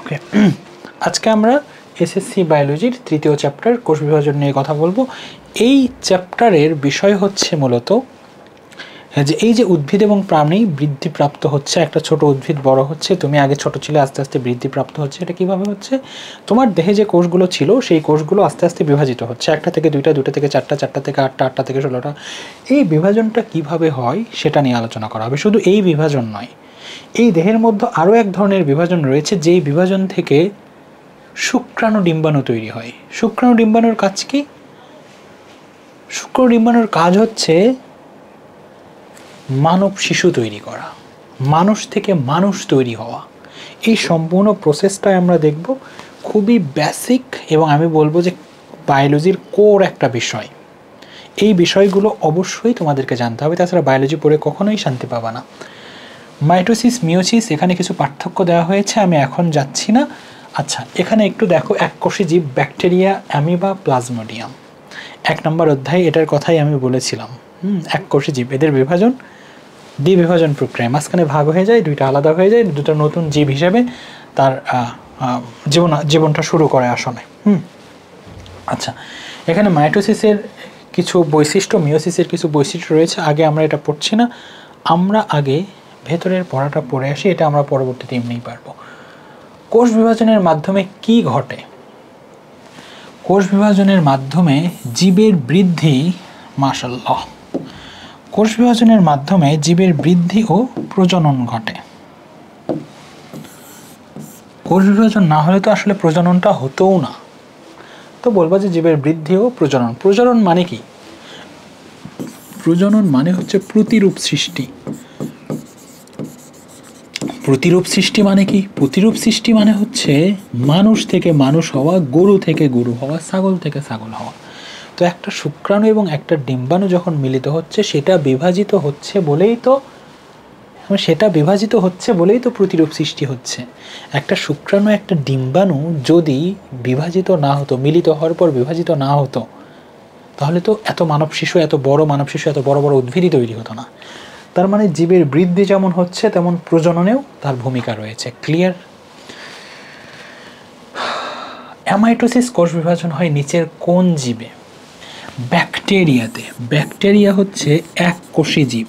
ওকে, আজকে আমরা এসএসসি বায়োলজির তৃতীয় চ্যাপ্টার কোষ বিভাজন নিয়ে কথা বলবো। এই চ্যাপ্টারের বিষয় হচ্ছে মূলত যে এই যে উদ্ভিদ এবং প্রাণী বৃদ্ধিপ্রাপ্ত হচ্ছে, একটা ছোট উদ্ভিদ বড় হচ্ছে, তুমি আগে ছোট ছিলে, আস্তে আস্তে বৃদ্ধিপ্রাপ্ত হচ্ছে। এটা কিভাবে হচ্ছে? তোমার দেহে যে কোষগুলো ছিল সেই কোষগুলো আস্তে আস্তে বিভাজিত হচ্ছে, একটা থেকে দুইটা, দুইটা থেকে চারটা, চারটা থেকে আটটা, আটটা থেকে 16টা। এই বিভাজনটা কিভাবে হয় সেটা নিয়ে আলোচনা করা হবে। শুধু এই বিভাজন নয়, এই দেহের মধ্যে আরও এক ধরনের বিভাজন রয়েছে, যেই বিভাজন থেকে শুক্রাণু ডিম্বাণু তৈরি হয়। শুক্রাণু ডিম্বাণুর কাজ কি? শুক্রাণু ডিম্বাণুর কাজ হচ্ছে মানব শিশু তৈরি করা, মানুষ থেকে মানুষ তৈরি হওয়া। এই সম্পূর্ণ প্রসেসটাই আমরা দেখব। খুবই বেসিক এবং আমি বলবো যে বায়োলজির কোর একটা বিষয়। এই বিষয়গুলো অবশ্যই তোমাদেরকে জানতে হবে, তাছাড়া বায়োলজি পড়ে কখনোই শান্তি পাবা না। মাইটোসিস, মিওসিস, এখানে কিছু পার্থক্য দেওয়া হয়েছে, আমি এখন যাচ্ছি না। আচ্ছা, এখানে একটু দেখো, এককোষী জীব, ব্যাকটেরিয়া, অ্যামিবা, প্লাজমোডিয়াম। 1 নম্বর অধ্যায় এটার কথাই আমি বলেছিলাম। এককোষী জীব, এদের বিভাজন দ্বিবিভাজন প্রক্রিয়া, মাঝখানে ভাগ হয়ে যায়, দুইটা আলাদা হয়ে যায়, দুটো নতুন জীব হিসেবে তার জীবনটা শুরু করে আসলে। আচ্ছা, এখানে মাইটোসিসের কিছু বৈশিষ্ট্য, মিওসিসের কিছু বৈশিষ্ট্য রয়েছে। আগে আমরা এটা পড়ছি না, আমরা আগে ভেতরের পড়াটা পড়ে আসি, এটা আমরা পরবর্তীতে এমনিই পারবো। কোষ বিভাজনের মাধ্যমে কি ঘটে? কোষ বিভাজনের মাধ্যমে জীবের বৃদ্ধি, মাশাআল্লাহ, কোষ বিভাজনের মাধ্যমে জীবের বৃদ্ধি ও প্রজনন ঘটে। কোষ বিভাজন না হলে তো আসলে প্রজননটা হতোও না। তো বলবো যে জীবের বৃদ্ধি ও প্রজনন। প্রজনন মানে কি? প্রজনন মানে হচ্ছে প্রতিরূপ সৃষ্টি। প্রতিরূপ সৃষ্টি মানে কি? প্রতিরূপ সৃষ্টি মানে হচ্ছে মানুষ থেকে মানুষ হওয়া, গরু থেকে গরু হওয়া, ছাগল থেকে ছাগল হওয়া। তো একটা শুক্রাণু এবং একটা ডিম্বাণু যখন মিলিত হচ্ছে, সেটা বিভাজিত হচ্ছে বলেই তো প্রতিরূপ সৃষ্টি হচ্ছে। একটা শুক্রাণু, একটা ডিম্বাণু যদি বিভাজিত না হতো, মিলিত হওয়ার পর বিভাজিত না হতো, তাহলে তো এত মানব শিশু, এত বড় মানব শিশু, এত বড় বড় উদ্ভিদই তৈরি হতো না। তার মানে জীবের বৃদ্ধি যেমন হচ্ছে, তেমন প্রজননেও তার ভূমিকা রয়েছে। ক্লিয়ার? অ্যামাইটোসিস কোষ বিভাজন হয় নিচের কোন জীবে? ব্যাকটেরিয়াতে। ব্যাকটেরিয়া হচ্ছে এককোষী জীব,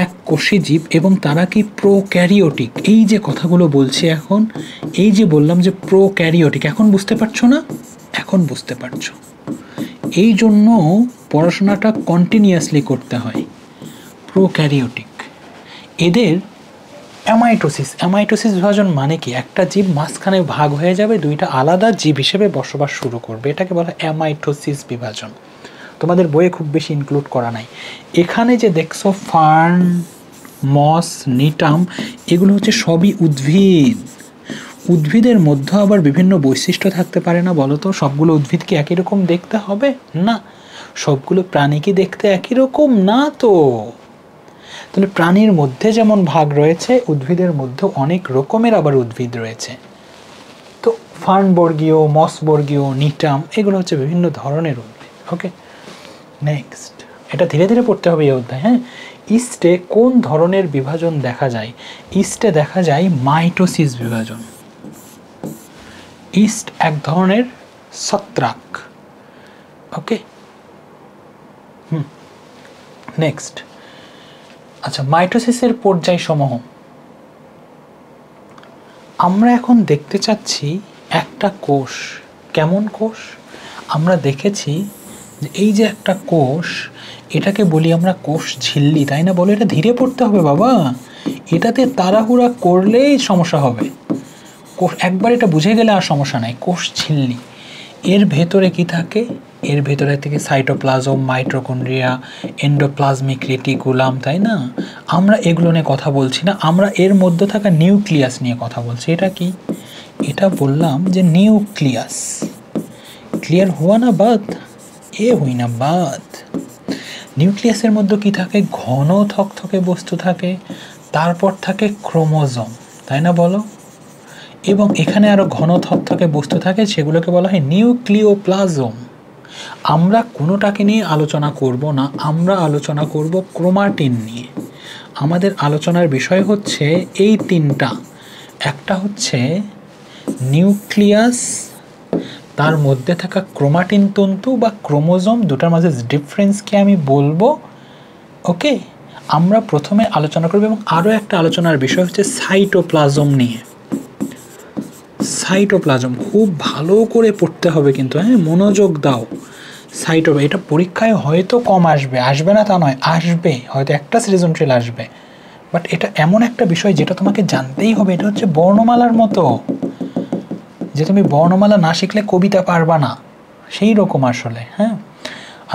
এককোষী জীব, এবং তারা কি প্রোক্যারিওটিক। এই যে কথাগুলো বলছি এখন, এই যে বললাম যে প্রোক্যারিওটিক, এখন বুঝতে পারছো না? এখন বুঝতে পারছো। এই জন্য পড়াশোনাটা কন্টিনিউয়াসলি করতে হয়। প্রোক্যারিওটিক, এদের অ্যামাইটোসিস বিভাজন মানে কি? একটা জীব মাঝখানে ভাগ হয়ে যাবে, দুইটা আলাদা জীব হিসেবে বসবাস শুরু করবে, এটাকে বলা হয় অ্যামাইটোসিস বিভাজন। তোমাদের বইয়ে খুব বেশি ইনক্লুড করা নাই। এখানে যে দেখছো ফার্ন, মস, নিটাম, এগুলো হচ্ছে সবই উদ্ভিদ। উদ্ভিদের মধ্যে আবার বিভিন্ন বৈশিষ্ট্য থাকতে পারে না? বলো তো, সবগুলো উদ্ভিদ কি একই রকম দেখতে হবে? না। সবগুলো প্রাণী কি দেখতে একই রকম না? তো তাহলে প্রাণীর মধ্যে যেমন ভাগ রয়েছে, উদ্ভিদের মধ্যে অনেক রকমের আবার উদ্ভিদ রয়েছে। তো ফার্নবর্গীয়, মসবর্গীয়, নিটাম, এগুলো হচ্ছে বিভিন্ন ধরনের উদ্ভিদ। ওকে, নেক্সট, এটা ধীরে ধীরে পড়তে হবে এই অধ্যায়। হ্যাঁ, ইস্টে কোন ধরনের বিভাজন দেখা যায়? ইস্টে দেখা যায় মাইটোসিস বিভাজন। ইস্ট এক ধরনের ছত্রাক। ওকে, নেক্সট। আচ্ছা, মাইটোসিসের পর্যায় সমূহ আমরা এখন দেখতে চাচ্ছি। একটা কোষ, কেমন কোষ? আমরা দেখেছি যে এই যে একটা কোষ, এটাকে বলি আমরা কোষ ঝিল্লি, তাই না? বলো, এটা ধীরে পড়তে হবে বাবা, এটাতে তাড়াহুড়া করলেই সমস্যা হবে। কোষ একবার এটা বুঝে গেলে আর সমস্যা নাই। কোষ ঝিল্লি, এর ভেতরে কি থাকে? এর ভেতরে থেকে সাইটোপ্লাজম, মাইটোকন্ড্রিয়া, এন্ডোপ্লাজমিক রেটিকুলাম, তাই না? আমরা এগুলো নিয়ে কথা বলছি না, আমরা এর মধ্যে থাকা নিউক্লিয়াস নিয়ে কথা বলছি। এটা কি? এটা বললাম যে নিউক্লিয়াস। ক্লিয়ার হুয়া না বাত? এ হুই না বাত? নিউক্লিয়াসের মধ্যে কি থাকে? ঘন থকথকে বস্তু থাকে, তারপর থাকে ক্রোমোজোম, তাই না? বলো। এবং এখানে আরও ঘন থকথকে বস্তু থাকে, সেগুলোকে বলা হয় নিউক্লিওপ্লাজম। আমরা কোনোটাকে নিয়ে আলোচনা করব না, আমরা আলোচনা করব ক্রোমাটিন নিয়ে। আমাদের আলোচনার বিষয় হচ্ছে এই তিনটা, একটা হচ্ছে নিউক্লিয়াস, তার মধ্যে থাকা ক্রোমাটিন তন্তু বা ক্রোমোজোম, দুটার মাঝে ডিফারেন্সকে আমি বলবো। ওকে, আমরা প্রথমে আলোচনা করব এবং আরও একটা আলোচনার বিষয় হচ্ছে সাইটোপ্লাজম নিয়ে। সাইটোপ্লাজম খুব ভালো করে পড়তে হবে কিন্তু, হ্যাঁ, মনোযোগ দাও। এটা পরীক্ষায় হয়তো কম আসবে, আসবে না তা নয়, আসবে, হয়তো একটা সৃজনশীল আসবে, বাট এটা এমন একটা বিষয় যেটা তোমাকে জানতেই হবে। এটা হচ্ছে বর্ণমালার মতো, যে তুমি বর্ণমালা না শিখলে কবিতা পারবা না, সেই রকম আসলে। হ্যাঁ,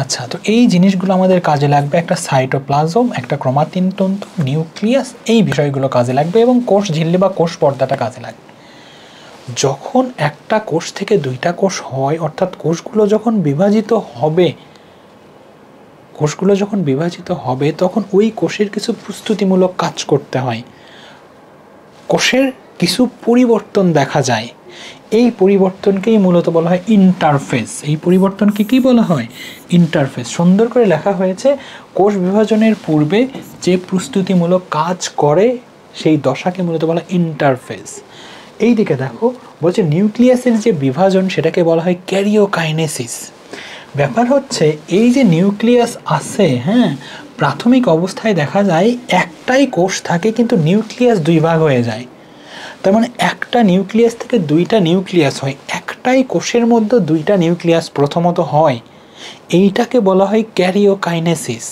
আচ্ছা, তো এই জিনিসগুলো আমাদের কাজে লাগবে। একটা সাইটোপ্লাজম, একটা ক্রোমাটিন তন্তু, নিউক্লিয়াস, এই বিষয়গুলো কাজে লাগবে এবং কোষ ঝিল্লি বা কোষ পর্দাটা কাজে লাগবে। যখন একটা কোষ থেকে দুইটা কোষ হয়, অর্থাৎ কোষগুলো যখন বিভাজিত হবে, তখন ওই কোষের কিছু প্রস্তুতিমূলক কাজ করতে হয়, কোষের কিছু পরিবর্তন দেখা যায়। এই পরিবর্তনকেই মূলত বলা হয় ইন্টারফেস। এই পরিবর্তনকে কি বলা হয়? ইন্টারফেস। সুন্দর করে লেখা হয়েছে, কোষ বিভাজনের পূর্বে যে প্রস্তুতিমূলক কাজ করে সেই দশাকে মূলত বলা হয় ইন্টারফেস। এই দিকে দেখো, বলছে নিউক্লিয়াসের যে বিভাজন সেটাকে বলা হয় ক্যারিওকাইনেসিস। ব্যাপার হচ্ছে এই যে নিউক্লিয়াস আছে, হ্যাঁ, প্রাথমিক অবস্থায় দেখা যায় একটাই কোষ থাকে, কিন্তু নিউক্লিয়াস দুই ভাগ হয়ে যায়। তার মানে একটা নিউক্লিয়াস থেকে দুইটা নিউক্লিয়াস হয়, একটাই কোষের মধ্যে দুইটা নিউক্লিয়াস প্রথমত হয়। এইটাকে বলা হয় ক্যারিওকাইনেসিস।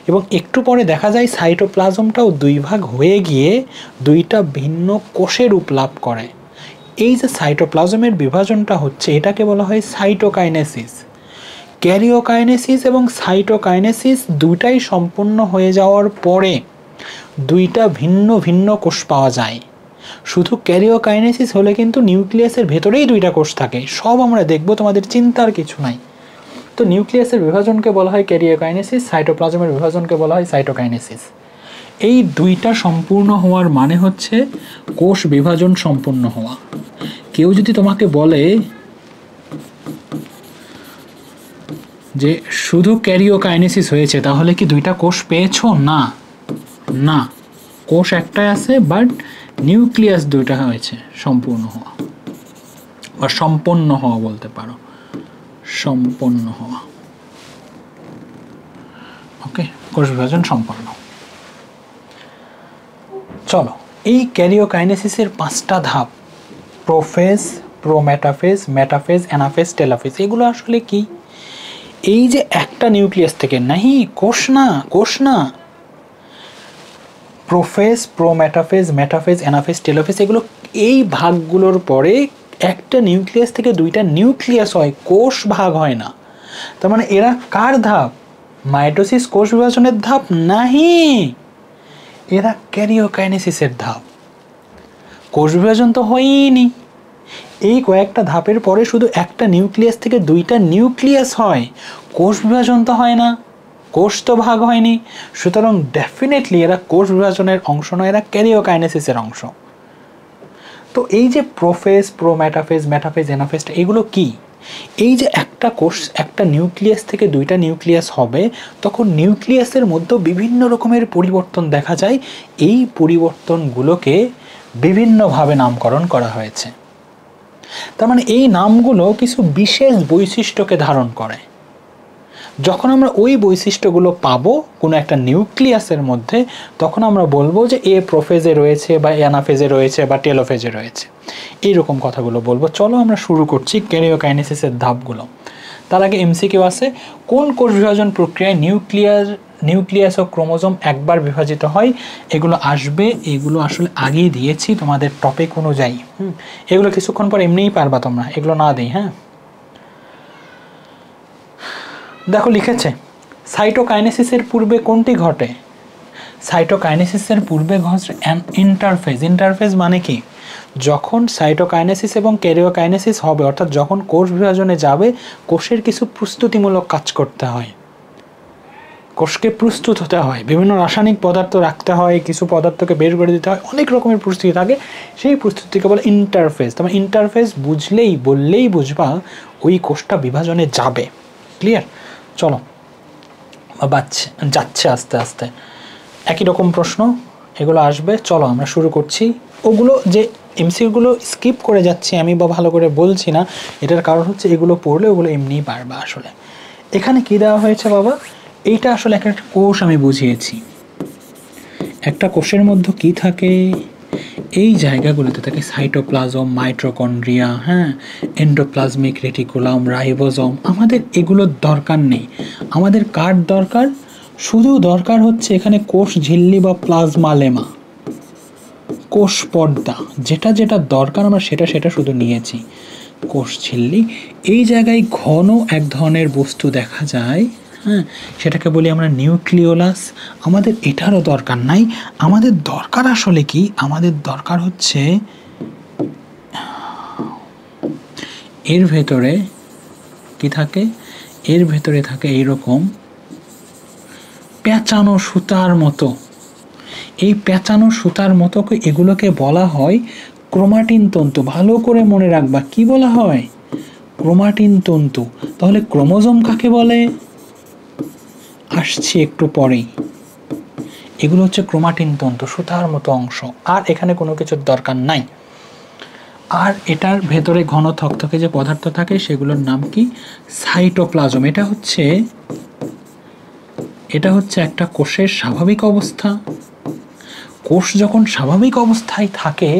এবং একটু পরে দেখা যায় সাইটোপ্লাজমটাও দুই ভাগ হয়ে গিয়ে দুইটা ভিন্ন কোষে রূপ লাভ করে। এই যে সাইটোপ্লাজমের বিভাজনটা হচ্ছে, এটাকে বলা হয় সাইটোকাইনেসিস। ক্যারিওকাইনেসিস এবং সাইটোকাইনেসিস দুইটাই সম্পূর্ণ হয়ে যাওয়ার পরে দুইটা ভিন্ন ভিন্ন কোষ পাওয়া যায়। শুধু ক্যারিওকাইনেসিস হলে কিন্তু নিউক্লিয়াসের ভেতরেই দুইটা কোষ থাকে, সব আমরা দেখব, তোমাদের চিন্তার কিছু নাই। তো নিউক্লিয়াসের বিভাজনকে বলা হয় ক্যারিওকাইনেসিস, সাইটোপ্লাজমের বিভাজনকে বলা হয় সাইটোকাইনেসিস। এই দুইটা সম্পূর্ণ হওয়ার মানে হচ্ছে কোষ বিভাজন সম্পূর্ণ হওয়া। কেউ যদি তোমাকে বলে যে শুধু ক্যারিওকাইনেসিস হয়েছে, তাহলে কি দুইটা কোষ পেয়েছো? না, না, কোষ একটাই আছে, বাট নিউক্লিয়াস দুইটা হয়েছে সম্পূর্ণ হওয়া, বা সম্পন্ন হওয়া বলতে পারো, সম্পন্ন হওয়া। ওকে, কোষ বিভাজন সম্পন্ন। চলো, এই ক্যারিওকাইনেসিসের 5টা ধাপ, prophase, prometaphase, metaphase, anaphase, telophase, এগুলো আসলে কি? এই যে একটা নিউক্লিয়াস থেকে, নাহি কোষ না, prophase, prometaphase, metaphase, anaphase, telophase, এগুলো এই ভাগগুলোর পরে একটা নিউক্লিয়াস থেকে দুইটা নিউক্লিয়াস হয়, কোষ ভাগ হয় না। তার মানে এরা কার ধাপ? মাইটোসিস, কোষ বিভাজনের ধাপ? নাহি, এরা ক্যারিওকাইনেসিসের ধাপ। কোষ বিভাজন তো হয়নি। এই কয়েকটা ধাপের পরে শুধু একটা নিউক্লিয়াস থেকে দুইটা নিউক্লিয়াস হয়, কোষ বিভাজন তো হয় না, কোষ তো ভাগ হয়নি। সুতরাং ডেফিনেটলি এরা কোষ বিভাজনের অংশ নয়, এরা ক্যারিওকাইনেসিসের অংশ। তো এই যে প্রোফেজ, প্রোমেটাফেজ, মেটাফেজ, অ্যানাফেজ, এগুলো কি? এই যে একটা কোষ, একটা নিউক্লিয়াস থেকে দুইটা নিউক্লিয়াস হবে, তখন নিউক্লিয়াসের মধ্যে বিভিন্ন রকমের পরিবর্তন দেখা যায়। এই পরিবর্তনগুলোকে বিভিন্নভাবে নামকরণ করা হয়েছে। তার মানে এই নামগুলো কিছু বিশেষ বৈশিষ্ট্যকে ধারণ করে। যখন আমরা ওই বৈশিষ্ট্যগুলো পাবো কোনো একটা নিউক্লিয়াসের মধ্যে, তখন আমরা বলবো যে এ প্রোফেজে রয়েছে, বা অ্যানাফেজে রয়েছে, বা টেলোফেজে রয়েছে, এইরকম কথাগুলো বলবো। চলো আমরা শুরু করছি ক্যারিওকাইনেসিসের ধাপগুলো। তার আগে এমসিকিউ আছে, কোন কোষ বিভাজন প্রক্রিয়ায় নিউক্লিয়াস ও ক্রোমোজোম একবার বিভাজিত হয়? এগুলো আসবে, এগুলো আসলে আগেই দিয়েছি তোমাদের টপিক অনুযায়ী। এগুলো কিছুক্ষণ পর এমনিই পারবা তোমরা, এগুলো না দিই। হ্যাঁ, দেখো লিখেছে, সাইটোকাইনেসিসের পূর্বে কোনটি ঘটে? সাইটোকাইনেসিসের পূর্বে ঘটে ইন্টারফেজ। ইন্টারফেজ মানে কি? যখন সাইটোকাইনেসিস এবং ক্যারিওকাইনেসিস হবে, অর্থাৎ যখন কোষ বিভাজনে যাবে, কোষের কিছু প্রস্তুতিমূলক কাজ করতে হয়, কোষকে প্রস্তুত হতে হয়, বিভিন্ন রাসায়নিক পদার্থ রাখতে হয়, কিছু পদার্থকে বের করে দিতে হয়, অনেক রকমের প্রস্তুতি থাকে। সেই প্রস্তুতিকে বলে ইন্টারফেজ। তোমার ইন্টারফেজ বললেই বুঝবা ওই কোষটা বিভাজনে যাবে। ক্লিয়ার? চলো যাচ্ছে আস্তে আস্তে। একই রকম প্রশ্ন, এগুলো আসবে। চলো আমরা শুরু করছি। ওগুলো যে এমসিকিউগুলো স্কিপ করে যাচ্ছি আমি বা ভালো করে বলছি না, এটার কারণ হচ্ছে এগুলো পড়লে ওগুলো এমনিই পারবা। আসলে এখানে কি দেওয়া হয়েছে বাবা, এইটা আসলে একটা কোষ আমি বুঝিয়েছি। একটা কোষের মধ্যে কি থাকে, এই জায়গাগুলোতে থাকে সাইটোপ্লাজম, মাইটোকন্ড্রিয়া, হ্যাঁ, এন্ডোপ্লাজমিক রেটিকুলাম, রাইবোজোম। আমাদের এগুলোর দরকার নেই। আমাদের কার দরকার, শুধু দরকার হচ্ছে এখানে কোষ ঝিল্লি বা প্লাজমা-লেমা, কোষ পর্দা, যেটা যেটা দরকার আমরা সেটা সেটা শুধু নিয়েছি। কোষ ঝিল্লি, এই জায়গায় ঘন এক ধরনের বস্তু দেখা যায়, হ্যাঁ, সেটাকে বলি আমরা নিউক্লিওলাস। আমাদের এটারও দরকার নাই। আমাদের দরকার আসলে কি, আমাদের দরকার হচ্ছে এর ভেতরে কি থাকে, এর ভেতরে থাকে এইরকম পেঁচানো সুতার মতো। এই পেঁচানো সুতার মতো এগুলোকে বলা হয় ক্রোমাটিন তন্তু। ভালো করে মনে রাখবা, কি বলা হয়, ক্রোমাটিন তন্তু। তাহলে ক্রোমোজোম কাকে বলে, আসছি একটু পরেই। এগুলো হচ্ছে ক্রোমাটিন তন্তু, সুতার মতো অংশ। আর এখানে কোনো কিছুর দরকার নাই। আর এটার ভেতরে ঘন থকথকে যে পদার্থ থাকে সেগুলোর নাম কি, সাইটোপ্লাজম। এটা হচ্ছে একটা কোষের স্বাভাবিক অবস্থা। কোষ যখন স্বাভাবিক অবস্থায় থাকে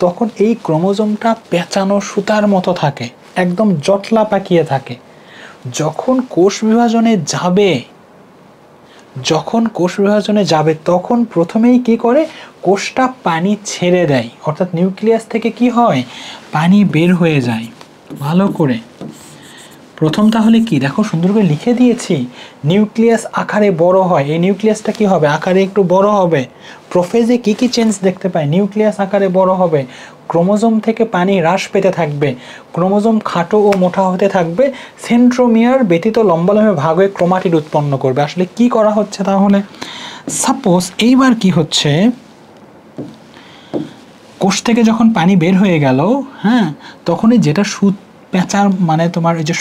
তখন এই ক্রোমোজোমটা পেঁচানো সুতার মতো থাকে, একদম জটলা পাকিয়ে থাকে। যখন কোষ বিভাজনে যাবে তখন প্রথমেই কি করে, কোষটা পানি ছেড়ে দেয়, অর্থাৎ নিউক্লিয়াস থেকে কি হয়, পানি বের হয়ে যায়। ভালো করে প্রথম তাহলে কি দেখো, সুন্দর করে লিখে দিয়েছি, নিউক্লিয়াস আকারে বড় হয়। এই নিউক্লিয়াসটা কি হবে, আকারে একটু বড় হবে। প্রোফেজে কি কি চেঞ্জ দেখতে পাই, নিউক্লিয়াস আকারে বড় হবে, ক্রোমোজোম থেকে পানি হ্রাস পেতে থাকবে, ক্রোমোজোম খাটো ও মোটা হতে থাকবে, সেন্ট্রোমিয়ার ব্যতীত লম্বালম্বে ভাগ হয়ে ক্রোমাটিড উৎপন্ন করবে। আসলে কি করা হচ্ছে তাহলে, সাপোজ এইবার কি হচ্ছে, কোষ থেকে যখন পানি বের হয়ে গেল, হ্যাঁ, তখনই যেটা পেঁচার মানে তোমার এই যে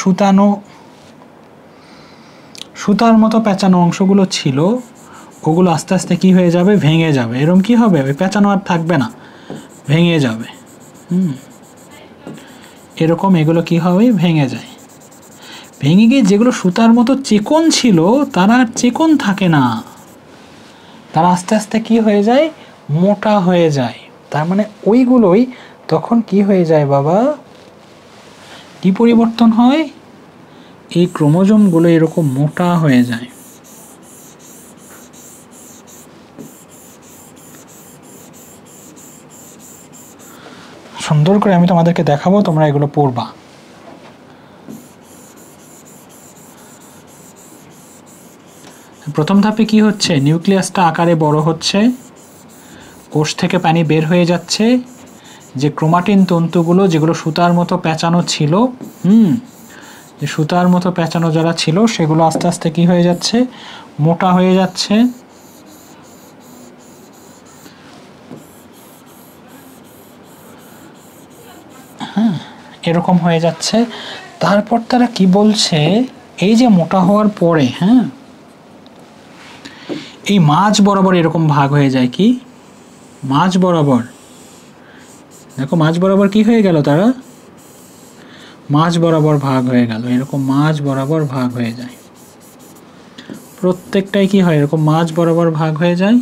সুতার মতো পেঁচানো অংশগুলো ছিল ওগুলো আস্তে আস্তে কি হয়ে যাবে, ভেঙে যাবে। এরকম কি হবে, ওই পেঁচানো আর থাকবে না, ভেঙে যাবে। এরকম এগুলো কি হবে, ভেঙে যায়। ভেঙে গিয়ে যেগুলো সুতার মতো চিকন ছিল তারা আর চিকন থাকে না, তারা আস্তে আস্তে কি হয়ে যায়, মোটা হয়ে যায়। তার মানে ওইগুলোই তখন কি হয়ে যায় বাবা, কি পরিবর্তন হয়, এই ক্রোমোজোমগুলো এরকম মোটা হয়ে যায়। সুন্দর করে আমি তোমাদেরকে দেখাবো, তোমরা এগুলো পড়বা। প্রথম ধাপে কি হচ্ছে, নিউক্লিয়াসটা আকারে বড় হচ্ছে, কোষ থেকে পানি বের হয়ে যাচ্ছে, যে ক্রোমাটিন তন্তুগুলো যেগুলো সুতার মতো পেঁচানো ছিল, যে সুতার মতো পেঁচানো যারা ছিল সেগুলো আস্তে আস্তে কি হয়ে যাচ্ছে, মোটা হয়ে যাচ্ছে। হ্যাঁ, এরকম হয়ে যাচ্ছে। তারপর তারা কি বলছে, এই যে মোটা হওয়ার পরে, হ্যাঁ, এই মাঝ বরাবর এরকম ভাগ হয়ে যায়। কি, মাঝ বরাবর দেখো, মাঝ বরাবর কি হয়ে গেল, তারা মাঝ বরাবর ভাগ হয়ে গেল। এরকম মাঝ বরাবর ভাগ হয়ে যায়, প্রত্যেকটাই কি হয়, এরকম মাঝ বরাবর ভাগ হয়ে যায়।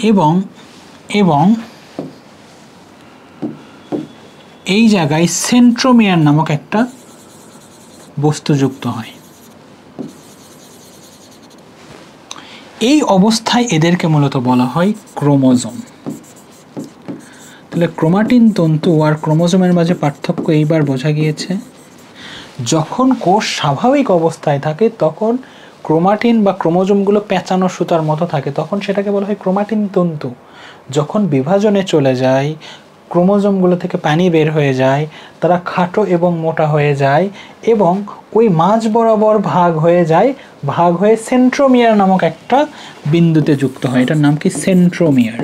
এবং এবং এই জায়গায় সেন্ট্রোমিয়ার নামক একটা বস্তু যুক্ত হয়। এই অবস্থায় এদেরকে মূলত বলা হয় ক্রোমোজোম। তাহলে ক্রোমাটিন তন্তু আর ক্রোমোজোমের মাঝে পার্থক্য এইবার বোঝা গিয়েছে। যখন কোষ স্বাভাবিক অবস্থায় থাকে তখন ক্রোমাটিন বা ক্রোমোজোমগুলো পেঁচানো সুতার মতো থাকে, তখন সেটাকে বলা হয় ক্রোমাটিন তন্তু। যখন বিভাজনে চলে যায়, ক্রোমোজোমগুলো থেকে পানি বের হয়ে যায়, তারা খাটো এবং মোটা হয়ে যায় এবং ওই মাঝ বরাবর ভাগ হয়ে সেন্ট্রোমিয়ার নামক একটা বিন্দুতে যুক্ত হয়। এটার নাম কি, সেন্ট্রোমিয়ার।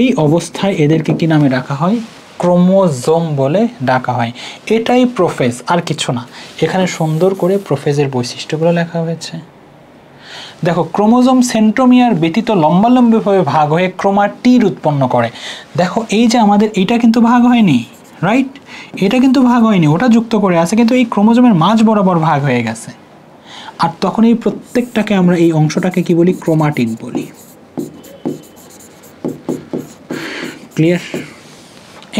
এই অবস্থায় এদেরকে কি নামে রাখা হয়, ক্রোমোজোম বলে ডাকা হয়। এটাই প্রোফেজ, আর কিছু না। এখানে সুন্দর করে প্রোফেজের বৈশিষ্ট্যগুলো লেখা হয়েছে। দেখো, ক্রোমোজোম সেন্ট্রোমিয়ার ব্যতীত লম্বালম্বিভাবে ভাগ হয়ে ক্রোমাটিড উৎপন্ন করে। দেখো, এই যে আমাদের এটা কিন্তু ভাগ হয়নি, রাইট? এটা কিন্তু ভাগ হয়নি, ওটা যুক্ত করে আছে, কিন্তু এই ক্রোমোজোমের মাঝ বরাবর ভাগ হয়ে গেছে। আর তখন এই প্রত্যেকটাকে আমরা, এই অংশটাকে কি বলি? ক্রোমাটিড বলি। ক্লিয়ার?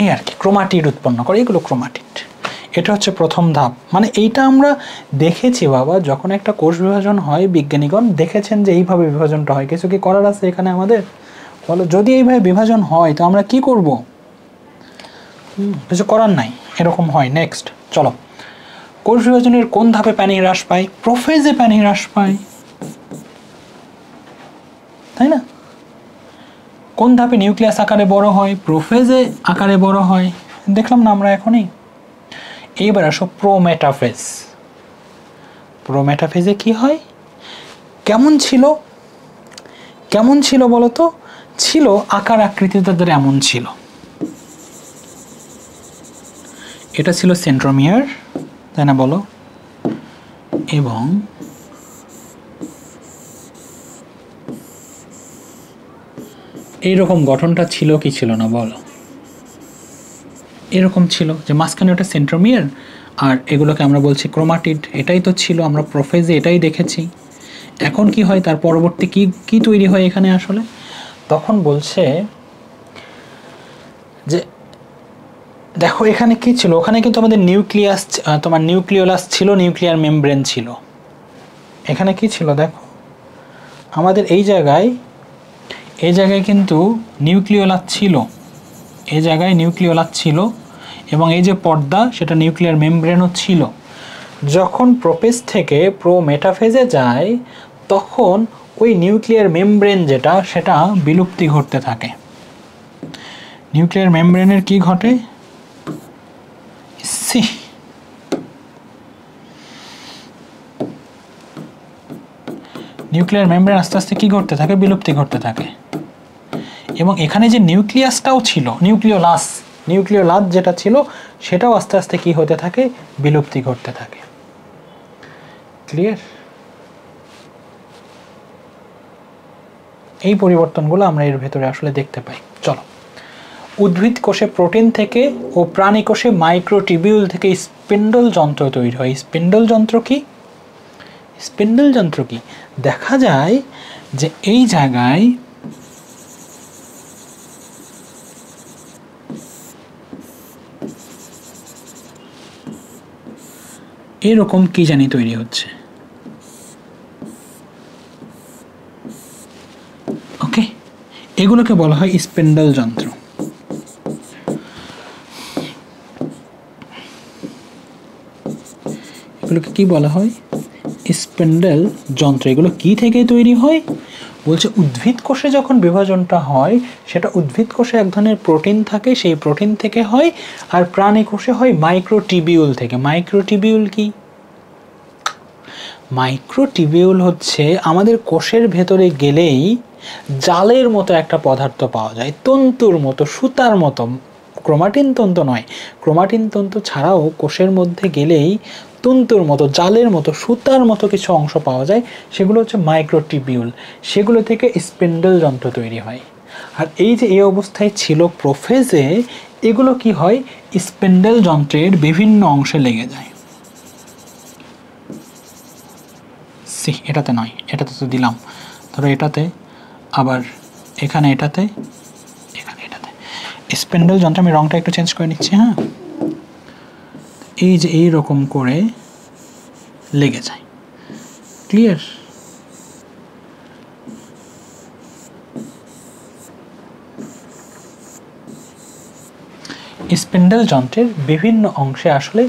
এই আর কি, ক্রোমাটিড উৎপন্ন করে, এগুলো ক্রোমাটিড। এটা হচ্ছে প্রথম ধাপ। মানে এইটা আমরা দেখেছি বাবা, যখন একটা কোষ বিভাজন হয় বিজ্ঞানীগণ দেখেছেন যে এইভাবে বিভাজনটা হয়। কিছু কি করার আছে এখানে আমাদের? বলো, যদি এইভাবে বিভাজন হয় তো আমরা কি করব? কিছু করার নাই, এরকম হয়। নেক্সট চলো, কোষ বিভাজনের কোন ধাপে পানি হ্রাস পায়? প্রোফেজে পানি হ্রাস পায়, তাই না? কোন ধাপে নিউক্লিয়াস আকারে বড় হয়? প্রোফেজে আকারে বড় হয়, দেখলাম না আমরা এখনই। এইবার আসো প্রোমেটাফেজ। প্রোমেটাফেজে কি হয়? কেমন ছিল? কেমন ছিল বলো তো? ছিল আকার আকৃতি তাদের এমন ছিল। এটা ছিল সেন্ট্রোমিয়ার, তাই না বলো? এবং এইরকম গঠনটা ছিল কি ছিল না বলো? এরকম ছিল যে মাঝখানে ওটা সেন্ট্রোমিয়ার, আর এগুলোকে আমরা বলছি ক্রোমাটিড। এটাই তো ছিল, আমরা প্রোফেজে এটাই দেখেছি। এখন কি হয়, তার পরবর্তী কি কি তৈরি হয় এখানে আসলে? তখন বলছে যে দেখো এখানে কি ছিল, ওখানে কিন্তু আমাদের নিউক্লিয়াস, তোমার নিউক্লিওলাস ছিল, নিউক্লিয়ার মেমব্রেন ছিল। এখানে কি ছিল দেখো, আমাদের এই জায়গায় কিন্তু নিউক্লিওলাস ছিল, এই জায়গায় নিউক্লিওলাস ছিল, এবং এই যে পর্দা সেটা নিউক্লিয়ার মেমব্রেনও ছিল। যখন প্রোফেজ থেকে প্রোমেটাফেজে যায় তখন ওই নিউক্লিয়ার মেমব্রেন যেটা, সেটা বিলুপ্তি ঘটতে থাকে। নিউক্লিয়ার মেমব্রেনের কি ঘটে? নিউক্লিয়ার মেমব্রেন আস্তে আস্তে কি ঘটতে থাকে? বিলুপ্তি ঘটতে থাকে। এবং এখানে যে নিউক্লিয়াসটাও ছিল, নিউক্লিওলাস যেটা ছিল, সেটাও আস্তে আস্তে কি হতে থাকে? বিলুপ্তি ঘটতে থাকে। ক্লিয়ার? এই পরিবর্তনগুলো আমরা এর ভেতরে আসলে দেখতে পাই। চলো, উদ্ভিদ কোষে প্রোটিন থেকে ও প্রাণী কোষে মাইক্রোটিবিউল থেকে স্পিন্ডল যন্ত্র তৈরি হয়। স্পিন্ডল যন্ত্র কি? স্পিন্ডল যন্ত্র কি? দেখা যায় যে এই জায়গায় এরকম কি জানি তৈরি হচ্ছে। ওকে, এগুলোকে বলা হয় স্পিন্ডল যন্ত্র। এগুলোকে কি বলা হয়? স্পিন্ডল যন্ত্র। এগুলো কি থেকে তৈরি হয়? বলছে উদ্ভিদ কোষে যখন বিভাজনটা হয়, সেটা উদ্ভিদ কোষে এক ধরনের প্রোটিন থাকে, সেই প্রোটিন থেকে হয়। আর প্রাণী কোষে হয় মাইক্রোটিবিউল থেকে। মাইক্রোটিবিউল কি? মাইক্রোটিবিউল হচ্ছে আমাদের কোষের ভেতরে গেলেই জালের মতো একটা পদার্থ পাওয়া যায়, তন্তুর মতো, সুতার মতো। ক্রোমাটিন তন্তু নয়, ক্রোমাটিন তন্তু ছাড়াও কোষের মধ্যে গেলেই তন্তুর মতো, জালের মতো, সুতার মতো কিছু অংশ পাওয়া যায়, সেগুলো হচ্ছে মাইক্রোটিবিউল। সেগুলো থেকে স্পিন্ডল যন্ত্র তৈরি হয়। আর এই যে এই অবস্থায় ছিল প্রোফেজে, এগুলো কি হয়? স্পিন্ডল যন্ত্রের বিভিন্ন অংশে লেগে যায়। এটাতে নয়, এটাতে তো দিলাম, ধরো এটাতে, আবার এখানে এটাতে, এখানে এটাতে। স্পিন্ডল যন্ত্র, আমি রংটা একটু চেঞ্জ করে নিচ্ছি। হ্যাঁ, এই যে এই রকম করে লেগে যায়। ক্লিয়ার? স্পিন্ডল যন্ত্রের বিভিন্ন অংশে আসলে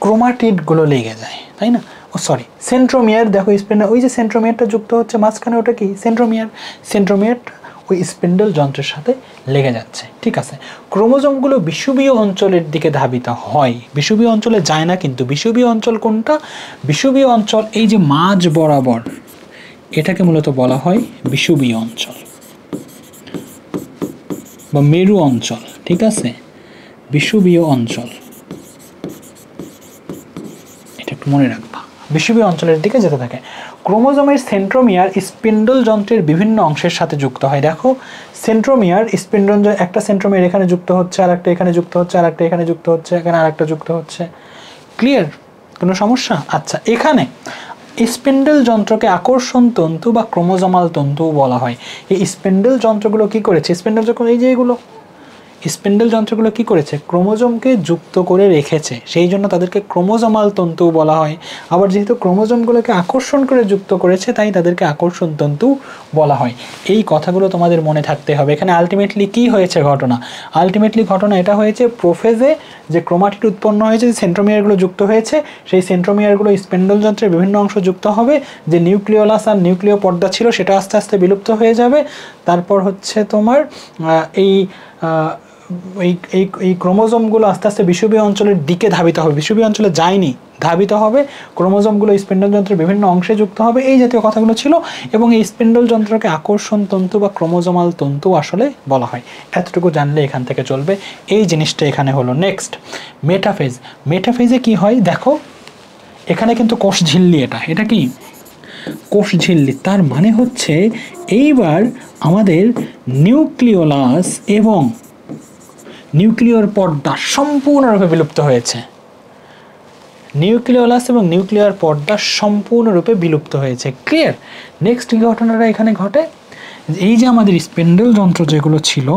ক্রোমাটিডগুলো লেগে যায়, তাই না? ও সরি, সেন্ট্রোমিয়ার। দেখো স্পিন্ডল, ওই যে সেন্ট্রোমিয়ারটা যুক্ত হচ্ছে মাঝখানে, ওটা কি? সেন্ট্রোমিয়ার। সেন্ট্রোমিয়ারটা ওই স্পিন্ডল যন্ত্রের সাথে লেগে যাচ্ছে। ঠিক আছে, ক্রোমোজোমগুলো বিষুবীয় অঞ্চলের দিকে ধাবিত হয়, বিষুবীয় অঞ্চলে যায় না। কিন্তু বিষুবীয় অঞ্চল কোনটা? বিষুবীয় অঞ্চল এই যে মাঝ বরাবর, এটাকে মূলত বলা হয় বিষুবীয় অঞ্চল বা মেরু অঞ্চল। ঠিক আছে, বিষুবীয় অঞ্চল, এটা একটু মনে রাখবা, বিষুবীয় অঞ্চলের দিকে যেতে থাকে। ক্রোমোজোমের সেন্ট্রোমিয়ার স্পিন্ডল যন্ত্রের বিভিন্ন অংশের সাথে যুক্ত হয়। দেখো সেন্ট্রোমিয়ার, স্পিন্ডল, একটা সেন্ট্রোমিয়ার এখানে যুক্ত হচ্ছে, আর একটা এখানে যুক্ত হচ্ছে, আর একটা এখানে যুক্ত হচ্ছে, এখানে আর একটা যুক্ত হচ্ছে। ক্লিয়ার? কোনো সমস্যা? আচ্ছা, এখানে স্পিন্ডল যন্ত্রকে আকর্ষণ তন্তু বা ক্রোমোজোমাল তন্তু বলা হয়। এই স্পিন্ডল যন্ত্রগুলো কি করেছে? স্পিন্ডল যখন এই যে এগুলো স্পিন্ডল যন্ত্রগুলো কি করেছে? ক্রোমোজোমকে যুক্ত করে রেখেছে, সেই জন্য তাদেরকে ক্রোমোজোমাল তন্তু বলা হয়। আবার যেহেতু ক্রোমোজোমগুলোকে আকর্ষণ করে যুক্ত করেছে, তাই তাদেরকে আকর্ষণ তন্তু বলা হয়। এই কথাগুলো তোমাদের মনে থাকতে হবে। এখানে আলটিমেটলি কি হয়েছে ঘটনা? আলটিমেটলি ঘটনা এটা হয়েছে, প্রোফেজে যে ক্রোমাটিড উৎপন্ন হয়েছে, যে সেন্ট্রোমিয়ারগুলো যুক্ত হয়েছে, সেই সেন্ট্রোমিয়ারগুলো স্পিন্ডল যন্ত্রের বিভিন্ন অংশ যুক্ত হবে। যে নিউক্লিওলাস আর নিউক্লিয় পর্দা ছিল, সেটা আস্তে আস্তে বিলুপ্ত হয়ে যাবে। তারপর হচ্ছে তোমার এই ক্রোমোজোমগুলো আস্তে আস্তে বিষুবীয় অঞ্চলের দিকে ধাবিত হবে। বিষুবীয় অঞ্চলে যায়নি, ধাবিত হবে। ক্রোমোজোমগুলো স্পিন্ডল যন্ত্রের বিভিন্ন অংশে যুক্ত হবে, এই জাতীয় কথাগুলো ছিল। এবং এই স্পিন্ডল যন্ত্রকে আকর্ষণ তন্তু বা ক্রোমোজোমাল তন্তু আসলে বলা হয়। এতটুকু জানলে এখান থেকে চলবে। এই জিনিসটা এখানে হলো। Next, metaphase. মেটাফেজে কি হয় দেখো, এখানে কিন্তু কোষ ঝিল্লি, এটা কি কোষ ঝিল্লি। তার মানে হচ্ছে এইবার আমাদের নিউক্লিওলাস এবং নিউক্লিয়র পর্দা সম্পূর্ণরূপে বিলুপ্ত হয়েছে। নিউক্লিওলাস এবং নিউক্লিয়ার পর্দা সম্পূর্ণরূপে বিলুপ্ত হয়েছে। ক্লিয়ার? নেক্সট ঘটনাটা এখানে ঘটে, এই যে আমাদের স্পিন্ডল যন্ত্র যেগুলো ছিল,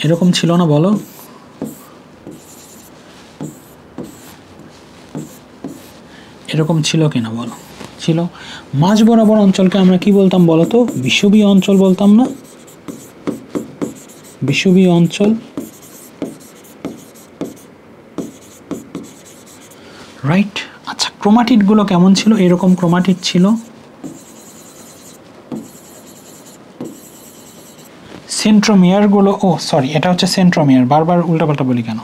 এরকম ছিল না বলো? এরকম ছিল কিনা বলো? ছিল। মাঝ বরাবর অঞ্চলকে আমরা কি বলতাম বলো তো? বিষুবীয় অঞ্চল বলতাম না? বিষুবীয় অঞ্চল। রাইট। আচ্ছা, ক্রোমাটিডগুলো কেমন ছিল? এরকম ক্রোমাটিড ছিল। সেন্ট্রোমিয়ারগুলো, সরি, এটা হচ্ছে সেন্ট্রোমিয়ার, বারবার উল্টাপাল্টা বলি কেন?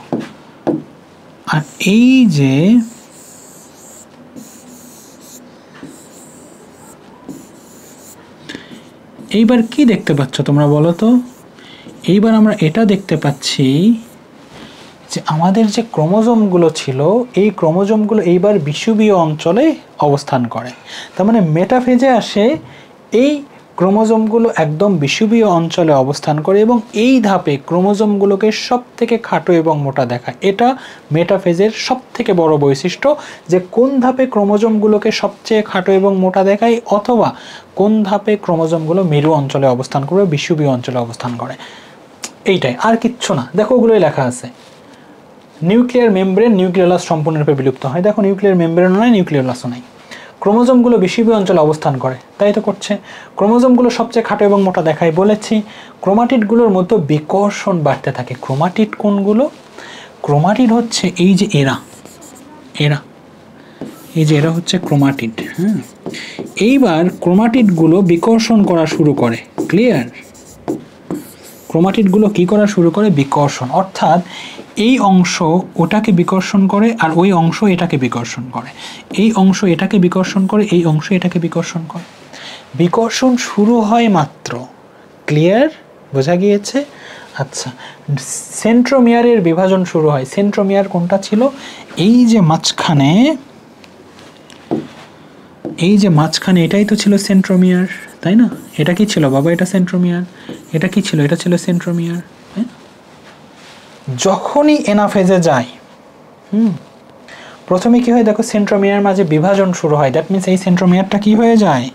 আর এই যে এইবার কি দেখতে পাচ্ছ তোমরা বলো তো? এইবার আমরা এটা দেখতে পাচ্ছি যে আমাদের যে ক্রোমোজোমগুলো ছিল, এই ক্রোমোজোমগুলো এইবার বিষুবীয় অঞ্চলে অবস্থান করে। তার মানে মেটাফেজে আসে এই ক্রোমোজোমগুলো একদম বিষুবীয় অঞ্চলে অবস্থান করে, এবং এই ধাপে ক্রোমোজোমগুলোকে সব থেকে খাটো এবং মোটা দেখায়। এটা মেটাফেজের সব থেকে বড় বৈশিষ্ট্য, যে কোন ধাপে ক্রোমোজোমগুলোকে সবচেয়ে খাটো এবং মোটা দেখায়, অথবা কোন ধাপে ক্রোমোজোমগুলো মেরু অঞ্চলে অবস্থান করবে, বিষুবীয় অঞ্চলে অবস্থান করে। এইটাই, আর কিচ্ছু না। দেখো ওগুলোই লেখা আছে। নিউক্লিয়ার মেমব্রেন, নিউক্লিওলাস সম্পূর্ণরূপে বিলুপ্ত হয়। দেখো নিউক্লিয়ার মেমব্রেনও নাই, নিউক্লিওলাসও নাই। ক্রোমোজোমগুলো বিষুবীয় অঞ্চলে অবস্থান করে, তাই তো করছে। ক্রোমোজোমগুলো সবচেয়ে খাটো এবং মোটা দেখায় বলেছি। ক্রোমাটিডগুলোর মধ্যে বিকর্ষণ বাড়তে থাকে। ক্রোমাটিড কোনগুলো? ক্রোমাটিড হচ্ছে এই যে এরা এই যে এরা হচ্ছে ক্রোমাটিড। হ্যাঁ, এইবার ক্রোমাটিডগুলো বিকর্ষণ করা শুরু করে। ক্লিয়ার? ক্রোমাটিডগুলো কি করা শুরু করে? বিকর্ষণ। অর্থাৎ এই অংশ ওটাকে বিকর্ষণ করে, আর ওই অংশ এটাকে বিকর্ষণ করে। এই অংশ এটাকে বিকর্ষণ করে, এই অংশ এটাকে বিকর্ষণ করে। বিকর্ষণ শুরু হয় মাত্র। ক্লিয়ার? বোঝা গিয়েছে? আচ্ছা, সেন্ট্রোমিয়ারের বিভাজন শুরু হয়। সেন্ট্রোমিয়ার কোনটা ছিল? এই যে মাঝখানে, এটাই তো ছিল সেন্ট্রোমিয়ার, তাই না? এটা কি ছিল বাবা? এটা সেন্ট্রোমিয়ার। এটা কি ছিল? এটা ছিল সেন্ট্রোমিয়ার। যখনই এনাফেজে যায়, প্রথমে কি হয় দেখো, সেন্ট্রোমিয়ার মাঝে বিভাজন শুরু হয়। দ্যাট মিনস এই সেন্ট্রোমিয়ারটা কি হয়ে যায়?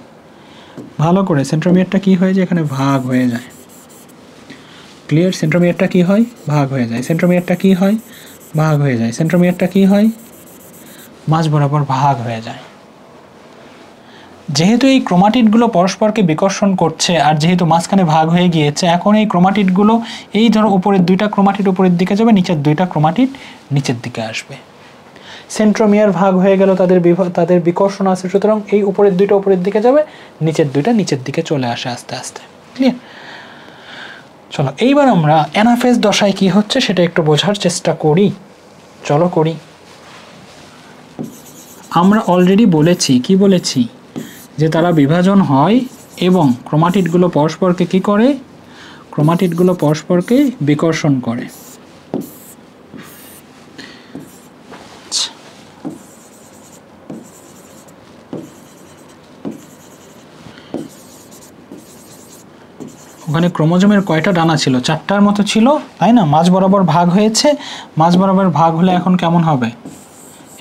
ভালো করে, সেন্ট্রোমিয়ারটা কি হয়ে যায়? এখানে ভাগ হয়ে যায়। ক্লিয়ার? সেন্ট্রোমিয়ারটা কি হয়? ভাগ হয়ে যায়। সেন্ট্রোমিয়ারটা কি হয়? ভাগ হয়ে যায়। সেন্ট্রোমিয়ারটা কি হয়? মাঝ বরাবর ভাগ হয়ে যায়। যেহেতু এই ক্রোমাটিডগুলো পরস্পরকে বিকর্ষণ করছে, আর যেহেতু মাঝখানে ভাগ হয়ে গিয়েছে, এখন এই ক্রোমাটিডগুলো, এই ধরো উপরের দুইটা ক্রোমাটিড উপরের দিকে যাবে, নিচের দুইটা ক্রোমাটিড নিচের দিকে আসবে। সেন্ট্রোমিয়ার ভাগ হয়ে গেল, তাদের বিকর্ষণ আছে, সুতরাং এই উপরের দুইটা উপরের দিকে যাবে, নিচের দুইটা নিচের দিকে চলে আসে আস্তে আস্তে। ক্লিয়ার? চলো এইবার আমরা অ্যানাফেজ দশায় কি হচ্ছে সেটা একটু বোঝার চেষ্টা করি। চলো করি। আমরা অলরেডি বলেছি, কি বলেছি? যে তারা বিভাজন হয় এবং ক্রোমাটিডগুলো পরস্পরকে কি করে? ক্রোমাটিডগুলো পরস্পরকে বিকর্ষণ করে। ওখানে ক্রোমোজোমের কয়টা ডানা ছিল? 4টার মতো ছিল, তাই না? মাঝ বরাবর ভাগ হয়েছে। মাঝ বরাবর ভাগ হলে এখন কেমন হবে?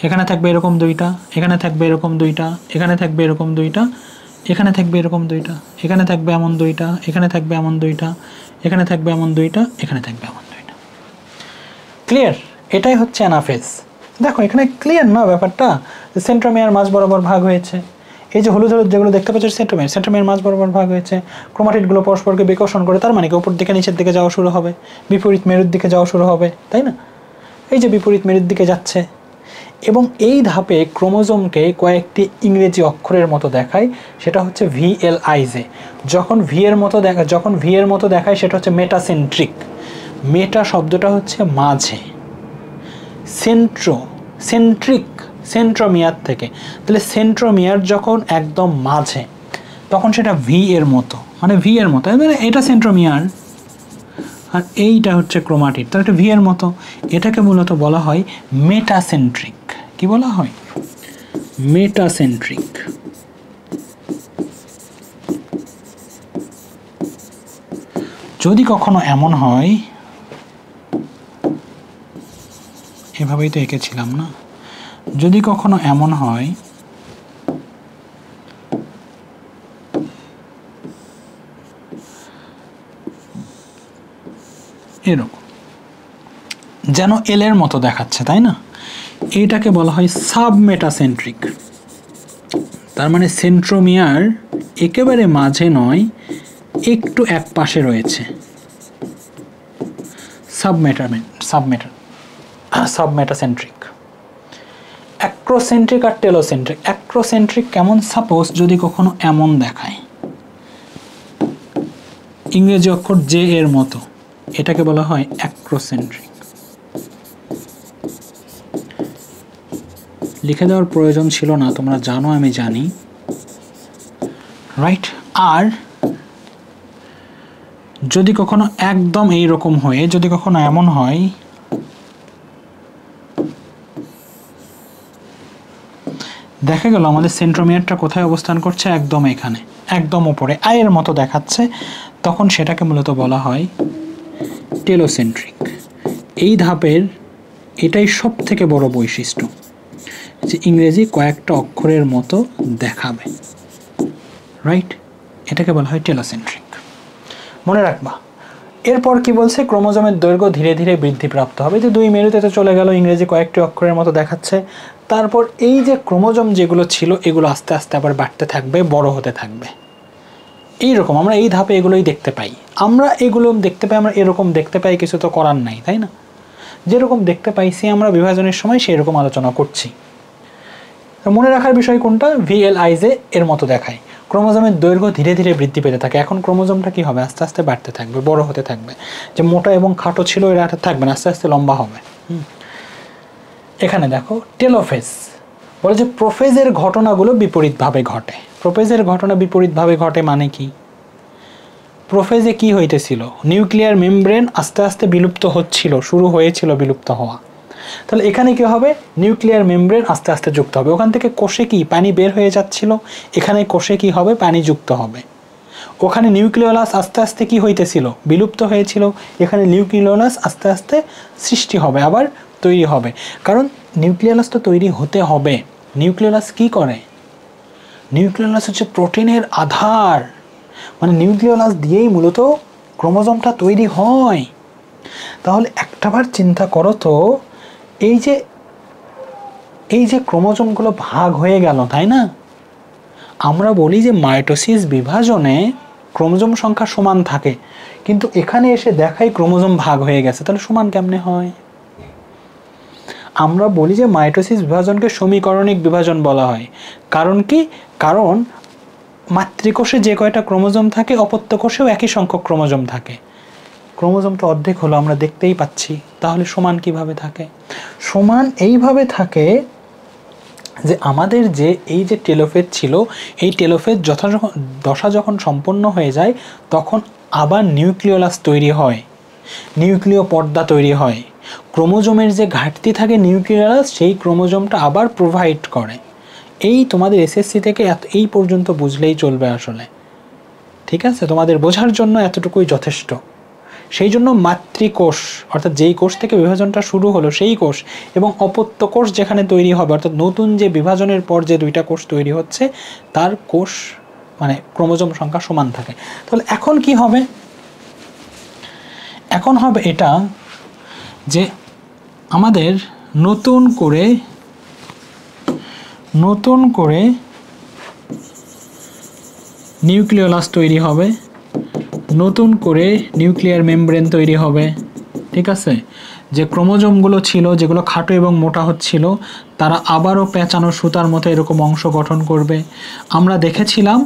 এখানে থাকবে এরকম 2টা, এখানে থাকবে এরকম 2টা, এখানে থাকবে এরকম 2টা, এখানে থাকবে এরকম 2টা, এখানে থাকবে এমন 2টা, এখানে থাকবে এমন 2টা, এখানে থাকবে এমন 2টা, এখানে থাকবে এমন 2টা। ক্লিয়ার? এটাই হচ্ছে অ্যানাফেজ। দেখো এখানে ক্লিয়ার না ব্যাপারটা? সেন্ট্রোমিয়ার মাঝ বরাবর ভাগ হয়েছে। এই যে হলুদ হলুদ যেগুলো দেখতে পাচ্ছ সেন্ট্রোমিয়ার মাঝ বরাবর ভাগ হয়েছে। ক্রোমাটিডগুলো পরস্পরকে বিকর্ষণ করে, তার মানে কি উপর দিকে নিচের দিকে যাওয়া শুরু হবে, বিপরীত মেরুর দিকে যাওয়া শুরু হবে, তাই না? এই যে বিপরীত মেরুর দিকে যাচ্ছে। এবং এই ধাপে ক্রোমোজোমকে কয়েকটি ইংরেজি অক্ষরের মতো দেখায়, সেটা হচ্ছে VLIJ। যখন ভি এর মতো দেখায় সেটা হচ্ছে মেটাসেন্ট্রিক। মেটা শব্দটা হচ্ছে মাঝে, সেন্ট্রিক সেন্ট্রোমিয়ার থেকে। তাহলে সেন্ট্রোমিয়ার যখন একদম মাঝে, তখন সেটা ভি এর মতো, মানে ভি এর মতো। এটা সেন্ট্রোমিয়ার আর এইটা হচ্ছে ক্রোমাটিড, তাহলে এটা ভি এর মতো। এটাকে মূলত বলা হয় মেটাসেন্ট্রিক। কি বলা হয়? মেটাসেন্ট্রিক। যদি কখনো এমন হয়, এভাবেই তো এঁকেছিলাম না, যদি কখনো এমন হয় এরকম যেন এল এর মতো দেখাচ্ছে, তাই না? এইটাকে বলা হয় সাবমেটাসেন্ট্রিক। তার মানে সেন্ট্রোমিয়ার একেবারে মাঝে নয়, একটু এক পাশে রয়েছে। সাবমেটাসেন্ট্রিক। অ্যাক্রোসেন্ট্রিক আর টেলোসেন্ট্রিক। অ্যাক্রোসেন্ট্রিক কেমন? সাপোজ যদি কখনো এমন দেখায়, ইংরেজি অক্ষর জে এর মতো, এটাকে বলা হয় অ্যাক্রোসেন্ট্রিক। লিখে দেওয়ার প্রয়োজন ছিল না, তোমরা জানো, আমি জানি, রাইট? আর যদি কখনো একদম এই রকম হয়ে, যদি কখনো এমন হয়, দেখা গেল আমাদের সেন্ট্রোমিয়ারটা কোথায় অবস্থান করছে? একদম এখানে, একদম উপরে আয়ের মতো দেখাচ্ছে, তখন সেটাকে মূলত বলা হয় টেলোসেন্ট্রিক। এই ধাপের এটাই সব থেকে বড় বৈশিষ্ট্য, যে ইংরেজি কয়েকটা অক্ষরের মতো দেখাবে, রাইট? এটাকে বলা হয় টেলোসেন্ট্রিক। মনে রাখবা। এরপর কি বলছে? ক্রোমোজোমের দৈর্ঘ্য ধীরে ধীরে বৃদ্ধিপ্রাপ্ত হবে। যে 2 মেরুতে তো চলে গেল, ইংরেজি কয়েকটি অক্ষরের মতো দেখাচ্ছে। তারপর এই যে ক্রোমোজোম যেগুলো ছিল, এগুলো আস্তে আস্তে আবার বাড়তে থাকবে, বড় হতে থাকবে। এইরকম আমরা এই ধাপে এগুলোই দেখতে পাই। আমরা এরকম দেখতে পাই, কিছু তো করার নাই, তাই না? যেরকম দেখতে পাইছি আমরা বিভাজনের সময়, সেই রকম আলোচনা করছি। মনে রাখার বিষয় কোনটা? VLIJ এর মতো দেখায়। ক্রোমোজোমের দৈর্ঘ্য ধীরে ধীরে বৃদ্ধি পেতে থাকে। এখন ক্রোমোজোমটা কি হবে? আস্তে আস্তে বাড়তে থাকবে, বড় হতে থাকবে। যে মোটা এবং খাটো ছিল, এরা থাকবে না, আস্তে আস্তে লম্বা হবে। এখানে দেখো টেলোফেজ বলে যে প্রোফেজের ঘটনাগুলো বিপরীতভাবে ঘটে। প্রোফেজের ঘটনা বিপরীতভাবে ঘটে মানে কি? প্রোফেজে কি হইতেছিল? নিউক্লিয়ার মেমব্রেন আস্তে আস্তে বিলুপ্ত হচ্ছিল, শুরু হয়েছিল বিলুপ্ত হওয়া। তাহলে এখানে কি হবে? নিউক্লিয়ার মেমব্রেন আস্তে আস্তে যুক্ত হবে। ওখান থেকে কোষে কি পানি বের হয়ে যাচ্ছিল, এখানে কোষে কি হবে? পানি যুক্ত হবে। ওখানে নিউক্লিওলাস আস্তে আস্তে কি হইতেছিল? বিলুপ্ত হয়েছিল। এখানে নিউক্লিওলাস আস্তে আস্তে সৃষ্টি হবে, আবার তৈরি হবে। কারণ নিউক্লিওলাস তো তৈরি হতে হবে। নিউক্লিওলাস কি করে? নিউক্লিওলাস হচ্ছে প্রোটিনের আধার। মানে নিউক্লিওলাস দিয়েই মূলত ক্রোমোজোমটা তৈরি হয়। তাহলে একটাবার চিন্তা করো তো, এই যে ক্রোমোজোমগুলো ভাগ হয়ে গেল, তাই না? আমরা বলি যে মাইটোসিস বিভাজনে ক্রোমোজোম সংখ্যা সমান থাকে, কিন্তু এখানে এসে দেখাই ক্রোমোজোম ভাগ হয়ে গেছে। তাহলে সমান কেমনে হয়? আমরা বলি যে মাইটোসিস বিভাজনকে সমীকরণিক বিভাজন বলা হয়। কারণ কি? কারণ মাতৃকোষে যে কয়টা ক্রোমোজোম থাকে, অপত্য কোষেও একই সংখ্যক ক্রোমোজোম থাকে। ক্রোমোজোম তো অর্ধেক হলো, আমরা দেখতেই পাচ্ছি। তাহলে সমান কিভাবে থাকে? সমান এইভাবে থাকে যে আমাদের যে এই যে টেলোফেজ ছিল, এই টেলোফেজ দশা যখন সম্পন্ন হয়ে যায়, তখন আবার নিউক্লিওলাস তৈরি হয়, নিউক্লিয় পর্দা তৈরি হয়, ক্রোমোজোমের যে ঘাটতি থাকে নিউক্লিওলাস সেই ক্রোমোজোমটা আবার প্রোভাইড করে। এই তোমাদের এসএসসি থেকে এই পর্যন্ত বুঝলেই চলবে আসলে, ঠিক আছে? তোমাদের বোঝার জন্য এতটুকুই যথেষ্ট। সেই জন্য মাতৃকোষ অর্থাৎ যেই কোষ থেকে বিভাজনটা শুরু হলো সেই কোষ এবং অপত্য কোষ যেখানে তৈরি হবে, অর্থাৎ নতুন যে বিভাজনের পর যে দুইটা কোষ তৈরি হচ্ছে তার কোষ মানে ক্রোমোজোম সংখ্যা সমান থাকে। তাহলে এখন কি হবে? এখন হবে এটা যে আমাদের নতুন করে নিউক্লিওলাস তৈরি হবে, নতুন করে নিউক্লিয়ার মেমব্রেন তৈরি হবে, ঠিক আছে? যে ক্রোমোজোমগুলো ছিল যেগুলো খাটো এবং মোটা হচ্ছিল তারা আবারও পেঁচানো সুতার মতো এরকম অংশ গঠন করবে। আমরা দেখেছিলাম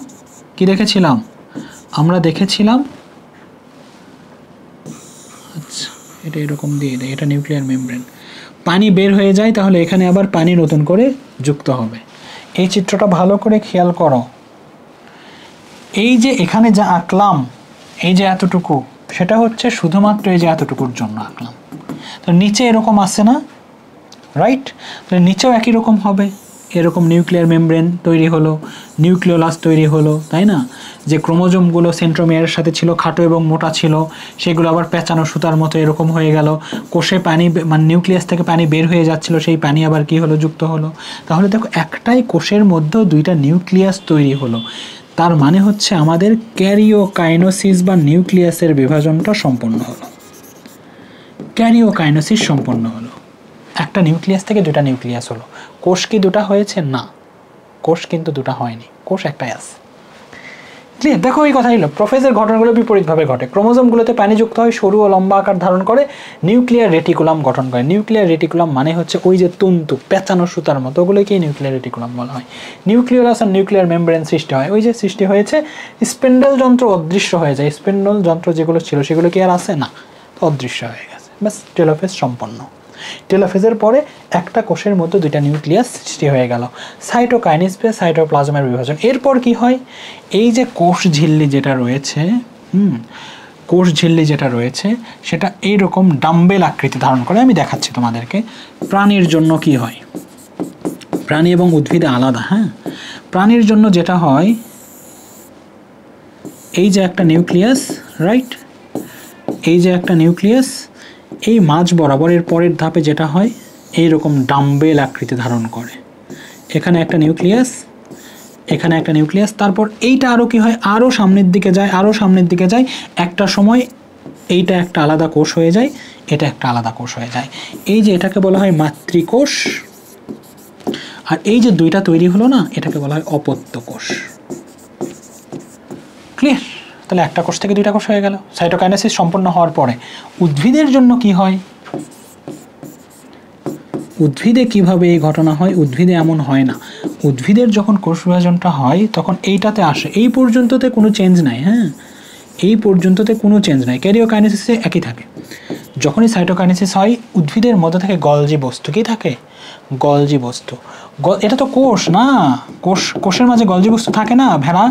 আচ্ছা এটা এরকম দিয়ে দেয়, এটা নিউক্লিয়ার মেমব্রেন। পানি বের হয়ে যায়, তাহলে এখানে আবার পানি নতুন করে যুক্ত হবে। এই চিত্রটা ভালো করে খেয়াল করো। এই যে এখানে যা আঁকলাম, এই যে এতটুকু, সেটা হচ্ছে শুধুমাত্র এই যে এতটুকুর জন্য আঁকলাম। তো নিচে এরকম আসে না, রাইট? তাহলে নিচেও একই রকম হবে, এরকম নিউক্লিয়ার মেমব্রেন তৈরি হলো, নিউক্লিওলাস তৈরি হলো, তাই না? যে ক্রোমোজোমগুলো সেন্ট্রোমিয়ারের সাথে ছিল, খাটো এবং মোটা ছিল, সেগুলো আবার পেঁচানো সুতার মতো এরকম হয়ে গেল। কোষে পানি মানে নিউক্লিয়াস থেকে পানি বের হয়ে যাচ্ছিল, সেই পানি আবার কি হলো, যুক্ত হলো। তাহলে দেখো একটাই কোষের মধ্যেও দুইটা নিউক্লিয়াস তৈরি হলো। তার মানে হচ্ছে আমাদের ক্যারিওকাইনোসিস বা নিউক্লিয়াসের বিভাজনটা সম্পন্ন হলো, ক্যারিওকাইনোসিস সম্পন্ন হলো। একটা নিউক্লিয়াস থেকে দুটা নিউক্লিয়াস হলো। কোষ কি দুটা হয়েছে? না, কোষ কিন্তু দুটা হয়নি, কোষ একটাই আছে। ক্লিয়ার? দেখো এই কথাই হলো, প্রোফেজের ঘটনাগুলো বিপরীতভাবে ঘটে। ক্রোমোজোমগুলোতে পানি যুক্ত হয়, সরু ও লম্বা আকার ধারণ করে, নিউক্লিয়ার রেটিকুলাম গঠন করে। নিউক্লিয়ার রেটিকুলাম মানে হচ্ছে ওই যে তন্তু পেঁচানো সুতার মতো, ওগুলোকেই নিউক্লিয়ার রেটিকুলাম বলা হয়। নিউক্লিওলাস আর নিউক্লিয়ার মেমব্রেন সৃষ্টি হয়, ওই যে সৃষ্টি হয়েছে। স্পেন্ডল যন্ত্র অদৃশ্য হয়ে যায়, স্পেন্ডল যন্ত্র যেগুলো ছিল সেগুলো কি আর আছে? না, তো অদৃশ্য হয়ে গেছে, ব্যাস টেলোফেজ সম্পন্ন। টেলোফেজের পরে একটা কোষের মধ্যে দুইটা নিউক্লিয়াস সৃষ্টি হয়ে গেল। সাইটোকাইনেসিস বা সাইটোপ্লাজমের বিভাজন। এরপর কি হয়? এই যে কোষ ঝিল্লি যেটা রয়েছে সেটা এইরকম ডাম্বেল আকৃতি ধারণ করে। আমি দেখাচ্ছি তোমাদেরকে। প্রাণীর জন্য কি হয়, প্রাণী এবং উদ্ভিদে আলাদা। হ্যাঁ, প্রাণীর জন্য যেটা হয়, এই যে একটা নিউক্লিয়াস, রাইট? এই যে একটা নিউক্লিয়াস, এই মাঝ বরাবরের পরের ধাপে যেটা হয় এইরকম ডাম্বেল আকৃতি ধারণ করে। এখানে একটা নিউক্লিয়াস, এখানে একটা নিউক্লিয়াস, তারপর এইটা আরও কি হয়, আরও সামনের দিকে যায়, একটা সময় এইটা একটা আলাদা কোষ হয়ে যায়, এটা একটা আলাদা কোষ হয়ে যায়। এই যে এটাকে বলা হয় মাতৃকোষ, আর এই যে দুইটা তৈরি হলো না, এটাকে বলা হয় অপত্য কোষ। ক্লিয়ার? তাহলে একটা কোষ থেকে দুইটা কোষ হয়ে গেল সাইটোকাইনেসিস সম্পন্ন হওয়ার পরে। উদ্ভিদের জন্য কি হয়? উদ্ভিদে কিভাবে এই ঘটনা হয়? উদ্ভিদে এমন হয় না। উদ্ভিদের যখন কোষ বিভাজনটা হয় তখন এইটাতে আসে, এই পর্যন্ততে কোনো চেঞ্জ নাই। হ্যাঁ, এই পর্যন্ততে কোনো চেঞ্জ নাই, ক্যারিওকাইনেসিসে একই থাকে। যখনই সাইটোকাইনেসিস হয় উদ্ভিদের মধ্যে থেকে গলজি বস্তু। কি থাকে? গলজি বস্তু। এটা তো কোষ না, কোষের মাঝে গলজি বস্তু থাকে না? ভেড়া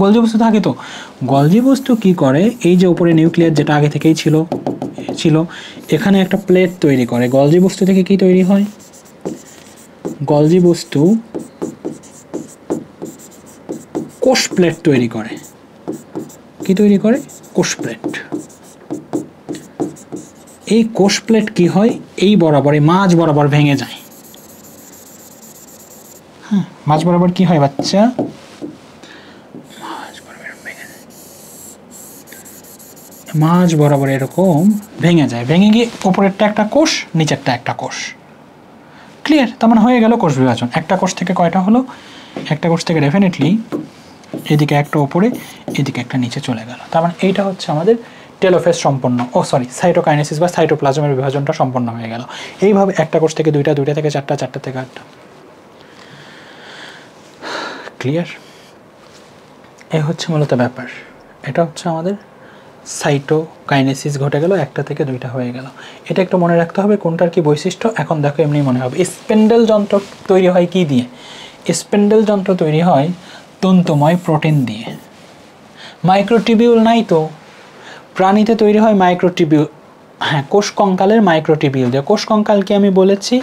গলজি বস্তু থাকে। তো গলজি বস্তু কি করে, এই যে উপরে নিউক্লিয়াস যেটা আগে থেকেই ছিল এখানে একটা প্লেট তৈরি করে। গলজি বস্তু থেকে কি তৈরি হয়? গলজি বস্তু কোষ প্লেট তৈরি করে। কি তৈরি করে? কোষ প্লেট। এই কোষ প্লেট কি হয়, এই বরাবর, এই মাঝ বরাবর ভেঙে যায়। হ্যাঁ, মাঝ বরাবর কি হয় বাচ্চা? মাঝ বরাবর এরকম ভেঙে যায়, ভেঙে গিয়ে উপরেরটা একটা কোষ, নিচেরটা একটা কোষ। ক্লিয়ার? তার মানে হয়ে গেল কোষ বিভাজন। একটা কোষ থেকে কয়টা হলো? একটা কোষ থেকে ডেফিনেটলি এদিকে একটা উপরে, এদিকে একটা নিচে চলে গেল। তার মানে এইটা হচ্ছে আমাদের টেলোফেজ সম্পন্ন, সাইটোকাইনেসিস বা সাইটোপ্লাজমের বিভাজনটা সম্পন্ন হয়ে গেল। এইভাবে একটা কোষ থেকে দুইটা, দুইটা থেকে চারটা, চারটা থেকে আটটা। ক্লিয়ার? এই হচ্ছে মূলত ব্যাপার। এটা হচ্ছে আমাদের সাইটোকাইনেসিস ঘটে গেল, একটা থেকে দুইটা হয়ে গেল। এটা একটু মনে রাখতে হবে কোনটার কি বৈশিষ্ট্য। এখন দেখো এমনি মনে হবে। স্পেন্ডেল যন্ত্র তৈরি হয় কি দিয়ে? স্পেন্ডেল যন্ত্র তৈরি হয় তন্তুময় প্রোটিন দিয়ে। মাইক্রোটিবিউল নাই তো, প্রাণীতে তৈরি হয় মাইক্রোটিবিউল, হ্যাঁ কোষ কঙ্কালের মাইক্রোটিবিউল দিয়ে। কোষ কঙ্কালকে আমি বলেছি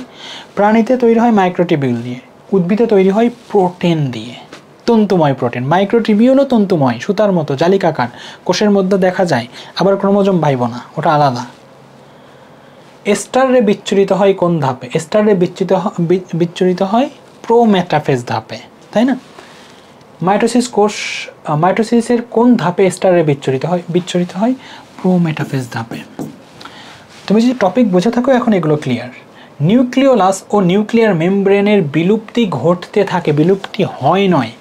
প্রাণীতে তৈরি হয় মাইক্রোটিবিউল দিয়ে, উদ্ভিদে তৈরি হয় প্রোটিন দিয়ে, তন্তুময় প্রোটিন। মাইক্রোটিবিউলও তন্তুময়, সুতার মতো জালিকাকার, কোষের মধ্যে দেখা যায়। আবার ক্রোমোজোম ভাইব না, ওটা আলাদা। এস্টার রে বিচ্ছুরিত হয় কোন ধাপে? এস্টার রে বিচ্ছুরিত হয় প্রোমেটাফেজ ধাপে, তাই না? মাইটোসিসের কোন ধাপে এস্টার রে বিচ্ছুরিত হয় প্রোমেটাফেজ ধাপে। তুমি যদি টপিক বুঝে থাকো এখন এগুলো ক্লিয়ার। নিউক্লিওলাস ও নিউক্লিয়ার মেমব্রেনের বিলুপ্তি ঘটতে থাকে, বিলুপ্তি হয় নয়,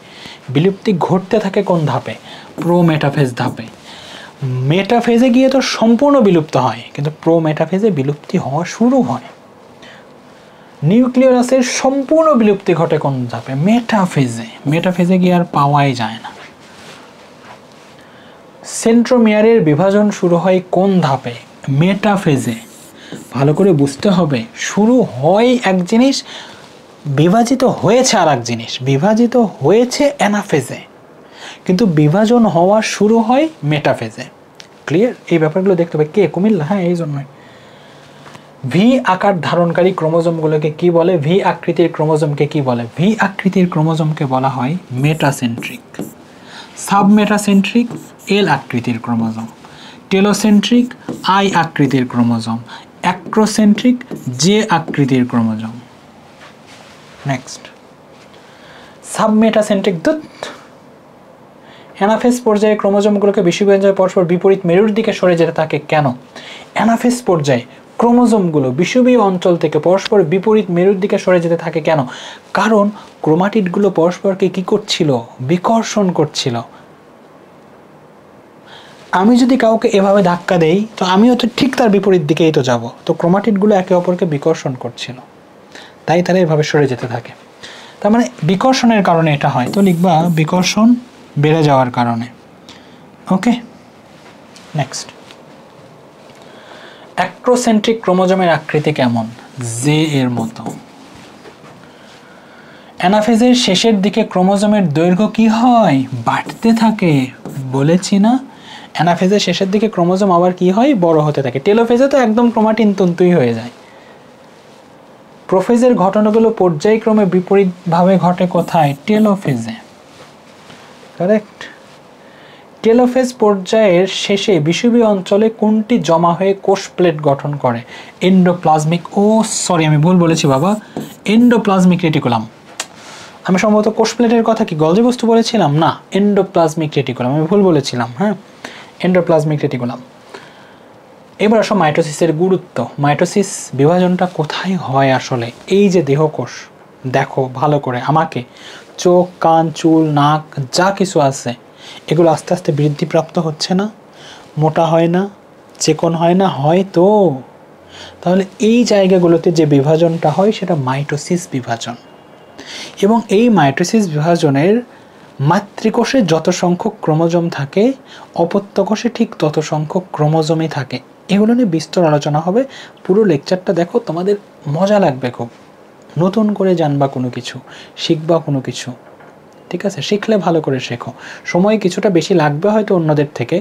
বিলুপ্তি ঘটতে থাকে কোন ধাপে? প্রোমেটাফেজ ধাপে। মেটাফেজে গিয়ে তো সম্পূর্ণ বিলুপ্ত হয়, কিন্তু প্রোমেটাফেজে বিলুপ্তি হওয়া শুরু হয়। নিউক্লিওলাসের সম্পূর্ণ বিলুপ্তি ঘটে কোন ধাপে? মেটাফেজে। মেটাফেজে গিয়ে আর পাওয়াই যায় না। সেন্ট্রোমিয়ারের বিভাজন শুরু হয় কোন ধাপে? মেটাফেজে। ভালো করে বুঝতে হবে, শুরু হয় এক জিনিস, বিভাজিত হয়েছে আর এক জিনিস। বিভাজিত হয়েছে অ্যানাফেজে, কিন্তু বিভাজন হওয়া শুরু হয় মেটাফেজে। ক্লিয়ার? এই ব্যাপারগুলো দেখতে হবে। কে? কুমিল্লা? হ্যাঁ, এই জন্যই। ভি আকার ধারণকারী ক্রোমোজোমগুলোকে কি বলে? ভি আকৃতির ক্রোমোজোমকে কি বলে? ভি আকৃতির ক্রোমোজোমকে বলা হয় মেটাসেন্ট্রিক। সাবমেটাসেন্ট্রিক এল আকৃতির ক্রোমোজোম, টেলোসেন্ট্রিক আই আকৃতির ক্রোমোজোম, অ্যাক্রোসেন্ট্রিক জে আকৃতির ক্রোমোজোম। নেক্সট, সাবমেটাসেন্ট্রিক দুধ। অ্যানাফেজ পর্যায়ে ক্রোমোজোমগুলোকে বিষুবীয় পরস্পর বিপরীত মেরুর দিকে সরে যেতে থাকে কেন? অ্যানাফেজ পর্যায়ে ক্রোমোজোমগুলো বিষুবীয় অঞ্চল থেকে পরস্পর বিপরীত মেরুর দিকে সরে যেতে থাকে কেন? কারণ ক্রোমাটিডগুলো পরস্পরকে কি করছিল? বিকর্ষণ করছিল। আমি যদি কাউকে এভাবে ধাক্কা দেই তো আমিও তো ঠিক তার বিপরীত দিকেই তো যাব। তো ক্রোমাটিডগুলো একে অপরকে বিকর্ষণ করছিল, তাই তারা এভাবে সরে যেতে থাকে। তার মানে বিকর্ষণের কারণে এটা হয়। তো লিখবা বিকর্ষণ বেড়ে যাওয়ার কারণে। ওকে, নেক্সট, অ্যাক্রোসেন্ট্রিক ক্রোমোজোমের আকৃতি কেমন? জে এর মতো। অ্যানাফেজের শেষের দিকে ক্রোমোজোমের দৈর্ঘ্য কি হয়? বাড়তে থাকে। বলেছি না, অ্যানাফেজের শেষের দিকে ক্রোমোজোম আবার কি হয়? বড় হতে থাকে। টেলোফেজে তো একদম ক্রোমাটিন তন্তুই হয়ে যায়। প্রোফেজের ঘটনাগুলো পর্যায়ক্রমে বিপরীতভাবে ঘটে কোথায়? টেলোফেজে। কারেক্ট। টেলোফেজ পর্যায়ের শেষে বিষুবীয় অঞ্চলে কোনটি জমা হয়ে কোষ প্লেট গঠন করে? এন্ডোপ্লাজমিক, ও সরি আমি ভুল বলেছি বাবা, এন্ডোপ্লাজমিক রেটিকুলাম। আমি সম্ভবত কোষ প্লেটের কথা কি গলজি বস্তু বলেছিলাম? না, এন্ডোপ্লাজমিক রেটিকুলাম, আমি ভুল বলেছিলাম। হ্যাঁ, এন্ডোপ্লাজমিক রেটিকুলাম। এবার আসো মাইটোসিসের গুরুত্ব। মাইটোসিস বিভাজনটা কোথায় হয় আসলে? এই যে দেহকোষ, দেখো ভালো করে, আমাকে চোখ, কান, চুল, নাক যা কিছু আছে এগুলো আস্তে আস্তে বৃদ্ধিপ্রাপ্ত হচ্ছে না? মোটা হয় না? চিকন হয় না? হয় তো। তাহলে এই জায়গাগুলোতে যে বিভাজনটা হয় সেটা মাইটোসিস বিভাজন। এবং এই মাইটোসিস বিভাজনের মাতৃকোষে যত সংখ্যক ক্রোমোজোম থাকে, অপত্য কোষে ঠিক তত সংখ্যক ক্রোমোজোমই থাকে। এগুলো নিয়ে বিস্তর আলোচনা হবে। পুরো লেকচারটা দেখো, তোমাদের মজা লাগবে খুব। নতুন করে জানবা কোনো কিছু, শিখবা কোনো কিছু, ঠিক আছে? শিখলে ভালো করে শেখো। সময় কিছুটা বেশি লাগবে হয়তো অন্যদের থেকে,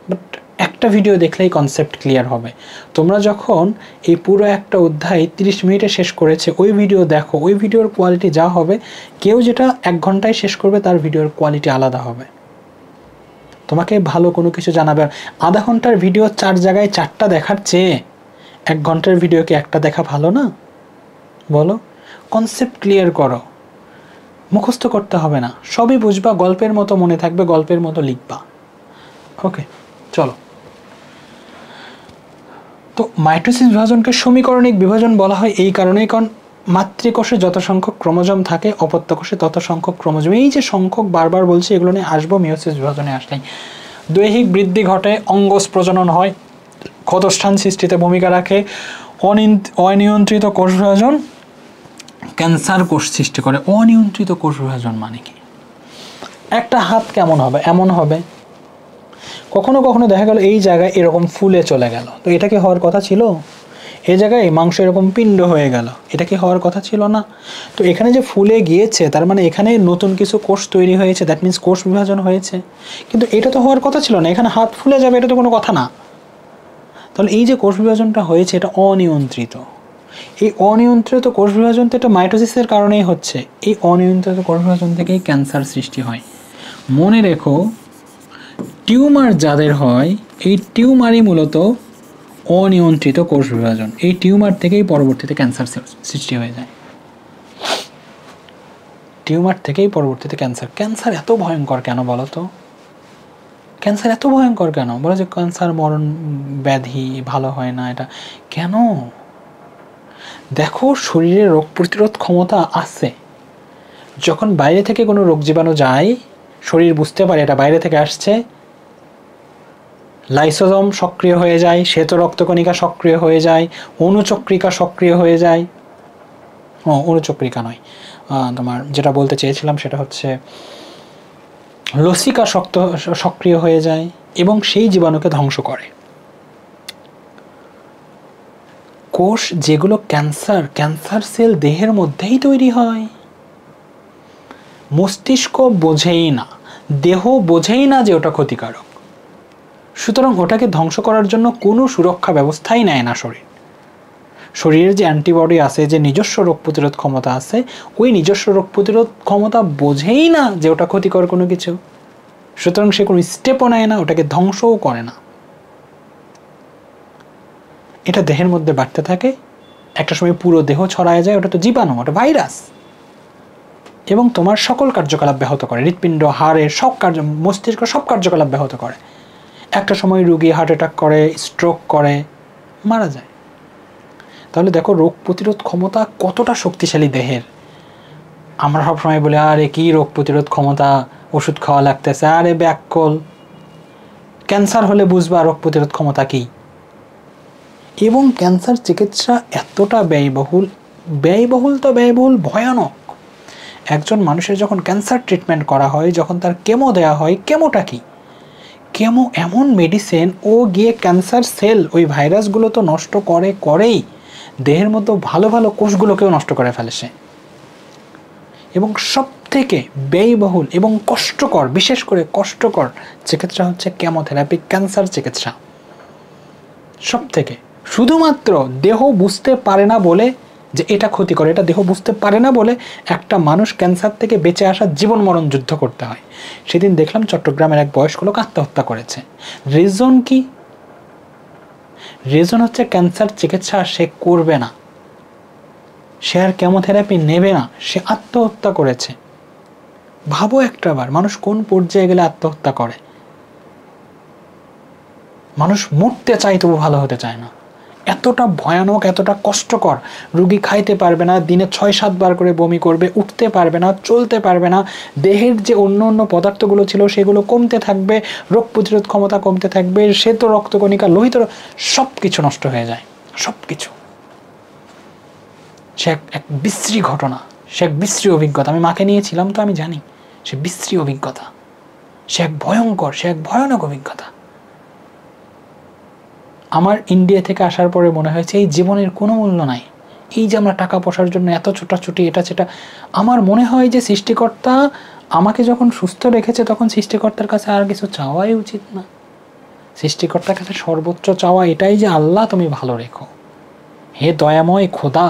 বাট একটা ভিডিও দেখলেই কনসেপ্ট ক্লিয়ার হবে। তোমরা যখন এই পুরো একটা অধ্যায় 30 মিনিটে শেষ করেছে, ওই ভিডিও দেখো, ওই ভিডিওর কোয়ালিটি যা হবে, কেউ যেটা 1 ঘন্টায় শেষ করবে তার ভিডিওর কোয়ালিটি আলাদা হবে। তোমাকে ভালো কোনো কিছু জানাবে। আধা ঘন্টার ভিডিও 4 জায়গায় 4টা দেখার চেয়ে 1 ঘন্টার ভিডিওকে একটা দেখা ভালো না? বলো। কনসেপ্ট ক্লিয়ার করো, মুখস্থ করতে হবে না, সবই বুঝবা, গল্পের মতো মনে থাকবে, গল্পের মতো লিখবা। ওকে, চলো। তো মাইটোসিস বিভাজনকে সমীকরণিক বিভাজন বলা হয় এই কারণেই, কারণ মাতৃকোষে যত সংখ্যক ক্রোমোজোম থাকে, অপত্য কোষে তত সংখ্যক ক্রোমোজোম। এই যে সংখ্যক বারবার বলছি, এগুলো নিয়ে আসবো মিওসিস বিভাজনে আসলেই। দৈহিক বৃদ্ধি ঘটে, অঙ্গজ প্রজনন হয়, ক্ষতস্থান সৃষ্টিতে ভূমিকা রাখে, অনিয়ন্ত্রিত কোষ বিভাজন ক্যান্সার কোষ সৃষ্টি করে। অনিয়ন্ত্রিত কোষ বিভাজন মানে কি? একটা হাত কেমন হবে? এমন হবে। কখনো কখনো দেখা গেল এই জায়গায় এরকম ফুলে চলে গেল, তো এটা কি হওয়ার কথা ছিল? এই জায়গায় মাংস এরকম পিণ্ড হয়ে গেল, এটা কি হওয়ার কথা ছিল না? তো এখানে যে ফুলে গিয়েছে তার মানে এখানে নতুন কিছু কোষ তৈরি হয়েছে, দ্যাট মিনস কোষ বিভাজন হয়েছে। কিন্তু এটা তো হওয়ার কথা ছিল না, এখানে হাত ফুলে যাবে এটা তো কোনো কথা না। তাহলে এই যে কোষ বিভাজনটা হয়েছে এটা অনিয়ন্ত্রিত। এই অনিয়ন্ত্রিত কোষ বিভাজন তো এটা মাইটোসিসের কারণেই হচ্ছে। এই অনিয়ন্ত্রিত কোষ বিভাজন থেকেই ক্যান্সার সৃষ্টি হয়। মনে রেখো, টিউমার যাদের হয় এই টিউমারই মূলত অনিয়ন্ত্রিত কোষ বিভাজন। এই টিউমার থেকেই পরবর্তীতে ক্যান্সার সৃষ্টি হয়ে যায়। টিউমার থেকেই পরবর্তীতে ক্যান্সার। ক্যান্সার এত ভয়ঙ্কর কেন বলো তো? ক্যান্সার এত ভয়ঙ্কর কেন? বলো যে ক্যান্সার মরণ ব্যাধি, ভালো হয় না, এটা কেন? দেখো, শরীরে রোগ প্রতিরোধ ক্ষমতা আছে। যখন বাইরে থেকে কোনো রোগ জীবাণু যায়, শরীর বুঝতে পারে এটা বাইরে থেকে আসছে, লাইসোজোম সক্রিয় হয়ে যায়, শ্বেত রক্তকণিকা সক্রিয় হয়ে যায়, অণুচক্রিকা সক্রিয় হয়ে যায়। অণুচক্রিকা নয়, তোমার যেটা বলতে চেয়েছিলাম সেটা হচ্ছে লসিকা সক্রিয় হয়ে যায় এবং সেই জীবাণুকে ধ্বংস করে। কোষ যেগুলো ক্যান্সার সেল দেহের মধ্যেই তৈরি হয়। মস্তিষ্ক বোঝেই না, দেহ বোঝেই না যে ওটা ক্ষতিকারক, সুতরাং ওটাকে ধ্বংস করার জন্য কোনো সুরক্ষা ব্যবস্থাই নেয় না শরীর। শরীরের যে অ্যান্টিবডি আছে, যে নিজস্ব রোগ প্রতিরোধ ক্ষমতা আছে, ওই নিজস্ব রোগ প্রতিরোধ ক্ষমতা বোঝেই না যে ওটা ক্ষতিকর কোনো কিছু, সুতরাং সে কোনো স্টেপও নেয় না, ওটাকে ধ্বংসও করে না। এটা দেহের মধ্যে বাড়তে থাকে, একটা সময় পুরো দেহ ছড়ায় যায়। ওটা তো জীবাণু, ওটা ভাইরাস, এবং তোমার সকল কার্যকলাপ ব্যাহত করে। হৃৎপিণ্ড, হাড়ের সব মস্তিষ্ক সব কার্যকলাপ ব্যাহত করে। একটা সময় রোগী হার্ট অ্যাটাক করে, স্ট্রোক করে, মারা যায়। তাহলে দেখো রোগ প্রতিরোধ ক্ষমতা কতটা শক্তিশালী দেহের। আমরা সবসময় বলি আরে কি রোগ প্রতিরোধ ক্ষমতা, ওষুধ খাওয়া লাগতেছে, আরে ব্যাককল। ক্যান্সার হলে বুঝবা রোগ প্রতিরোধ ক্ষমতা কি। এবং ক্যান্সার চিকিৎসা এতটা ব্যয়বহুল তো ব্যয়বহুল, ভয়ানক। একজন মানুষের যখন ক্যান্সার ট্রিটমেন্ট করা হয়, যখন তার কেমো দেওয়া হয়, কেমোটা কি? কেমো এমন মেডিসিন, ও গিয়ে ক্যান্সার সেল, ওই ভাইরাসগুলো তো নষ্ট করেই দেহের মতো ভালো ভালো কোষগুলোকেও নষ্ট করে ফেলে সে। এবং সবথেকে ব্যয়বহুল এবং কষ্টকর, বিশেষ করে কষ্টকর চিকিৎসা হচ্ছে কেমোথেরাপি, ক্যান্সার চিকিৎসা। সবথেকে, শুধুমাত্র দেহ বুঝতে পারে না বলে যে এটা ক্ষতিকর, এটা দেহ বুঝতে পারে না বলে একটা মানুষ ক্যান্সার থেকে বেঁচে আসার জীবন মরণ যুদ্ধ করতে হয়। সেদিন দেখলাম চট্টগ্রামের এক বয়স্ক লোক আত্মহত্যা করেছে। রিজন কি? রিজন হচ্ছে ক্যান্সার চিকিৎসা সে করবে না, সে আর কেমোথেরাপি নেবে না, সে আত্মহত্যা করেছে। ভাবো একটাবার, মানুষ কোন পর্যায়ে গেলে আত্মহত্যা করে? মানুষ মরতে চায় তবু ভালো হতে চায় না। এতটা ভয়ানক, এতটা কষ্টকর। রুগী খাইতে পারবে না, দিনে 6-7 বার করে বমি করবে, উঠতে পারবে না, চলতে পারবে না, দেহের যে অন্য পদার্থগুলো ছিল সেগুলো কমতে থাকবে, রোগ প্রতিরোধ ক্ষমতা কমতে থাকবে, শ্বেত রক্তকণিকা, লোহিত, সব কিছু নষ্ট হয়ে যায়, সব কিছু। সে এক বিশ্রী ঘটনা, সে এক বিশ্রী অভিজ্ঞতা। আমি মাকে নিয়েছিলাম তো আমি জানি, সে বিশ্রী অভিজ্ঞতা, সে এক ভয়ানক অভিজ্ঞতা। আমার ইন্ডিয়া থেকে আসার পরে মনে হয়েছে এই জীবনের কোনো মূল্য নাই। এই যে আমরা টাকা পয়সার জন্য এত ছোটাছুটি, এটা সেটা, আমার মনে হয় যে সৃষ্টিকর্তা আমাকে যখন সুস্থ রেখেছে তখন সৃষ্টিকর্তার কাছে আর কিছু চাওয়াই উচিত না। সৃষ্টিকর্তার কাছে সর্বোচ্চ চাওয়া এটাই যে আল্লাহ তুমি ভালো রেখো, হে দয়াময় খোদা,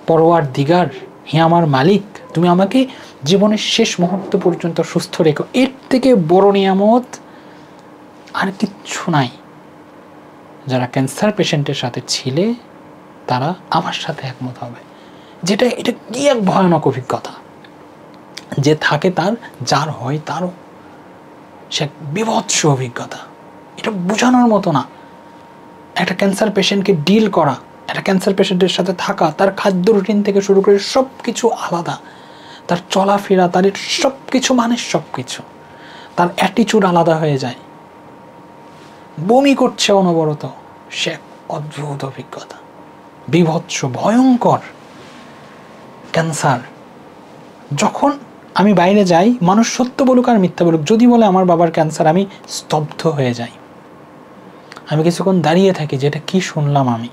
পরওয়ার দিগার, হে আমার মালিক, তুমি আমাকে জীবনের শেষ মুহূর্ত পর্যন্ত সুস্থ রেখো। এর থেকে বড় নিয়ামত আর কিচ্ছু নাই। যারা ক্যান্সার পেশেন্টের সাথে ছিলে তারা আমার সাথে একমত হবে, এটা কি এক ভয়ানক অভিজ্ঞতা। যে থাকে তার, যার হয় তারও, সে বিভৎস অভিজ্ঞতা। এটা বোঝানোর মতো না। একটা ক্যান্সার পেশেন্টকে ডিল করা, একটা ক্যান্সার পেশেন্টের সাথে থাকা, তার খাদ্য রুটিন থেকে শুরু করে সব কিছু আলাদা, তার চলাফেরা, তার সব কিছু, মানে সব কিছু, তার অ্যাটিচিউড আলাদা হয়ে যায়, বমি করছে অনবরত, সে এক অদ্ভুত অভিজ্ঞতা, বিভৎস, ভয়ঙ্কর। ক্যান্সার যখন আমি বাইরে যাই, মানুষ সত্য বলুক আর মিথ্যা বলুক, যদি বলে আমার বাবার ক্যান্সার, আমি স্তব্ধ হয়ে যাই। আমি কিছুক্ষণ দাঁড়িয়ে থাকি যে এটা কি শুনলাম আমি।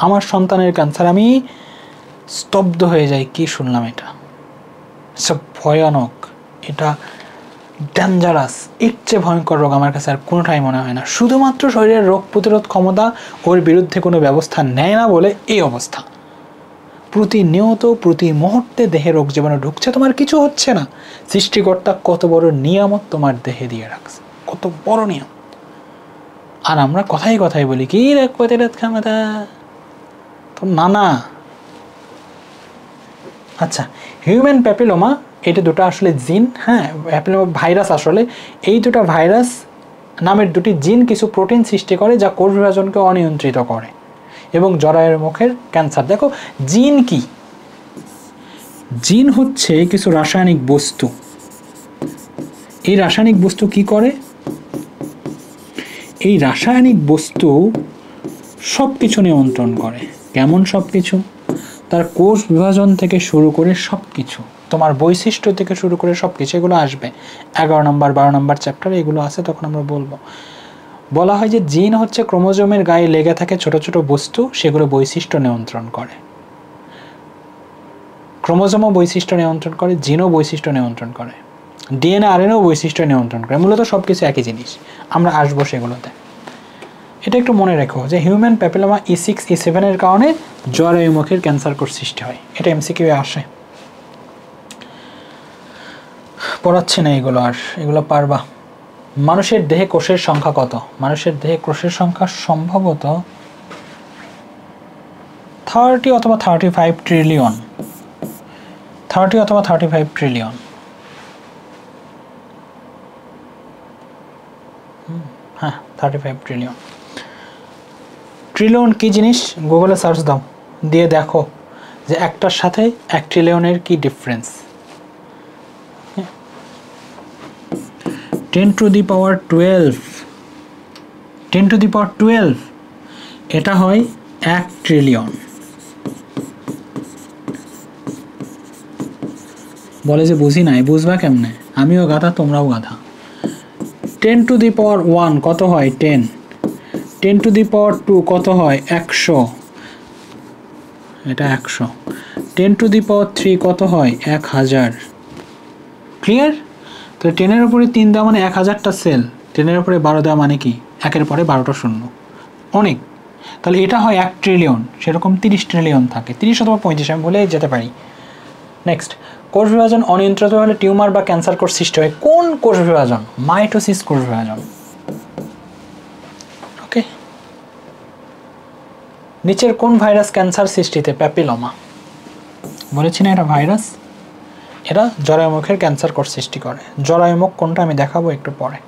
আমার সন্তানের ক্যান্সার, আমি স্তব্ধ হয়ে যাই। কি শুনলাম এটা? সব ভয়ানক, এটা ডেঞ্জারাস, এর চেয়ে ভয়ঙ্কর রোগ আমার কাছে আর কোনোটাই মনে হয় না। শুধুমাত্র শরীরের রোগ প্রতিরোধ ক্ষমতা ওর বিরুদ্ধে কোনো ব্যবস্থা নেয় না বলে এই অবস্থা। প্রতিনিয়ত প্রতি মুহূর্তে দেহে রোগ জীবাণু ঢুকছে, তোমার কিছু হচ্ছে না। সৃষ্টিকর্তা কত বড় নিয়ামত তোমার দেহে দিয়ে রাখছে, কত বড় নিয়ামত। আর আমরা কথাই কথাই বলি কি রোগ প্রতিরোধ ক্ষমতা, তো না। আচ্ছা, হিউম্যান প্যাপিলোমা, এটা দুটো আসলে জিন, হ্যাঁ, প্যাপিলোমা ভাইরাস আসলে, এই দুটো ভাইরাস নামের দুটি জিন কিছু প্রোটিন সৃষ্টি করে যা কোষ বিভাজনকে অনিয়ন্ত্রিত করে এবং জরায়ুর মুখের ক্যান্সার। দেখো জিন কি? জিন হচ্ছে কিছু রাসায়নিক বস্তু। এই রাসায়নিক বস্তু কি করে? এই রাসায়নিক বস্তু সব কিছু নিয়ন্ত্রণ করে। কেমন সব কিছু? তার কোষ বিভাজন থেকে শুরু করে সব কিছু, তোমার বৈশিষ্ট্য থেকে শুরু করে সব কিছু, এগুলো আসবে 11 নম্বর 12 নম্বর চ্যাপ্টারে, এগুলো আছে, তখন আমরা বলবো। বলা হয় যে জিন হচ্ছে ক্রোমোজোমের গায়ে লেগে থাকে ছোট ছোট বস্তু, সেগুলো বৈশিষ্ট্য নিয়ন্ত্রণ করে। ক্রোমোজোমও বৈশিষ্ট্য নিয়ন্ত্রণ করে, জিনও বৈশিষ্ট্য নিয়ন্ত্রণ করে, ডিএনএ আরএনএও বৈশিষ্ট্য নিয়ন্ত্রণ করে। মূলত সব কিছু একই জিনিস, আমরা আসবো সেগুলোতে। এটা একটু মনে রেখো যে হিউম্যান প্যাপিলোমা E6 E7 এর কারণে জরায়ু মুখের ক্যান্সার কোষ সৃষ্টি হয়। এটা এমসিকিউ আসে, পড়াচ্ছি না এগুলো, আর এগুলো পারবা। মানুষের দেহে কোষের সংখ্যা কত? মানুষের দেহে কোষের সংখ্যা সম্ভবত 30 অথবা 35 ট্রিলিয়ন। 30 অথবা 35 ট্রিলিয়ন। হ্যাঁ, 35 ট্রিলিয়ন। ট্রিলিয়ন কি জিনিস? গুগলে সার্চ দাও, দিয়ে দেখো যে একটার সাথে 1 ট্রিলিয়নের কি difference. 10 to the power 12, 10 to the power 12, এটা হয় 1 ট্রিলিয়ন। বলে যে বুঝি নাই, বুঝবা কেমনে? আমিও গাধা, তোমরাও গাধা। 10 টু দি পাওয়ার 1 কত হয়? 10। 10 টু দি পাওয়ার 2 কত হয়? 100, এটা 100। 10 টু দি পাওয়ার 3 কত হয়? 1000। ক্লিয়ার? তো 10-এর উপরে 3 দেওয়া মানে 1000টা সেল, 10-এর উপরে 12 দেওয়া মানে কি? 1-এর পরে 12টা শূন্য, অনেক। তাহলে এটা হয় 1 ট্রিলিয়ন, সেরকম 30 ট্রিলিয়ন থাকে, 30 অথবা 35, আমি বলে যেতে পারি। নেক্সট, কোষ বিভাজন অনিয়ন্ত্রিত হলে টিউমার বা ক্যান্সার কোষ সৃষ্টি হয়। কোন কোষ বিভাজন? মাইটোসিস কোষ বিভাজন। ওকে, নিচের কোন ভাইরাস ক্যান্সার সৃষ্টিতে? প্যাপিলোমা। বলেছি না এটা ভাইরাস, এরা জরায়ুমুখের ক্যান্সার কোষ সৃষ্টি করে। জরায়ুমুখ কোনটা আমি দেখাবো একটু পরে।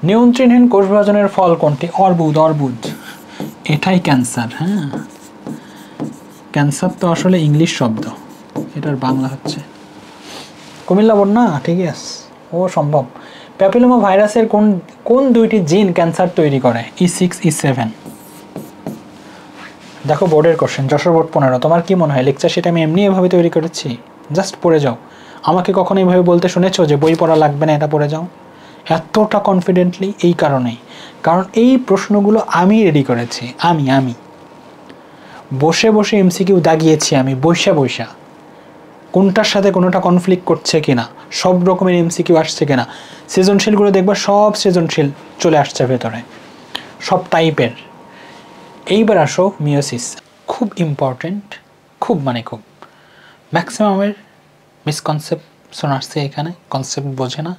নিয়ন্ত্রণহীন কোষ বিভাজনের ফল কোনটি? অর্বুদ। অর্বুদ, এটাই ক্যান্সার। হ্যাঁ, ক্যান্সার তো আসলে ইংলিশ শব্দ, এটার বাংলা হচ্ছে কুমিল্লা বন্যা। ঠিক আছে, ও সম্ভব। প্যাপিলোমা ভাইরাসের কোন কোন দুইটি জিন ক্যান্সার তৈরি করে? E6 E7। দেখো বোর্ডের কোশ্চেন, যশোর বোর্ড 15। তোমার কি মনে হয় লেকচার সেটা আমি এমনি এভাবে তৈরি করেছি? জাস্ট পড়ে যাও। আমাকে কখনো এইভাবে বলতে শুনেছো যে বই পড়া লাগবে না, এটা পড়ে যাও? এতটা কনফিডেন্টলি এই কারণেই, কারণ এই প্রশ্নগুলো আমি রেডি করেছি। আমি বসে বসে এমসিকিউ দাগিয়েছি, আমি বৈশা কোনটার সাথে কোনোটা কনফ্লিক্ট করছে কিনা, সব রকমের এমসিকিউ আসছে কিনা। সৃজনশীলগুলো দেখবা, সব সৃজনশীল চলে আসছে ভেতরে, সব টাইপের। এইবার আসো মিওসিস, খুব ইম্পর্টেন্ট, খুব মানে খুব। ম্যাক্সিমামের মিসকনসেপশন আসছে এখানে, কনসেপ্ট বোঝে না,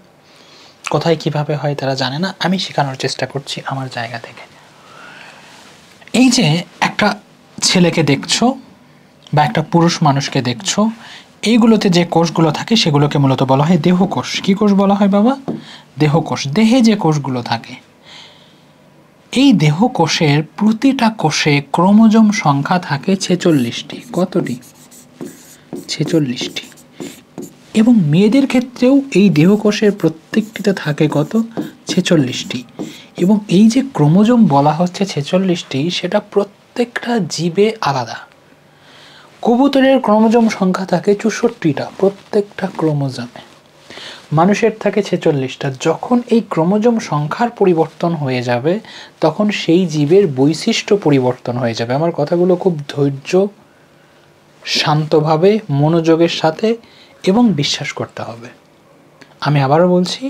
কোথায় কিভাবে হয় তারা জানে না, আমি শেখানোর চেষ্টা করছি আমার জায়গা থেকে। এই যে একটা ছেলেকে দেখছো বা একটা পুরুষ মানুষকে দেখছো, এইগুলোতে যে কোষগুলো থাকে সেগুলোকে মূলত বলা হয় দেহকোষ। কি কোষ বলা হয় বাবা? দেহকোষ। দেহে যে কোষগুলো থাকে, এই দেহকোষের প্রতিটা কোষে ক্রোমোজোম সংখ্যা থাকে 46টি। কতটি? 46টি। এবং মেয়েদের ক্ষেত্রেও এই দেহকোষের প্রত্যেকটিতে থাকে কত? 46টি। এবং এই যে ক্রোমোজোম বলা হচ্ছে 46টি, সেটা প্রত্যেকটা জীবে আলাদা। কবুতরের ক্রোমোজোম সংখ্যা থাকে 64টা প্রত্যেকটা ক্রোমোজোমে। মানুষের থাকে 46টা। যখন এই ক্রোমোজোম সংখ্যার পরিবর্তন হয়ে যাবে তখন সেই জীবের বৈশিষ্ট্য পরিবর্তন হয়ে যাবে। আমার কথাগুলো খুব ধৈর্য, শান্তভাবে, মনোযোগের সাথে এবং বিশ্বাস করতে হবে। আমি আবারও বলছি,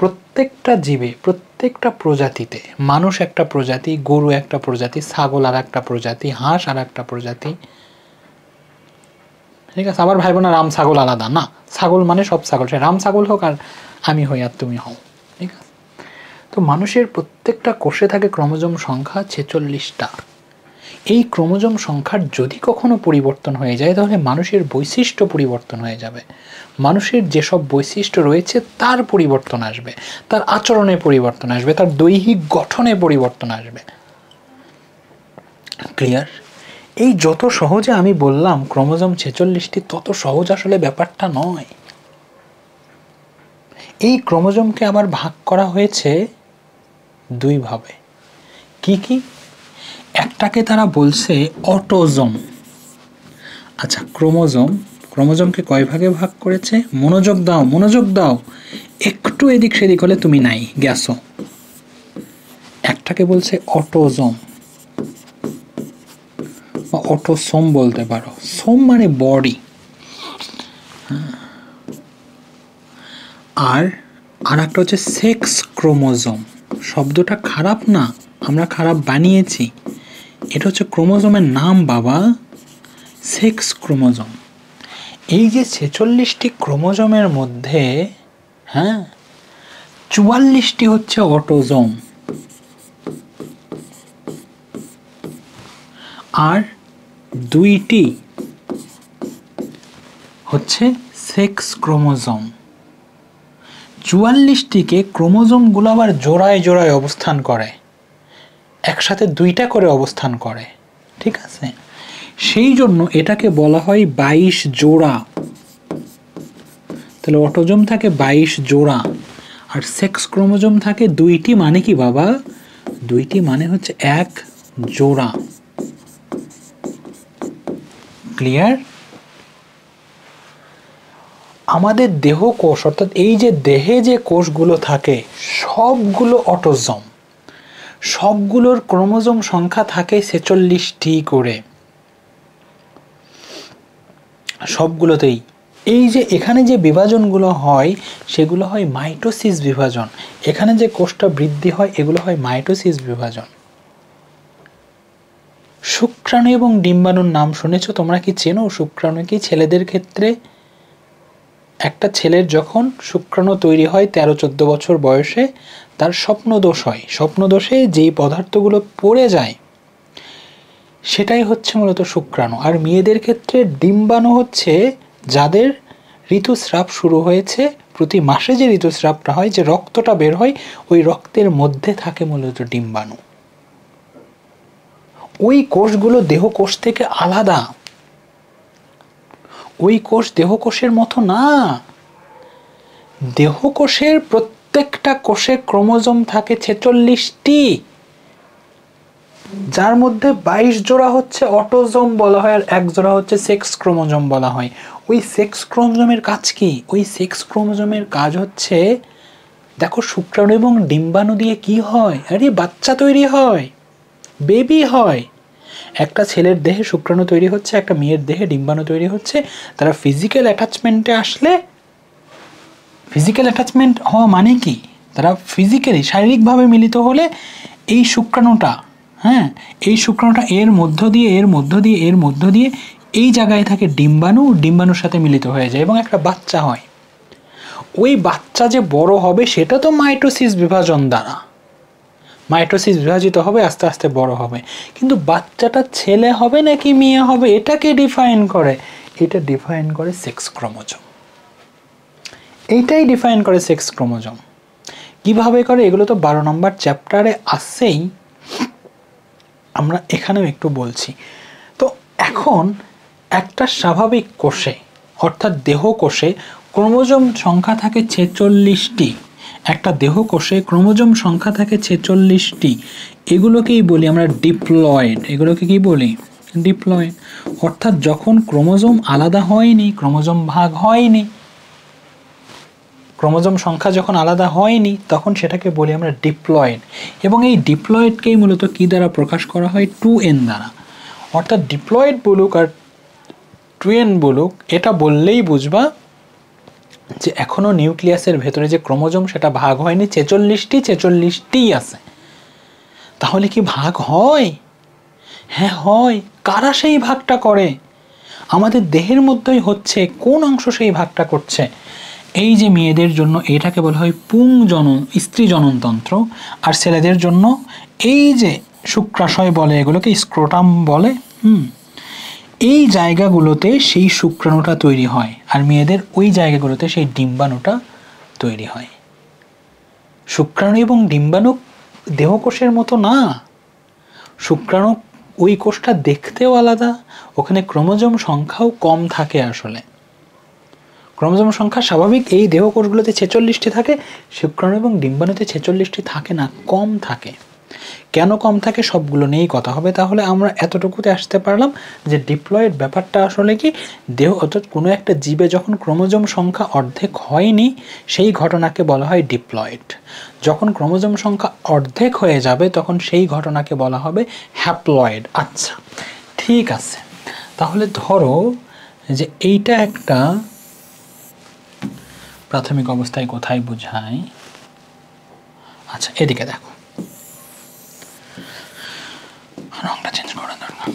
প্রত্যেকটা জীবে, প্রত্যেকটা প্রজাতিতে, মানুষ একটা প্রজাতি, গরু একটা প্রজাতি, ছাগল আর একটা প্রজাতি, হাঁস আর একটা প্রজাতি, ঠিক আছে? আবার ভাইব না রাম ছাগল আলাদা, না, ছাগল মানে সব ছাগল, সে রাম ছাগল হোক আর আমি হই আর তুমি হও, ঠিক আছে? তো মানুষের প্রত্যেকটা কোষে থাকে ক্রোমোজোম সংখ্যা 46টা। এই ক্রোমোজোম সংখ্যার যদি কখনো পরিবর্তন হয়ে যায় তাহলে মানুষের বৈশিষ্ট্য পরিবর্তন হয়ে যাবে। মানুষের যেসব বৈশিষ্ট্য রয়েছে তার পরিবর্তন আসবে, তার আচরণে পরিবর্তন আসবে, তার দৈহিক গঠনে পরিবর্তন আসবে। ক্লিয়ার? এই যত সহজে আমি বললাম ক্রোমোজোম 46টি, তত সহজ আসলে ব্যাপারটা নয়। এই ক্রোমোজোমকে আবার ভাগ করা হয়েছে দুই ভাবে। কি কি? একটাকে তারা বলছে অটোজোম। আচ্ছা, ক্রোমোজোমকে কয় ভাগে ভাগ করেছে? মনোযোগ দাও, মনোযোগ দাও, একটু এদিক সেদিক হলে তুমি নাই গেছো। একটাকে বলছে অটোজোম বা অটোসোম বলতে পারো। সোম মানে বডি। আর একটা হচ্ছে সেক্স ক্রোমোজোম। শব্দটা খারাপ না, আমরা খারাপ বানিয়েছি, এটা হচ্ছে ক্রোমোজোমের নাম বাবা, সেক্স ক্রোমোজোম। এই যে 46টি ক্রোমোজোমের মধ্যে 44টি হচ্ছে অটোজোম আর 2টি হচ্ছে সেক্স ক্রোমোজোম। 44টিকে ক্রোমোজোমগুলো আবার জোড়ায় জোড়ায় অবস্থান করে, একসাথে 2টা করে অবস্থান করে, ঠিক আছে? সেই জন্য এটাকে বলা হয় 22 জোড়া। তাহলে অটোজোম থাকে 22 জোড়া আর সেক্স ক্রোমোজোম থাকে 2টি। মানে কি বাবা? 2টি মানে হচ্ছে 1 জোড়া। ক্লিয়ার? আমাদের দেহ কোষ, অর্থাৎ এই যে দেহে যে কোষগুলো থাকে সবগুলো অটোজোম, সবগুলোর ক্রোমোজোম সংখ্যা থাকে 46টি করে, সবগুলোতেই। এই যে এখানে যে বিভাজনগুলো হয় সেগুলো হয় মাইটোসিস বিভাজন। এখানে যে কোষটা বৃদ্ধি হয় এগুলো হয় মাইটোসিস বিভাজন। শুক্রাণু এবং ডিম্বাণুর নাম শুনেছো? তোমরা কি চেনো শুক্রাণু কি? ছেলেদের ক্ষেত্রে একটা ছেলের যখন শুক্রাণু তৈরি হয় 13-14 বছর বয়সে, তার স্বপ্নদোষ হয়। স্বপ্নদোষে যেই পদার্থগুলো পড়ে যায় সেটাই হচ্ছে মূলত শুক্রাণু। আর মেয়েদের ক্ষেত্রে ডিম্বাণু হচ্ছে যাদের ঋতুস্রাব শুরু হয়েছে, প্রতি মাসে যে ঋতুস্রাবটা হয়, যে রক্তটা বের হয়, ওই রক্তের মধ্যে থাকে মূলত ডিম্বাণু। ওই কোষগুলো দেহকোষ থেকে আলাদা। ওই কোষ দেহকোষের মতো না। দেহকোষের প্রত্যেকটা কোষে ক্রোমোজোম থাকে 46টি, যার মধ্যে 22 জোড়া হচ্ছে অটোজোম বলা হয় আর 1 জোড়া হচ্ছে সেক্স ক্রোমোজোম বলা হয়। ওই সেক্স ক্রোমোজোমের কাজ কি? ওই সেক্স ক্রোমোজোমের কাজ হচ্ছে, দেখো শুক্রাণু এবং ডিম্বাণু দিয়ে কি হয়? আরে বাচ্চা তৈরি হয়, বেবি হয়। একটা ছেলের দেহে শুক্রাণু তৈরি হচ্ছে, একটা মেয়ের দেহে ডিম্বাণু তৈরি হচ্ছে। তারা ফিজিক্যাল অ্যাটাচমেন্টে আসলে, ফিজিক্যাল অ্যাটাচমেন্ট হওয়া মানে কি? তারা ফিজিক্যালি শারীরিকভাবে মিলিত হলে এই শুক্রাণুটা, এই শুক্রাণুটা এর মধ্য দিয়ে এই জায়গায় থাকে ডিম্বাণু, ডিম্বাণুর সাথে মিলিত হয়ে যায় এবং একটা বাচ্চা হয়। ওই বাচ্চা যে বড় হবে সেটা তো মাইটোসিস বিভাজন দ্বারা, মাইটোসিস বিভাজিত হবে, আস্তে আস্তে বড় হবে। কিন্তু বাচ্চাটা ছেলে হবে নাকি মেয়ে হবে এটাকে ডিফাইন করে, এটা ডিফাইন করে সেক্স ক্রোমোজোম। এইটাই ডিফাইন করে সেক্স ক্রোমোজোম। কিভাবে করে এগুলো তো 12 নম্বর চ্যাপ্টারে আসছেই, আমরা এখানেও একটু বলছি। তো এখন একটা স্বাভাবিক কোষে অর্থাৎ দেহকোষে ক্রোমোজোম সংখ্যা থাকে 46টি। একটা দেহকোষে ক্রোমোজোম সংখ্যা থাকে 46টি। এগুলোকেই বলি আমরা ডিপ্লয়েড। এগুলোকে কি বলি? ডিপ্লয়েড। অর্থাৎ যখন ক্রোমোজোম আলাদা হয়নি, ক্রোমোজোম ভাগ হয়নি, ক্রোমোজোম সংখ্যা যখন আলাদা হয়নি তখন সেটাকে বলি আমরা ডিপ্লয়েড। এবং এই ডিপ্লয়েডকেই মূলত কী দ্বারা প্রকাশ করা হয়? 2n দ্বারা। অর্থাৎ ডিপ্লয়েড বলুক আর 2n বলুক, এটা বললেই বুঝবা যে এখনও নিউক্লিয়াসের ভেতরে যে ক্রোমোজোম সেটা ভাগ হয়নি, 46টিই আছে। তাহলে কি ভাগ হয়? হ্যাঁ হয়। কারা সেই ভাগটা করে? আমাদের দেহের মধ্যেই হচ্ছে। কোন অংশ সেই ভাগটা করছে? এই যে মেয়েদের জন্য এটাকে বলা হয় স্ত্রী জননতন্ত্র, আর ছেলেদের জন্য এই যে শুক্রাশয় বলে, এগুলোকে স্ক্রোটাম বলে। এই জায়গাগুলোতে সেই শুক্রাণুটা তৈরি হয়, আর মেয়েদের ওই জায়গাগুলোতে সেই ডিম্বাণুটা তৈরি হয়। শুক্রাণু এবং ডিম্বাণু দেহকোষের মতো না। শুক্রাণু ওই কোষটা দেখতেও আলাদা, ওখানে ক্রোমোজোম সংখ্যাও কম থাকে। আসলে ক্রোমোজোম সংখ্যা স্বাভাবিক এই দেহকোষগুলোতে 46টি থাকে, শুক্রাণু এবং ডিম্বাণুতে 46টি থাকে না, কম থাকে। কেন কম থাকে সবগুলো নিয়েই কথা হবে। তাহলে আমরা এতটুকুতে আসতে পারলাম যে ডিপ্লয়েড ব্যাপারটা আসলে কি, দেহ অর্থাৎ কোনো একটা জীবে যখন ক্রোমোজোম সংখ্যা অর্ধেক হয়নি সেই ঘটনাকে বলা হয় ডিপ্লয়েড। যখন ক্রোমোজোম সংখ্যা অর্ধেক হয়ে যাবে তখন সেই ঘটনাকে বলা হবে হ্যাপ্লয়েড। আচ্ছা ঠিক আছে, তাহলে ধরো যে এইটা একটা প্রাথমিক অবস্থায় কোথায় বোঝায়। আচ্ছা এদিকে দেখো, রংটা চেঞ্জ করার দরকার।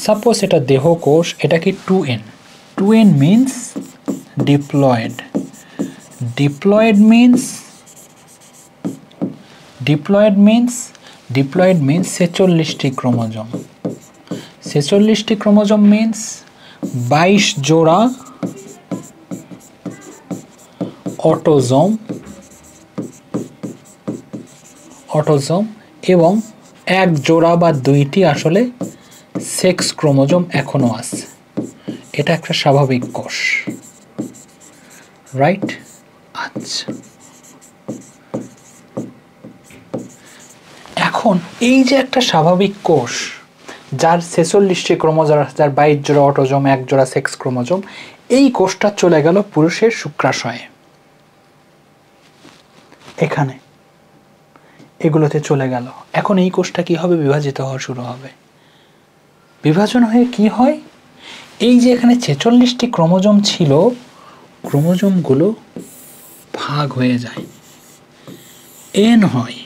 সাপোজ এটা দেহকোষ, এটা কি 2n। 2n means diploid. Diploid means 46টি ক্রোমোজোম। 46টি ক্রোমোজোম মিন্স 22 জোড়া অটোজোম এবং এক জোড়া বা দুইটি আসলে সেক্স ক্রোমোজোম এখনো আছে। এটা একটা স্বাভাবিক কোষ, রাইট? আচ্ছা, এখন এই যে একটা স্বাভাবিক কোষ যার 46টি ক্রোমোজোম, যার 22 জোড়া অটোজোম, এক জোড়া সেক্স ক্রোমোজোম, এই কোষটা চলে গেল পুরুষের শুক্রাশয়ে। এখানে এগুলোতে চলে গেল। এখন এই কোষটা কি হবে? বিভাজিত হওয়া শুরু হবে। বিভাজন হয়ে কি হয়? এই যে এখানে 46টি ক্রোমোজোম ছিল, ক্রোমোজোমগুলো ভাগ হয়ে যায়, এন হয়।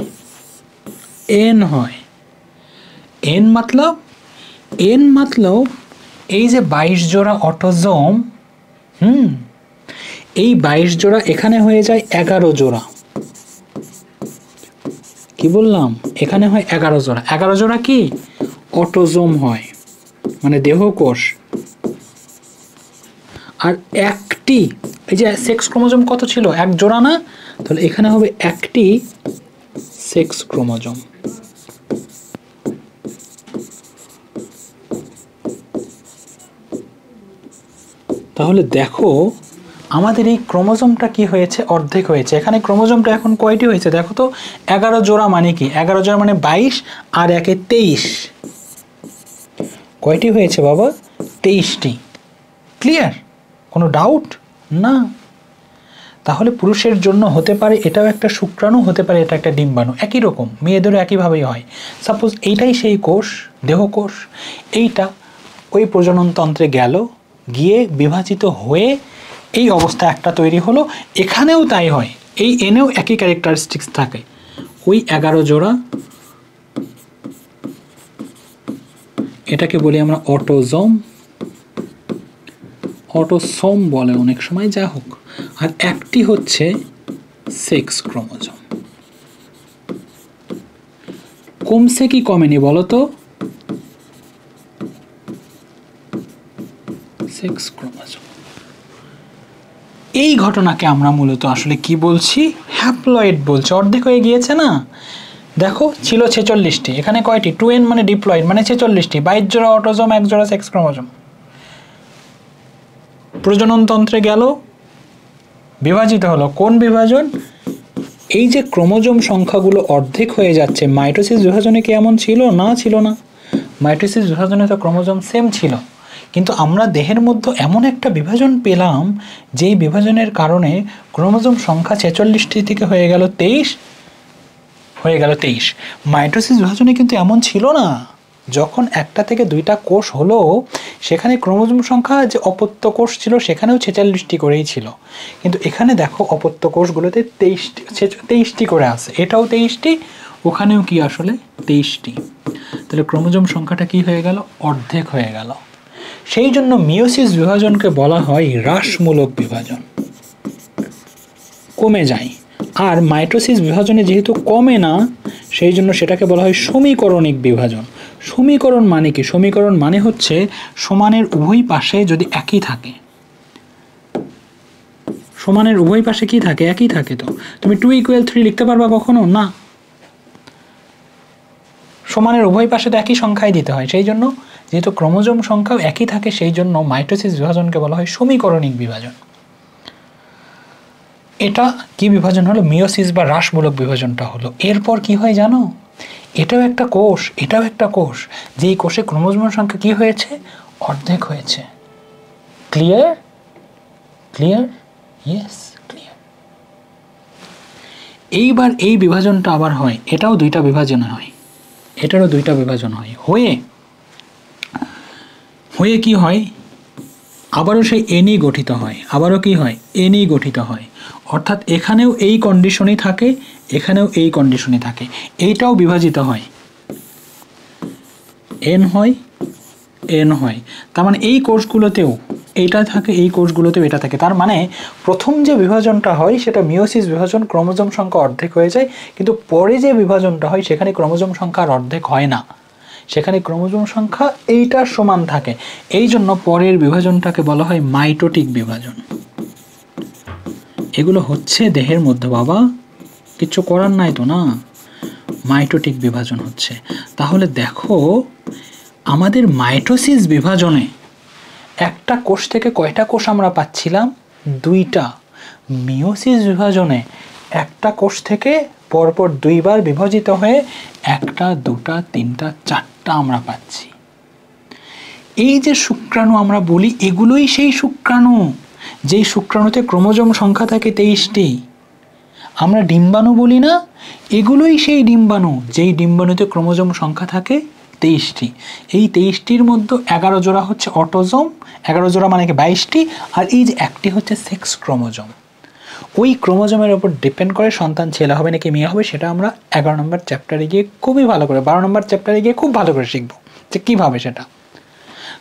এন মতলব এই যে 22 জোড়া অটোজোম, এই 22 জোড়া এখানে হয়ে যায় 11 জোড়া। কি বললাম? এখানে হয় 11 জোড়া। 11 জোড়া কি অটোজোম হয়, মানে দেহকোষ। আর একটি, এই যে সেক্স ক্রোমোজোম কত ছিল? এক জোড়া না? তাহলে এখানে হবে একটি সেক্স ক্রোমোজোম। তাহলে দেখো আমাদের এই ক্রোমোজোমটা কি হয়েছে? অর্ধেক হয়েছে। এখানে ক্রোমোজোমটা এখন কয়টি হয়েছে দেখো তো? 11 জোড়া। মানে কি 11 জোড়া মানে 22 আর 1 23। কয়টি হয়েছে বাবা? 23টি। ক্লিয়ার? কোনো ডাউট না? তাহলে পুরুষের জন্য হতে পারে এটাও একটা শুক্রাণু, হতে পারে এটা একটা ডিম্বাণু, একই রকম। মেয়েদেরও একইভাবেই হয়। সাপোজ এইটাই সেই কোষ, দেহকোষ, এইটা ওই প্রজননতন্ত্রে গেল, গিয়ে বিভাজিত হয়ে এই অবস্থা একটা তৈরি হলো। এখানেও তাই হয়, এই এনেও একই ক্যারেক্টারিস্টিক্স থাকে। ওই 11 জোড়া, এটাকে বলি আমরা অটোসোম বলে অনেক সময়, যা হোক। আর একটি হচ্ছে সেক্স ক্রোমোজোম। কমছে কি কমেনি বলো তো? Sex chromosome. এই ঘটনাকে আমরা মূলত আসলে কি বলছি? হ্যাপ্লয়েড বলছি। অর্ধেক হয়ে গিয়েছে না? দেখো ছিল 46টি, এখানে কয়টি? 2n মানে ডিপ্লয়েড, মানে 46টি। 22 জোড়া অটোজোম, এক জোড়া সেক্স ক্রোমোজোম। প্রজননতন্ত্রে গেল, বিভাজিত হলো। কোন বিভাজন? এই যে ক্রোমোজোম সংখ্যাগুলো অর্ধেক হয়ে যাচ্ছে, মাইটোসিস বিভাজনে কি এমন ছিল? না, ছিল না। মাইটোসিস বিভাজনে তো ক্রোমোজোম সেম ছিল, কিন্তু আমরা দেহের মধ্যে এমন একটা বিভাজন পেলাম যেই বিভাজনের কারণে ক্রোমোজোম সংখ্যা 46টি থেকে হয়ে গেল 23। মাইটোসিস বিভাজনে কিন্তু এমন ছিল না। যখন একটা থেকে দুইটা কোষ হলো সেখানে ক্রোমোজোম সংখ্যা যে অপত্য কোষ ছিল সেখানেও 46টি করেই ছিল, কিন্তু এখানে দেখো অপত্য কোষগুলোতে 23টি করে আছে, এটাও 23টি, ওখানেও কি আসলে 23টি। তাহলে ক্রোমোজোম সংখ্যাটা কি হয়ে গেল? অর্ধেক হয়ে গেল। সেই জন্য মিওসিস বিভাজনকে বলা হয় হ্রাসমূলক বিভাজন, কমে যায়। আর মাইটোসিস বিভাজনে যেহেতু কমে না সেই জন্য সেটাকে বলা হয় সমীকরণিক বিভাজন। সমীকরণ মানে কি? সমীকরণ মানে হচ্ছে সমানের উভয় পাশে যদি একই থাকে, সমানের উভয় পাশে কি থাকে? একই থাকে। তো তুমি 2=3 লিখতে পারবা কখনো? না, সমানের উভয় পাশে তো একই সংখ্যায় দিতে হয়। সেই জন্য যেহেতু ক্রোমোজোম সংখ্যাও একই থাকে সেই জন্য মাইটোসিস বিভাজনকে বলা হয় সমীকরণিক বিভাজন। এটা কি বিভাজন হলো? মিওসিস বা হ্রাসমূলক বিভাজনটা হলো। এরপর কি হয় জানো? এটাও একটা কোষ, এটাও একটা কোষ, যেই কোষে ক্রোমোজোমের সংখ্যা কি হয়েছে? অর্ধেক হয়েছে। ক্লিয়ার? ক্লিয়ার? Yes, clear. এইবার এই বিভাজনটা আবার হয়, এটাও দুইটা বিভাজন হয়, এটারও দুইটা বিভাজন হয়। হয়ে কি হয়? আবারও সেই এনই গঠিত হয়, আবারও কি হয়? এনই গঠিত হয়। অর্থাৎ এখানেও এই কন্ডিশনই থাকে, এখানেও এই কন্ডিশনই থাকে, এইটাও বিভাজিত হয়, এন হয়, এন হয়। তার মানে এই কোষগুলোতেও এইটা থাকে, এই কোষগুলোতেও এটা থাকে। তার মানে প্রথম যে বিভাজনটা হয় সেটা মিওসিস বিভাজন, ক্রোমোজোম সংখ্যা অর্ধেক হয়ে যায়, কিন্তু পরে যে বিভাজনটা হয় সেখানে ক্রোমোজোম সংখ্যা আর অর্ধেক হয় না, সেখানে ক্রোমোজোম সংখ্যা এইটার সমান থাকে। এই জন্য পরের বিভাজনটাকে বলা হয় মাইটোটিক বিভাজন। এগুলো হচ্ছে দেহের মধ্যে বাবা, কিচ্ছু করার নাই তো না, মাইটোটিক বিভাজন হচ্ছে। তাহলে দেখো আমাদের মাইটোসিস বিভাজনে একটা কোষ থেকে কয়টা কোষ আমরা পাচ্ছিলাম? দুইটা। মিওসিস বিভাজনে একটা কোষ থেকে পরপর দুইবার বিভাজিত হয়ে একটা, দুটা, তিনটা, চারটা আমরা পাচ্ছি। এই যে শুক্রাণু আমরা বলি এগুলোই সেই শুক্রাণু যেই শুক্রাণুতে ক্রোমোজোম সংখ্যা থাকে 23টি। আমরা ডিম্বাণু বলি না, এগুলোই সেই ডিম্বাণু যেই ডিম্বাণুতে ক্রোমোজোম সংখ্যা থাকে 23টি। এই 23টির মধ্যে 11 জোড়া হচ্ছে অটোজোম, 11 জোড়া মানে কি 22টি, আর এই যে একটি হচ্ছে সেক্স ক্রোমোজোম। ওই ক্রোমোজোমের উপর ডিপেন্ড করে সন্তান ছেলে হবে নাকি মেয়ে হবে, সেটা আমরা 11 নম্বর চ্যাপ্টারে গিয়ে খুবই ভালো করে, 12 নম্বর চ্যাপ্টারে গিয়ে খুব ভালো করে শিখবো যে কীভাবে সেটা।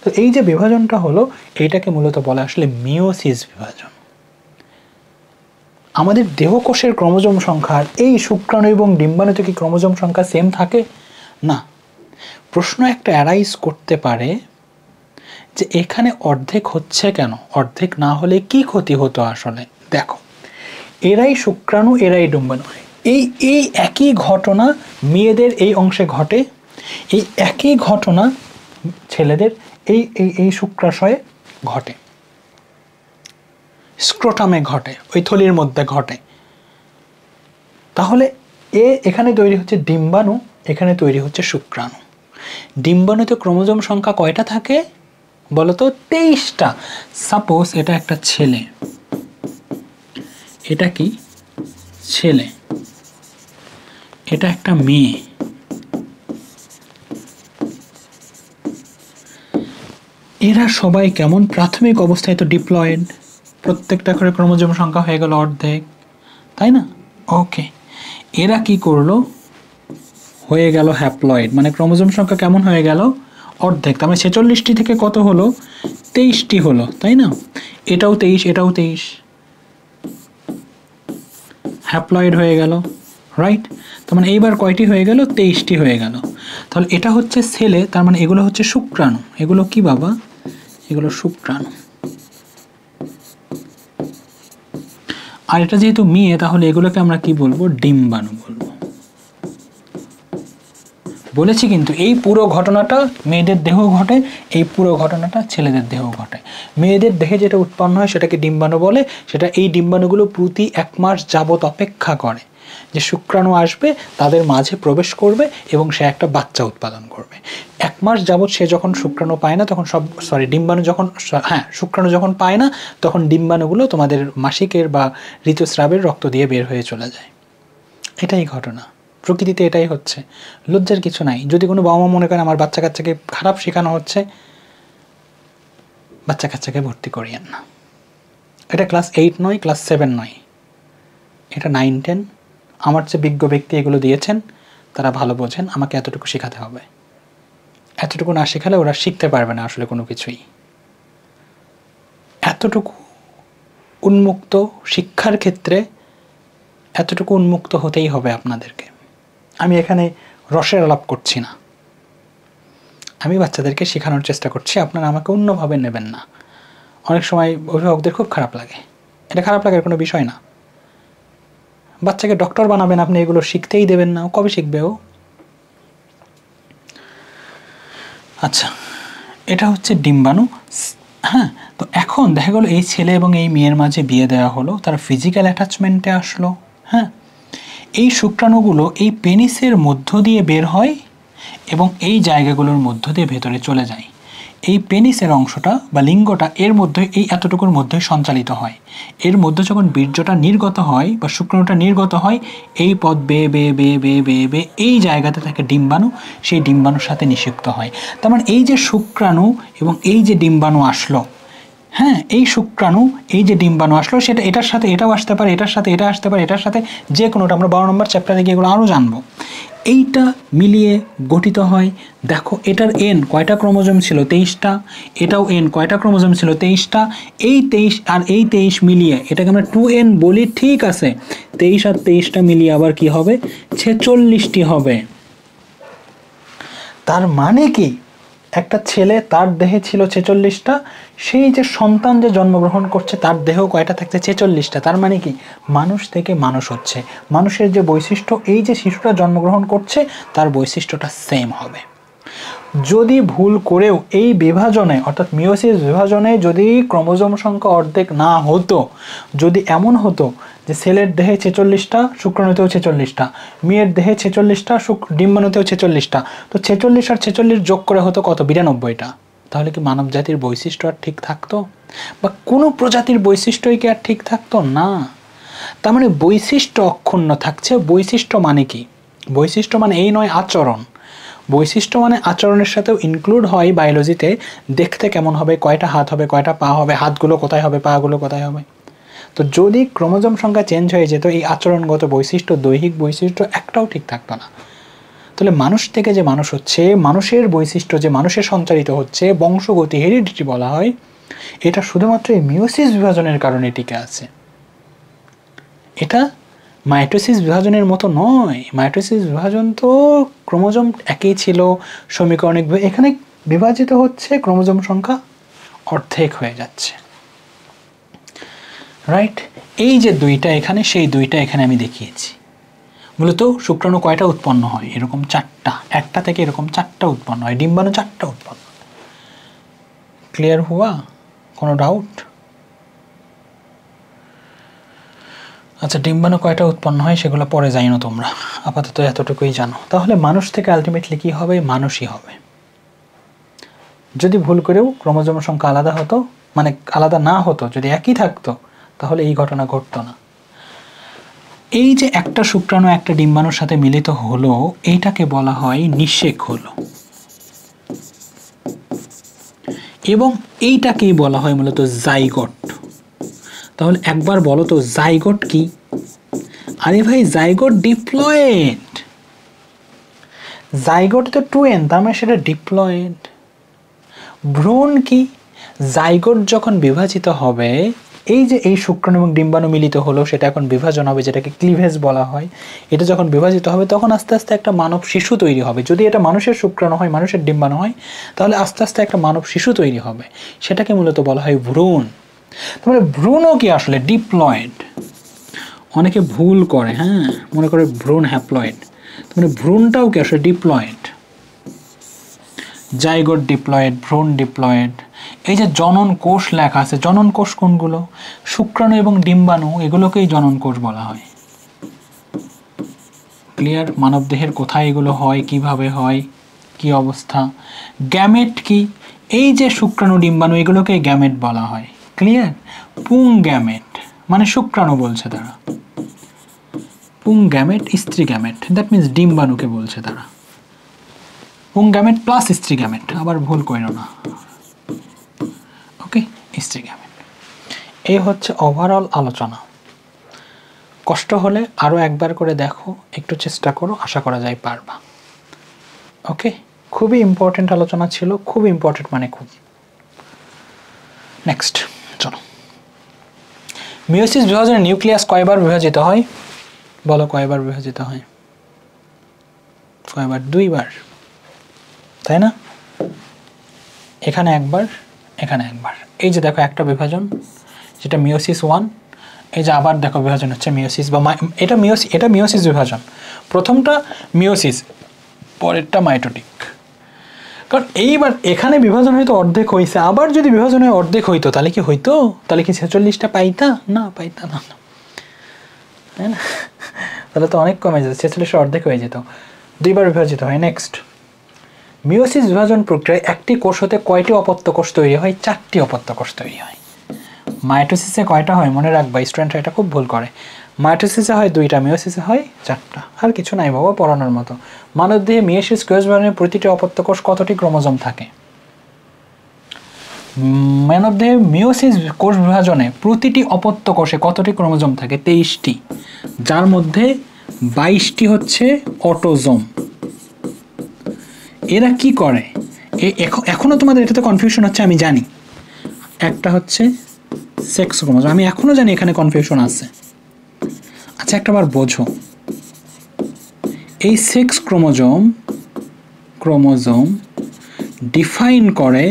তো এই যে বিভাজনটা হলো এইটাকে মূলত বলা আসলে মিওসিস বিভাজন। আমাদের দেহকোষের ক্রোমোজোম সংখ্যার এই শুক্রাণু এবং ডিম্বাণুতে কি ক্রোমোজোম সংখ্যা সেম থাকে? না। প্রশ্ন একটা অ্যারাইজ করতে পারে যে এখানে অর্ধেক হচ্ছে কেন? অর্ধেক না হলে কি ক্ষতি হতো আসলে? দেখো, এরাই শুক্রাণু, এরাই ডিম্বাণু, এই একই ঘটনা মেয়েদের এই অংশে ঘটে, এই একই ঘটনা ছেলেদের এই শুক্রাশয়ে ঘটে, স্ক্রোটামে ঘটে, ওই থলির মধ্যে ঘটে। তাহলে এখানে তৈরি হচ্ছে ডিম্বাণু, এখানে তৈরি হচ্ছে শুক্রাণু। ডিম্বাণুতে ক্রোমোজোম সংখ্যা কয়টা থাকে বলতো? 23টা। সাপোজ এটা একটা ছেলে, এটা কি ছেলে, এটা একটা মেয়ে। এরা সবাই কেমন? প্রাথমিক অবস্থায় তো ডিপ্লয়েড, প্রত্যেকটা করে ক্রোমোজোম সংখ্যা হয়ে গেল অর্ধেক, তাই না? ওকে, এরা কি করলো? হয়ে গেল হ্যাপ্লয়েড, মানে ক্রোমোজোম সংখ্যা কেমন হয়ে গেল? অর্ধেক। তার মানে 46টি থেকে কত হলো? 23টি হলো, তাই না? এটাও 23, এটাও 23, হ্যাপ্লয়েড হয়ে গেল, রাইট? তার মানে এইবার কয়টি হয়ে গেল? 23টি হয়ে গেল। তাহলে এটা হচ্ছে ছেলে, তার মানে এগুলো হচ্ছে শুক্রাণু। এগুলো কি বাবা? এগুলো শুক্রাণু। আর এটা যেহেতু মেয়ে তাহলে এগুলোকে আমরা কি বলবো? ডিম্বাণু বলবো। বলেছি কিন্তু এই পুরো ঘটনাটা মেয়েদের দেহ ঘটে, এই পুরো ঘটনাটা ছেলেদের দেহ ঘটে। মেয়েদের দেহে যেটা উৎপন্ন হয় সেটাকে ডিম্বাণু বলে, সেটা এই ডিম্বাণুগুলো প্রতি 1 মাস যাবত অপেক্ষা করে। যে শুক্রাণু আসবে, তাদের মাঝে প্রবেশ করবে এবং সে একটা বাচ্চা উৎপাদন করবে। 1 মাস যাবৎ সে যখন শুক্রাণু পায় না তখন ডিম্বাণু যখন শুক্রাণু যখন পায় না তখন ডিম্বাণুগুলো তোমাদের মাসিকের বা ঋতুস্রাবের রক্ত দিয়ে বের হয়ে চলে যায়। এটাই ঘটনা, প্রকৃতিতে এটাই হচ্ছে, লজ্জার কিছু নাই। যদি কোনো বাবা মা মনে করেন আমার বাচ্চা কাচ্চাকে খারাপ শেখানো হচ্ছে, বাচ্চা কাচ্চাকে ভর্তি করিয়েন না। এটা ক্লাস 8 নয়, ক্লাস 7 নয়, এটা 9, 10। আমার যে বিজ্ঞ ব্যক্তি এগুলো দিয়েছেন তারা ভালো বোঝেন, আমাকে এতটুকু শেখাতে হবে। এতটুকু না শেখালে ওরা শিখতে পারবে না আসলে কোনো কিছুই। এতটুকু উন্মুক্ত শিক্ষার ক্ষেত্রে এতটুকু উন্মুক্ত হতেই হবে আপনাদেরকে। আমি এখানে রসের আলাপ করছি না, আমি বাচ্চাদেরকে শেখানোর চেষ্টা করছি, আপনারা আমাকে অন্যভাবে নেবেন না। অনেক সময় অভিভাবকদের খুব খারাপ লাগে, এটা খারাপ লাগার কোনো বিষয় না। বাচ্চাকে ডক্টর বানাবেন, আপনি এগুলো শিখতেই দেবেন না, ও কবে শিখবে ও? আচ্ছা, এটা হচ্ছে ডিম্বাণু। হ্যাঁ, তো এখন দেখা গেল এই ছেলে এবং এই মেয়ের মাঝে বিয়ে দেওয়া হলো, তারা ফিজিক্যাল অ্যাটাচমেন্টে আসলো। হ্যাঁ, এই শুক্রাণুগুলো এই পেনিসের মধ্য দিয়ে বের হয় এবং এই জায়গাগুলোর মধ্য দিয়ে ভেতরে চলে যায়। এই পেনিসের অংশটা বা লিঙ্গটা এর মধ্যে, এই এতটুকুর মধ্যেই সঞ্চালিত হয়। এর মধ্যে যখন বীর্যটা নির্গত হয় বা শুক্রাণুটা নির্গত হয়, এই পথ বেয়ে বেয়ে বেয়ে বেয়ে বেয়ে বেয়ে এই জায়গাতে থাকে ডিম্বাণু, সেই ডিম্বাণুর সাথে নিষিক্ত হয়। তার মানে এই যে শুক্রাণু এবং এই যে ডিম্বাণু আসলো, হ্যাঁ, এই শুক্রাণু এই যে ডিম্বাণু আসলো, সেটা এটার সাথে এটাও আসতে পারে, এটার সাথে এটা আসতে পারে, এটার সাথে যে কোনোটা। আমরা 12 নম্বর চ্যাপ্টারে গিয়ে এগুলো আরও জানবো। এইটা মিলিয়ে গঠিত হয়। দেখো এটার এন কয়টা ক্রোমোজোম ছিল? 23টা। এটাও এন কয়টা ক্রোমোজোম ছিল? 23টা। এই 23 আর এই 23 মিলিয়ে এটাকে আমরা 2n বলি, ঠিক আছে। 23 আর 23টা মিলিয়ে আবার কি হবে? 46টি হবে। তার মানে কি, একটা ছেলে তার দেহে ছিল 46টা, সেই যে সন্তান যে জন্মগ্রহণ করছে তার দেহেও কয়টা থাকছে? 46টা। তার মানে কি, মানুষ থেকে মানুষ হচ্ছে, মানুষের যে বৈশিষ্ট্য, এই যে শিশুটা জন্মগ্রহণ করছে তার বৈশিষ্ট্যটা সেম হবে। যদি ভুল করেও এই বিভাজনে অর্থাৎ মিওসিস বিভাজনে যদি ক্রোমোজোম সংখ্যা অর্ধেক না হতো, যদি এমন হতো যে ছেলের দেহে 46টা, শুক্রাণুতেও 46টা, মেয়ের দেহে 46টা, ডিম্বাণুতেও 46টা, তো 46 আর 46 যোগ করে হতো কত? 92টা। তাহলে কি মানব জাতির বৈশিষ্ট্য আর ঠিক থাকতো? বা কোনো প্রজাতির বৈশিষ্ট্যই কি আর ঠিক থাকতো না? তার মানে বৈশিষ্ট্য অক্ষুণ্ণ থাকছে। বৈশিষ্ট্য মানে কি? বৈশিষ্ট্য মানে এই নয় আচরণ। বৈশিষ্ট্য মানে আচরণের সাথেও ইনক্লুড হয় বায়োলজিতে। দেখতে কেমন হবে, কয়টা হাত হবে, কয়টা পা হবে, হাতগুলো কোথায় হবে, পাগুলো কোথায় হবে। তো যদি ক্রোমোজোম সংখ্যা চেঞ্জ হয়ে যেত, এই আচরণগত বৈশিষ্ট্য, দৈহিক বৈশিষ্ট্য একটাও ঠিক থাকতো না। তাহলে মানুষ থেকে যে মানুষ হচ্ছে, মানুষের বৈশিষ্ট্য যে মানুষের সঞ্চারিত হচ্ছে, বংশগতি, হেরিডিটি বলা হয়, এটা শুধুমাত্র এই মিওসিস বিভাজনের কারণে টিকে আছে। এটা মাইটোসিস বিভাজনের মতো নয়। মাইটোসিস বিভাজন তো ক্রোমোজোম একই ছিল, সমীকরণিক এখানে বিভাজিত হচ্ছে, ক্রোমোজোম সংখ্যা অর্ধেক হয়ে যাচ্ছে। রাইট, এই যে দুইটা এখানে, সেই দুইটা এখানে আমি দেখিয়েছি। মূলত শুক্রাণু কয়টা উৎপন্ন হয়? এরকম 4টা, একটা থেকে এরকম 4টা উৎপন্ন হয়, ডিম্বাণু 4টা উৎপন্ন। ক্লিয়ার হুয়া? কোনো ডাউট? আচ্ছা, ডিম্বাণু কয়টা উৎপন্ন হয় সেগুলো পরে জানো তোমরা, আপাতত এতটুকুই জানো। তাহলে মানুষ থেকে আলটিমেটলি কি হবে? মানুষই হবে। যদি ভুল করেও ক্রোমোজোম সংখ্যা আলাদা হতো, মানে আলাদা না হতো, যদি একই থাকতো, তাহলে এই ঘটনা ঘটতো না। এই যে একটা শুক্রাণু একটা ডিম্বাণুর সাথে মিলিত হলো, এইটাকে বলা হয় নিষেক হলো, এবং এইটাকেই বলা হয় মূলত জাইগোট। তাহলে একবার বলো তো জাইগোট কি? আরে ভাই, জাইগোট ডিপ্লয়েড। জাইগোট তো 2n, তার মানে সেটা ডিপ্লয়েড। ভ্রূণ কি? জাইগোট যখন বিভাজিত হবে, এই যে এই শুক্রাণু এবং ডিম্বাণু মিলিত হলো, সেটা এখন বিভাজন হবে, যেটাকে ক্লিভেজ বলা হয়। এটা যখন বিভাজিত হবে তখন আস্তে আস্তে একটা মানব শিশু তৈরি হবে। যদি এটা মানুষের শুক্রাণু হয়, মানুষের ডিম্বাণু হয়, তাহলে আস্তে আস্তে একটা মানব শিশু তৈরি হবে, সেটাকে মূলত বলা হয় ভ্রূণ। তাহলে ভ্রূণও কি আসলে ডিপ্লয়েড? অনেকে ভুল করে, হ্যাঁ, মনে করে ভ্রূণ হ্যাপ্লয়েড, মানে ভ্রূণটাও কি আসলে ডিপ্লয়েড? জাইগোট ডিপ্লয়েড, ভ্রূণ ডিপ্লয়েড। এই যে জনন কোষ লেখা আছে, জনন কোষ কোনগুলো? শুক্রাণু এবং ডিম্বাণু, এগুলোকেই জনন কোষ বলা হয়। ক্লিয়ার? মানবদেহের কোথায় এগুলো হয়, কিভাবে হয়, কি অবস্থা। গ্যামেট কি? এই যে শুক্রাণু ডিম্বাণু এগুলোকে গ্যামেট বলা হয়। ক্লিয়ার? পুং গ্যামেট মানে শুক্রাণু বলছে তারা, পুং গ্যামেট স্ত্রী গ্যামেট, দ্যাট মিনস ডিম্বাণুকে বলছে তারা। পুং গ্যামেট প্লাস স্ত্রী গ্যামেট, আবার ভুল করো না। ওকে, স্ত্রী গ্যামেট। এই হচ্ছে ওভারঅল আলোচনা। কষ্ট হলে আরও একবার করে দেখো, একটু চেষ্টা করো, আশা করা যায় পারবা। ওকে, খুবই ইম্পর্টেন্ট আলোচনা ছিল, খুব ইম্পর্টেন্ট মানে খুব। নেক্সট চলো, মিওসিস বিভাজনে নিউক্লিয়াস কয়বার বিভাজিত হয়? বলো কয়বার বিভাজিত হয়? কয়বার? 2 বার, তাই না? এখানে একবার, এখানে একবার। এই যে দেখো একটা বিভাজন, যেটা মিওসিস 1, এই যে আবার দেখো বিভাজন হচ্ছে মিওসিস, বা এটা মিওসিস বিভাজন। প্রথমটা মিওসিস, পরেরটা মাইটোটিক। কারণ এইবার এখানে বিভাজন হয়তো অর্ধেক হয়েছে, আবার যদি বিভাজন হয় অর্ধেক হইতো, তাহলে কি হইতো? তাহলে কি 46টা পাইতা? না, পাইতা না, তাই না? তাহলে তো অনেক কমে যেত, 46 অর্ধেক হয়ে যেত। 2 বার বিভাজিত হয়। নেক্সট, মিওসিস বিভাজন প্রক্রিয়ায় একটি কোষ হতে কয়টি অপত্য কোষ তৈরি হয়? 4টি অপত্য কোষ তৈরি হয়। মাইটোসিসে কয়টা হয় মনে রাখবা, স্টুডেন্টরা এটা খুব ভুল করে। মাইটোসিসে হয় 2টা, মিওসিসে হয় 4টা। আর কিছু নাই বাবা পড়ানোর মতো। মানবদেহে মিওসিস কোষ বিভাজনে প্রতিটি অপত্য কোষ কতটি ক্রোমোজোম থাকে? মানবদেহে মিওসিস কোষ বিভাজনে প্রতিটি অপত্য কোষে কতটি ক্রোমোজোম থাকে? 23টি, যার মধ্যে 22টি হচ্ছে অটোজোম। এরা কি করে? এখনো তোমাদের এটাতে কনফিউশন হচ্ছে আমি জানি। একটা হচ্ছে সেক্স ক্রোমোজোম, আমি এখনো জানি এখানে কনফিউশন আছে। আচ্ছা একটাবার বোঝো, এই সেক্স ক্রোমোজোম ডিফাইন করে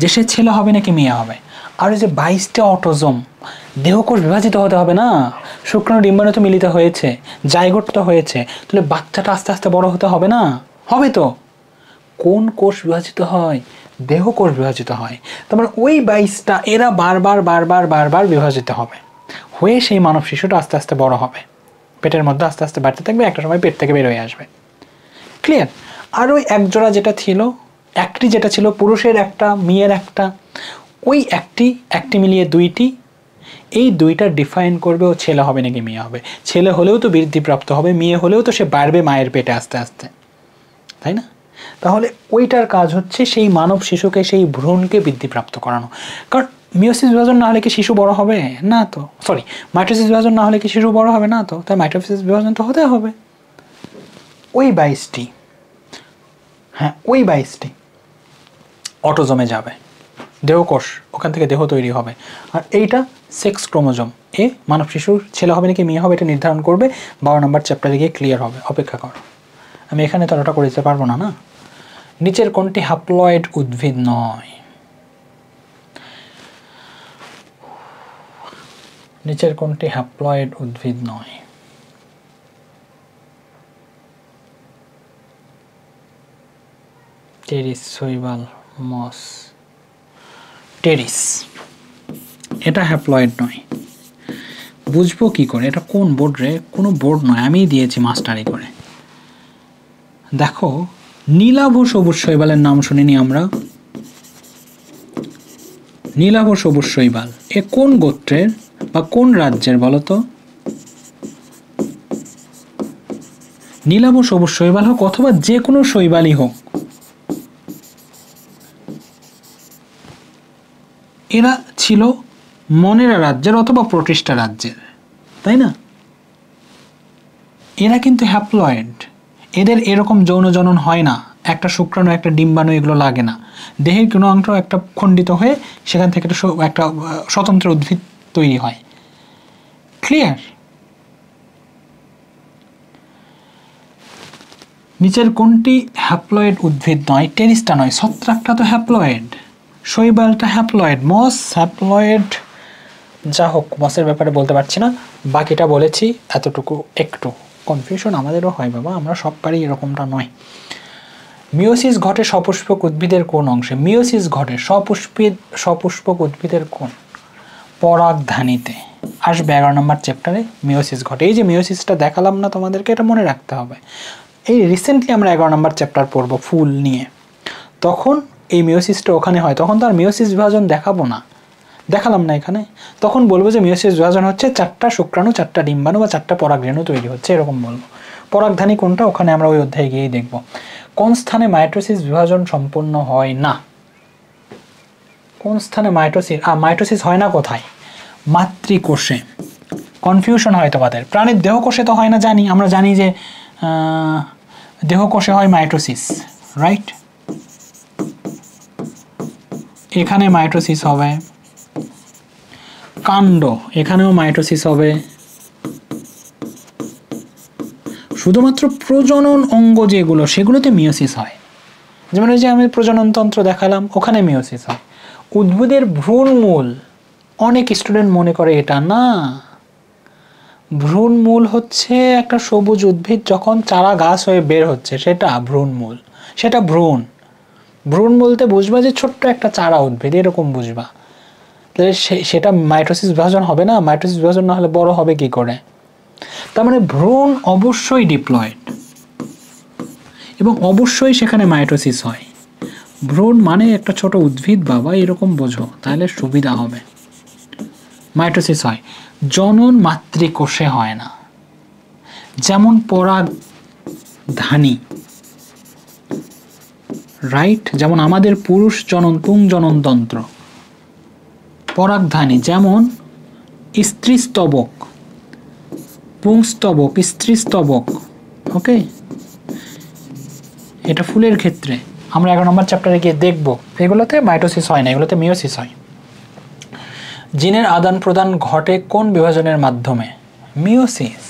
যে সে ছেলে হবে নাকি মেয়ে হবে। আর এই যে 22টা অটোজোম, দেহকোষ বিভাজিত হতে হবে না? শুক্রাণু ডিম্বাণু তো মিলিত হয়েছে, জাইগোট তো হয়েছে, তাহলে বাচ্চাটা আস্তে আস্তে বড় হতে হবে না? হবে তো। কোন কোষ বিভাজিত হয়? দেহকোষ বিভাজিত হয়। তার মানে ওই 22টা এরা বারবার বিভাজিত হবে, হয়ে সেই মানব শিশুটা আস্তে আস্তে বড় হবে, পেটের মধ্যে আস্তে আস্তে বাড়তে থাকবে, একটা সময় পেট থেকে বের হয়ে আসবে। ক্লিয়ার? আর ওই একজোড়া যেটা ছিল, একটি যেটা ছিল পুরুষের একটা মেয়ের একটা, ওই একটি মিলিয়ে 2টি, এই 2টা ডিফাইন করবে ও ছেলে হবে নাকি মেয়ে হবে। ছেলে হলেও তো বৃদ্ধিপ্রাপ্ত হবে, মেয়ে হলেও তো সে বাড়বে মায়ের পেটে আস্তে আস্তে, তাই না? তাহলে ওইটার কাজ হচ্ছে সেই মানব শিশুকে, সেই ভ্রূণকে বৃদ্ধিপ্রাপ্ত করানো। কারণ মিওসিস বিভাজন না হলে কি শিশু বড় হবে? না তো। সরি, মাইটোসিস বিভাজন না হলে কি শিশু বড় হবে? না তো। তাই মাইটোসিস বিভাজন তো হতে হবে। ওই 22টি, হ্যাঁ ওই 22টি অটোজোমে যাবে, দেহকোষ, ওখান থেকে দেহ তৈরি হবে। আর এইটা সেক্স ক্রোমোজোম, মানব শিশুর ছেলে হবে নাকি মেয়ে হবে এটা নির্ধারণ করবে। 12 নম্বর চ্যাপ্টারে গিয়ে ক্লিয়ার হবে, অপেক্ষা করো। আমি এখানে তো ওটা করে দিতে পারবো না। না, নিচের কোনটি হ্যাপ্লয়েড উদ্ভিদ নয়? নিচের কোনটি হ্যাপ্লয়েড উদ্ভিদ নয়? টেরিস, শৈবাল, মস। টেরিস, এটা হ্যাপ্লয়েড নয়। বুঝবো কি করে? এটা কোন বোর্ড রে? কোনো বোর্ড নয়, আমিই দিয়েছি মাস্টারি করে। দেখো, নীলাভ সবুজ শৈবালের নাম শুনিনি আমরা? নীলাভ সবুজ শৈবাল এ কোন গোত্রের বা কোন রাজ্যের বলো তো? নীলাভ সবুজ শৈবাল হোক অথবা যে কোনো শৈবালই হোক, এরা ছিল মনেরা রাজ্যের অথবা প্রতিষ্ঠা রাজ্যের, তাই না? এরা কিন্তু হ্যাপ্লয়েড, এদের এরকম যৌন জনন হয় না, একটা শুক্রাণু একটা ডিম্বাণু এগুলো লাগে না। দেহের কোনো অংশ একটা খণ্ডিত হয়ে সেখান থেকে একটা স্বতন্ত্র উদ্ভিদ তৈরি হয়। ক্লিয়ার? নিচের কোনটি হ্যাপ্লয়েড উদ্ভিদ নয়? টেরিসটা নয়, ছত্রাকটা তো হ্যাপ্লয়েড, শৈবালটা হ্যাপ্লয়েড, মস হ্যাপ্লয়েড। যা হোক, মসের ব্যাপারে বলতে পারছি না, বাকিটা বলেছি এতটুকু। একটু কনফিউশন আমাদেরও হয় বাবা, আমরা সব পারি এরকমটা নয়। মিওসিস ঘটে সপুষ্পক উদ্ভিদের কোন অংশে? মিওসিস ঘটে সপুষ্পক উদ্ভিদের কোন? পরাগধানীতে। আসবে 11 নম্বর চ্যাপ্টারে মিওসিস ঘটে। এই যে মিওসিসটা দেখালাম না তোমাদেরকে, এটা মনে রাখতে হবে। এই রিসেন্টলি আমরা 11 নম্বর চ্যাপ্টার পড়ব ফুল নিয়ে, তখন এই মিওসিসটা ওখানে হয়। তখন তো আর মিওসিস বিভাজন দেখাবো না, দেখালাম না এখানে। তখন বলবো যে মিওসিস বিভাজন হচ্ছে 4টা শুক্রাণু 4টা ডিম্বাণু বা 4টা পরাগরেণু তৈরি হচ্ছে, এরকম বলবো। পরাগধানী কোনটা ওখানে আমরা ওই অধ্যায়ে গিয়েই দেখব। কোন স্থানে মাইটোসিস বিভাজন সম্পূর্ণ হয় না? কোন স্থানে মাইটোসিস হয় না কোথায়? মাতৃকোষে। কনফিউশন হয় তোমাদের। প্রাণীর দেহকোষে তো হয় না জানি, আমরা জানি যে দেহকোষে হয় মাইটোসিস, রাইট? এখানে মাইটোসিস হবে। কাণ্ড, এখানেও মাইটোসিস হবে। শুধুমাত্র প্রজনন অঙ্গ যেগুলো সেগুলোতে মিওসিস হয়, যেমন ওই যে আমি প্রজননতন্ত্র দেখালাম, ওখানে মিওসিস হয়। উদ্ভিদের ভ্রূণমূল, অনেক স্টুডেন্ট মনে করে এটা না। ভ্রূণমূল হচ্ছে একটা সবুজ উদ্ভিদ যখন চারা গাছ হয়ে বের হচ্ছে, সেটা ভ্রূণমূল, সেটা ভ্রূণ। ভ্রূণ বলতে বুঝবা যে ছোট্ট একটা চারা উদ্ভিদ, এরকম বুঝবা। তাহলে সেটা মাইটোসিস বিভাজন হবে না। মাইটোসিস বিভাজন না হলে বড় হবে কি করে? তার মানে ভ্রূণ অবশ্যই ডিপ্লয়েড এবং অবশ্যই সেখানে মাইটোসিস হয়। ভ্রূণ মানে একটা ছোট উদ্ভিদ বাবা, এরকম বোঝো, তাহলে সুবিধা হবে। মাইটোসিস হয়, জনন মাতৃকোষে হয় না। যেমন পরাগধানী, রাইট? যেমন আমাদের পুরুষ জনন পুংজননতন্ত্র, পরাগধানী। যেমন স্ত্রীস্তবক, পুংস্তবক, স্ত্রীস্তবক, ওকে? এটা ফুলের ক্ষেত্রে আমরা 11 নম্বর চ্যাপ্টারে গিয়ে দেখব। এগুলোতে মাইটোসিস হয় না, এগুলোতে মিওসিস হয়। জিনের আদান প্রদান ঘটে কোন বিভাজনের মাধ্যমে? মিওসিস।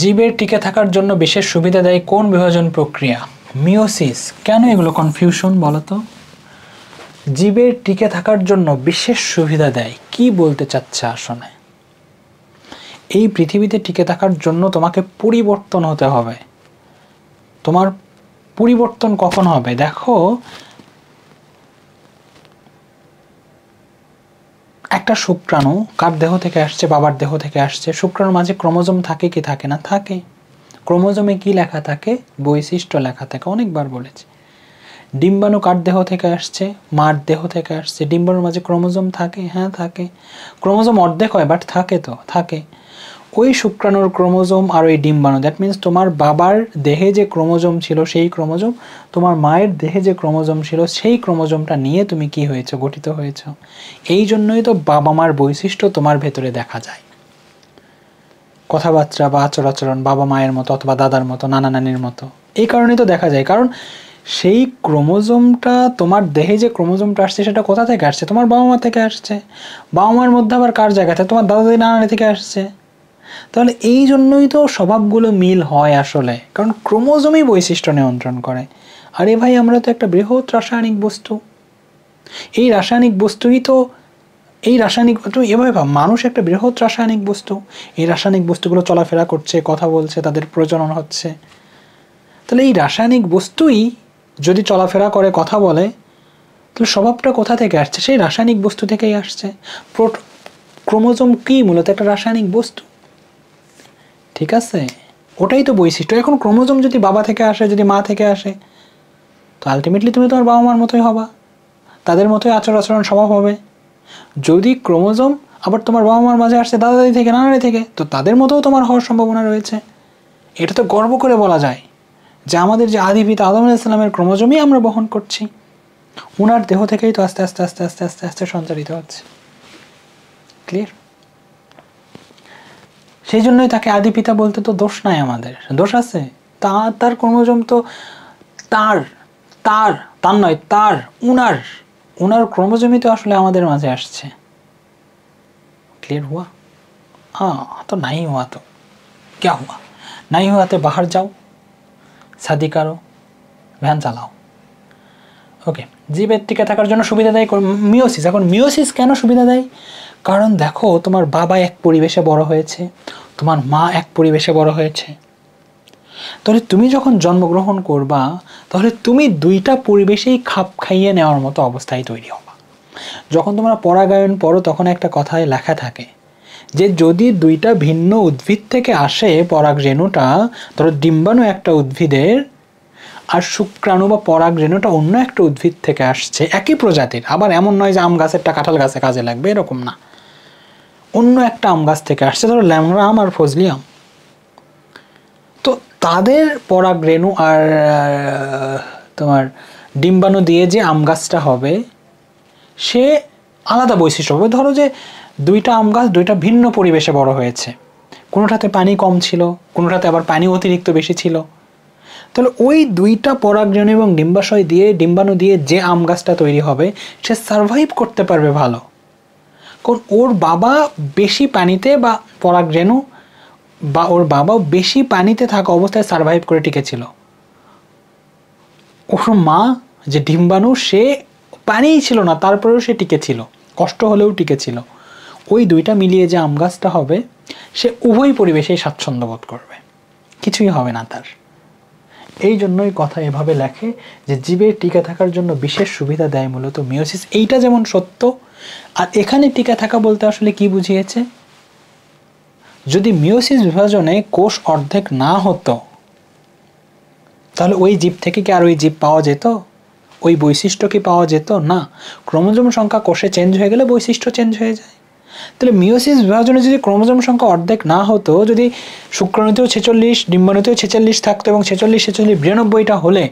জীবের টিকে থাকার জন্য বিশেষ সুবিধা দেয় কোন বিভাজন প্রক্রিয়া? মিওসিস। কেন এগুলো কনফিউশন বলো তো? জীবের টিকে থাকার জন্য বিশেষ সুবিধা দেয়, কি বলতে চাচ্ছে আসলে? এই পৃথিবীতে টিকে থাকার জন্য তোমাকে পরিবর্তন হতে হবে। তোমার পরিবর্তন কখন হবে? দেখো, একটা শুক্রাণু কার দেহ থেকে আসছে? বাবার দেহ থেকে আসছে। শুক্রাণুর মাঝে ক্রোমোজোম থাকে কি থাকে না? থাকে। ক্রোমোজোমে কি লেখা থাকে? বৈশিষ্ট্য লেখা থাকে, অনেকবার বলেছি। ডিম্বাণু কার দেহ থেকে আসছে? মার দেহ থেকে আসছে। ডিম্বাণুর মাঝে ক্রোমোজোম থাকে? হ্যাঁ থাকে। ক্রোমোজোম অর্ধেক হয়, বাট থাকে তো, থাকে। ওই শুক্রাণুর ক্রোমোজোম আর ওই ডিম্বাণু, দ্যাট মিন্স তোমার বাবার দেহে যে ক্রোমোজোম ছিল সেই ক্রোমোজোম, তোমার মায়ের দেহে যে ক্রোমোজোম ছিল সেই ক্রোমোজোমটা নিয়ে তুমি কি হয়েছো? গঠিত হয়েছো। এই জন্যই তো বাবা মার বৈশিষ্ট্য তোমার ভেতরে দেখা যায়। কথাবার্তা বা আচার আচরণ বাবা মায়ের মতো অথবা দাদার মতো, নানা নানির মতো, এই কারণেই তো দেখা যায়। কারণ সেই ক্রোমোজোমটা, তোমার দেহে যে ক্রোমোজোমটা আসছে সেটা কোথা থেকে আসছে? তোমার বাবা মা থেকে আসছে। বাবা মার মধ্যে আবার কার জায়গাতে? তোমার দাদা দাদি নানা নানি থেকে আসছে। তাহলে এই জন্যই তো স্বভাবগুলো মিল হয় আসলে, কারণ ক্রোমোজোমই বৈশিষ্ট্য নিয়ন্ত্রণ করে। আরে ভাই, আমরা তো একটা বৃহৎ রাসায়নিক বস্তু। এই রাসায়নিক বস্তুই তো, এই রাসায়নিক, তুমি এভাবে ভাব, মানুষ একটা বৃহৎ রাসায়নিক বস্তু। এই রাসায়নিক বস্তুগুলো চলাফেরা করছে, কথা বলছে, তাদের প্রজনন হচ্ছে। তাহলে এই রাসায়নিক বস্তুই যদি চলাফেরা করে, কথা বলে, তাহলে স্বভাবটা কোথা থেকে আসছে? সেই রাসায়নিক বস্তু থেকেই আসছে। ক্রোমোজোম কি? মূলত একটা রাসায়নিক বস্তু, ঠিক আছে? ওটাই তো বৈশিষ্ট্য। এখন ক্রোমোজোম যদি বাবা থেকে আসে, যদি মা থেকে আসে, তো আলটিমেটলি তুমি তোমার বাবা মার মতোই হবা, তাদের মতোই আচার আচরণ স্বভাব হবে। যদি ক্রোমোজোম আবার তোমার বাবা মার মাঝে আসছে দাদা দাদি থেকে, নানারি থেকে, তো তাদের মতোও তোমার হওয়ার সম্ভাবনা রয়েছে। এটা তো গর্ব করে বলা যায় যে আমাদের যে আদি পিতা আদম আলাইহিস সালামের ক্রোমোজোমই আমরা বহন করছি। উনার দেহ থেকেই তো আস্তে আস্তে আস্তে আস্তে আস্তে আস্তে সঞ্চারিত হচ্ছে। ক্লিয়ার? সেই জন্যই তাকে আদি পিতা বলতে তো দোষ নাই, আমাদের দোষ আছে? তার ক্রোমোজোম তো তার তার তার নয়, তার উনার ক্রোমোজোমই তো আসলে আমাদের মাঝে আসছে। क्लियर हुआ? हाँ, तो नहीं हुआ तो क्या हुआ? नहीं हुआ तो बाहर जाओ, शादी करो, ভ্যান চালাও। ওকে, জীবের টিকে থাকার জন্য সুবিধা দেয় মিওসিস। এখন মিওসিস কেন সুবিধা দেয়? কারণ দেখো, তোমার বাবা এক পরিবেশে বড় হয়েছে, তোমার মা এক পরিবেশে বড় হয়েছে। তাহলে তুমি যখন জন্মগ্রহণ করবা, তাহলে তুমি দুইটা পরিবেশেই খাপ খাইয়ে নেওয়ার মতো অবস্থায় তৈরি হবা। যখন তোমরা পরাগায়ন পড়ো তখন একটা কথায় লেখা থাকে যে যদি দুইটা ভিন্ন উদ্ভিদ থেকে আসে পরাগ রেণুটা, ধরো ডিম্বাণু একটা উদ্ভিদের আর শুক্রাণু বা পরাগ রেণুটা অন্য একটা উদ্ভিদ থেকে আসছে একই প্রজাতির, আবার এমন নয় যে আম গাছেরটা কাঁঠাল গাছে কাজে লাগবে এরকম না, অন্য একটা আম গাছ থেকে আসছে, ধরো ল্যাংড়া আম আর ফজলি আম, তো তাদের পরাগ রেণু আর তোমার ডিম্বাণু দিয়ে যে আম গাছটা হবে সে আলাদা বৈশিষ্ট্য হবে। ধরো যে দুইটা আম গাছ দুইটা ভিন্ন পরিবেশে বড় হয়েছে, কোনোটাতে পানি কম ছিল, কোনোটাতে আবার পানি অতিরিক্ত বেশি ছিল, তাহলে ওই দুইটা পরাগরেণু এবং ডিম্বাশয় দিয়ে ডিম্বাণু দিয়ে যে আম গাছটা তৈরি হবে সে সারভাইভ করতে পারবে ভালো, কারণ ওর বাবা বেশি পানিতে বা পরাগরেণু বা ওর বাবা বেশি পানিতে থাকা অবস্থায় সারভাইভ করে টিকেছিল, ওর মা যে ডিম্বাণু সে পানিই ছিল না তারপরেও সে টিকেছিল, কষ্ট হলেও টিকেছিল। ওই দুইটা মিলিয়ে যে আম গাছটা হবে সে উভয় পরিবেশেই স্বাচ্ছন্দ্য বোধ করবে, কিছুই হবে না তার। এই জন্যই কথা এভাবে লেখে যে জীবের টিকে থাকার জন্য বিশেষ সুবিধা দেয় মূলত মিওসিস। এইটা যেমন সত্য, আর এখানে টিকে থাকা বলতে আসলে কি বুঝিয়েছে, যদি মিওসিস বিভাজনে কোষ অর্ধেক না হতো তাহলে ওই জীব থেকে কি আর ওই জীব পাওয়া যেত, ওই বৈশিষ্ট্য কি পাওয়া যেত না। ক্রোমোজোম সংখ্যা কোষে চেঞ্জ হয়ে গেলে বৈশিষ্ট্য চেঞ্জ হয়ে যায়। তাহলে মিওসিস বিভাজনে যদি ক্রোমোজোম সংখ্যা অর্ধেক না হতো, যদি শুক্রাণুতেও 46 ডিম্বাণুতেও 46 থাকতো এবং 46 92টা হলে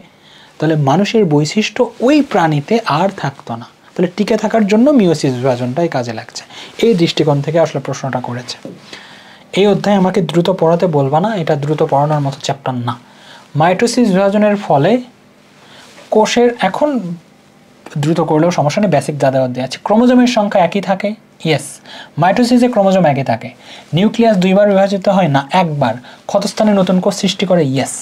তাহলে মানুষের বৈশিষ্ট্য ওই প্রাণীতে আর থাকতো না। তাহলে টিকে থাকার জন্য মিওসিস বিভাজনটাই কাজে লাগছে, এই দৃষ্টিকোণ থেকে আসলে প্রশ্নটা করেছে। এই অধ্যায়ে আমাকে দ্রুত পড়াতে বলবা না, এটা দ্রুত পড়ানোর মতো চ্যাপ্টার না। মাইটোসিস বিভাজনের ফলে কোষের, এখন দ্রুত করলেও সমস্যা নেই, বেসিক যা দেওয়ার দেওয়া আছে। ক্রোমোজোমের সংখ্যা একই থাকে, ইয়েস। মাইটোসিসে ক্রোমোজোম একই থাকে। নিউক্লিয়াস দুইবার বিভাজিত হয় না, একবার। ক্ষতস্থানে নতুন কোষ সৃষ্টি করে, ইয়েস।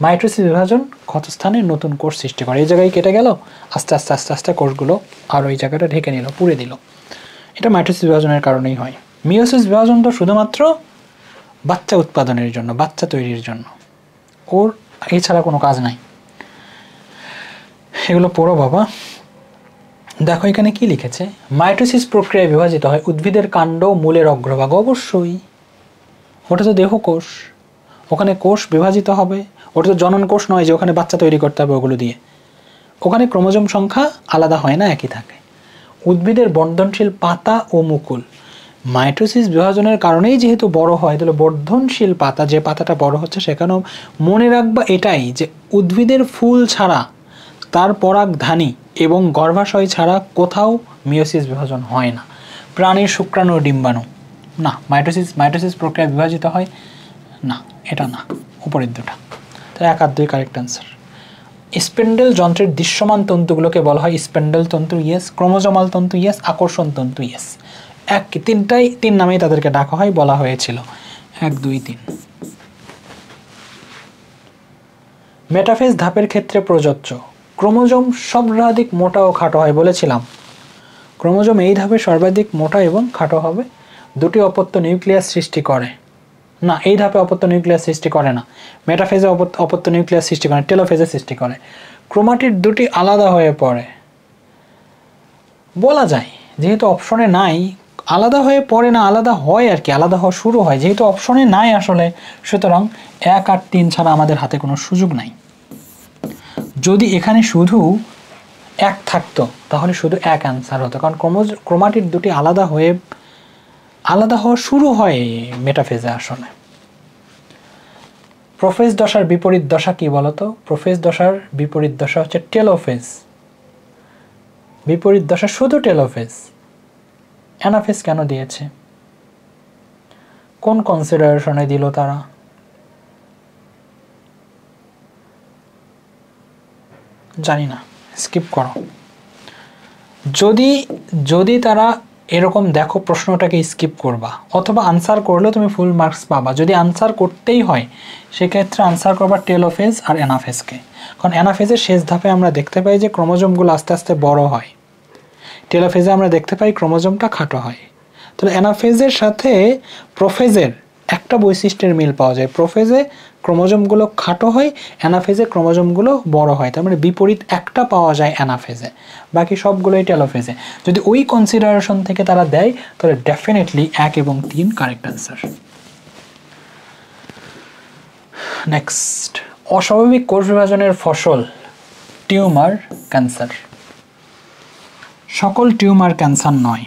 মাইটোসিস বিভাজন ক্ষতস্থানে নতুন কোষ সৃষ্টি করে। এই জায়গায় কেটে গেল, আস্তে আস্তে আস্তে আস্তে কোষগুলো আর ওই জায়গাটা ঢেকে নিল, পুড়ে দিল। এটা মাইটোসিস বিভাজনের কারণেই হয়। মিওসিস বিভাজন তো শুধুমাত্র বাচ্চা উৎপাদনের জন্য, বাচ্চা তৈরির জন্য, ওর এছাড়া কোনো কাজ নাই। এগুলো পড়ো বাবা। দেখো এখানে কি লিখেছে, মাইটোসিস প্রক্রিয়ায় বিভাজিত হয় উদ্ভিদের কাণ্ড মূলের অগ্রভাগ। অবশ্যই, ওটা তো দেহকোষ, ওখানে কোষ বিভাজিত হবে। ওটা তো জনন কোষ নয় যে ওখানে বাচ্চা তৈরি করতে হবে ওগুলো দিয়ে। ওখানে ক্রোমোজোম সংখ্যা আলাদা হয় না, একই থাকে। উদ্ভিদের বর্ধনশীল পাতা ও মুকুল, মাইটোসিস বিভাজনের কারণেই যেহেতু বড় হয়, তাহলে বর্ধনশীল পাতা, যে পাতাটা বড় হচ্ছে সেখানেও মনে রাখবা এটাই যে উদ্ভিদের ফুল ছাড়া, তার পরাগধানী এবং গর্ভাশয় ছাড়া কোথাও মিওসিস বিভাজন হয় না। প্রাণীর শুক্রাণু ও ডিম্বাণু না, মাইটোসিস প্রক্রিয়া বিভাজিত হয় না, এটা না, উপরের দুটা। তাই 1 আর 2 কারেক্ট অ্যান্সার। স্পেন্ডেল যন্ত্রের দৃশ্যমান তন্তুগুলোকে বলা হয় স্পেন্ডেল তন্তু, ইয়েস। ক্রোমোজোমাল তন্তু, ইয়েস। আকর্ষণ তন্তু, ইয়েস। তিনটাই 3 নামেই তাদেরকে ডাকা হয়, বলা হয়েছিল 1 2 3। মেটাফেজ ধাপের ক্ষেত্রে প্রযোজ্য। ক্রোমোজোম সর্বাধিক মোটা ও খাটো হয়, বলেছিলাম। ক্রোমোজোম এই ধাপে সর্বাধিক মোটা এবং খাটো হবে। দুটি অপত্য নিউক্লিয়াস সৃষ্টি করে না, এই ধাপে অপত্য নিউক্লিয়াস সৃষ্টি করে না। মেটাফেজে অপত্য নিউক্লিয়াস সৃষ্টি করে, টেলোফেজে সৃষ্টি করে। ক্রোমাটিড দুটি আলাদা হয়ে পড়ে, বলা যায়, যেহেতু অপশনে নাই। আলাদা হয়ে পড়ে না, আলাদা হয় আর কি, আলাদা হওয়া শুরু হয়, যেহেতু অপশনে নাই আসলে, সুতরাং 1 আর 3 ছাড়া আমাদের হাতে কোনো সুযোগ নাই। যদি এখানে শুধু 1 থাকতো তাহলে শুধু 1 অ্যান্সার হতো, কারণ ক্রোমাটিড দুটি আলাদা হওয়া শুরু হয় মেটাফেজে আসলে। প্রোফেজ দশার বিপরীত দশা কি বলতো? প্রোফেজ দশার বিপরীত দশা হচ্ছে টেলোফেজ। বিপরীত দশা শুধু টেলোফেজ। অ্যানাফেজ কেন দিয়েছে? কোন কনসিডারেশনে দিল তারা? জানি না, স্কিপ করো। যদি তারা এরকম দেখো প্রশ্নটাকে স্কিপ করবা, অথবা আনসার করলেও তুমি ফুল মার্কস পাবা। যদি আনসার করতেই হয় সেক্ষেত্রে আনসার করবা টেলোফেজ আর অ্যানাফেজকে, কারণ অ্যানাফেজের শেষ ধাপে আমরা দেখতে পাই যে ক্রোমোজোমগুলো আস্তে আস্তে বড় হয়, টেলোফেজে আমরা দেখতে পাই ক্রোমোজোমটা খাটো হয়। তাহলে অ্যানাফেজের সাথে প্রোফেজের একটা বৈশিষ্ট্যের মিল পাওয়া যায়। প্রোফেজে ক্রোমোজোমগুলো খাটো হয়, অ্যানাফেজে ক্রোমোজোমগুলো বড় হয়। তার মানে বিপরীত একটা পাওয়া যায় অ্যানাফেজে, বাকি সবগুলোই টেলোফেজে। যদি ওই কনসিডারেশন থেকে তারা দেয় তাহলে ডেফিনেটলি 1 এবং 3 কারেক্ট অ্যান্সার। নেক্সট, অস্বাভাবিক কোষ বিভাজনের ফসল টিউমার, ক্যান্সার। সকল টিউমার ক্যান্সার নয়,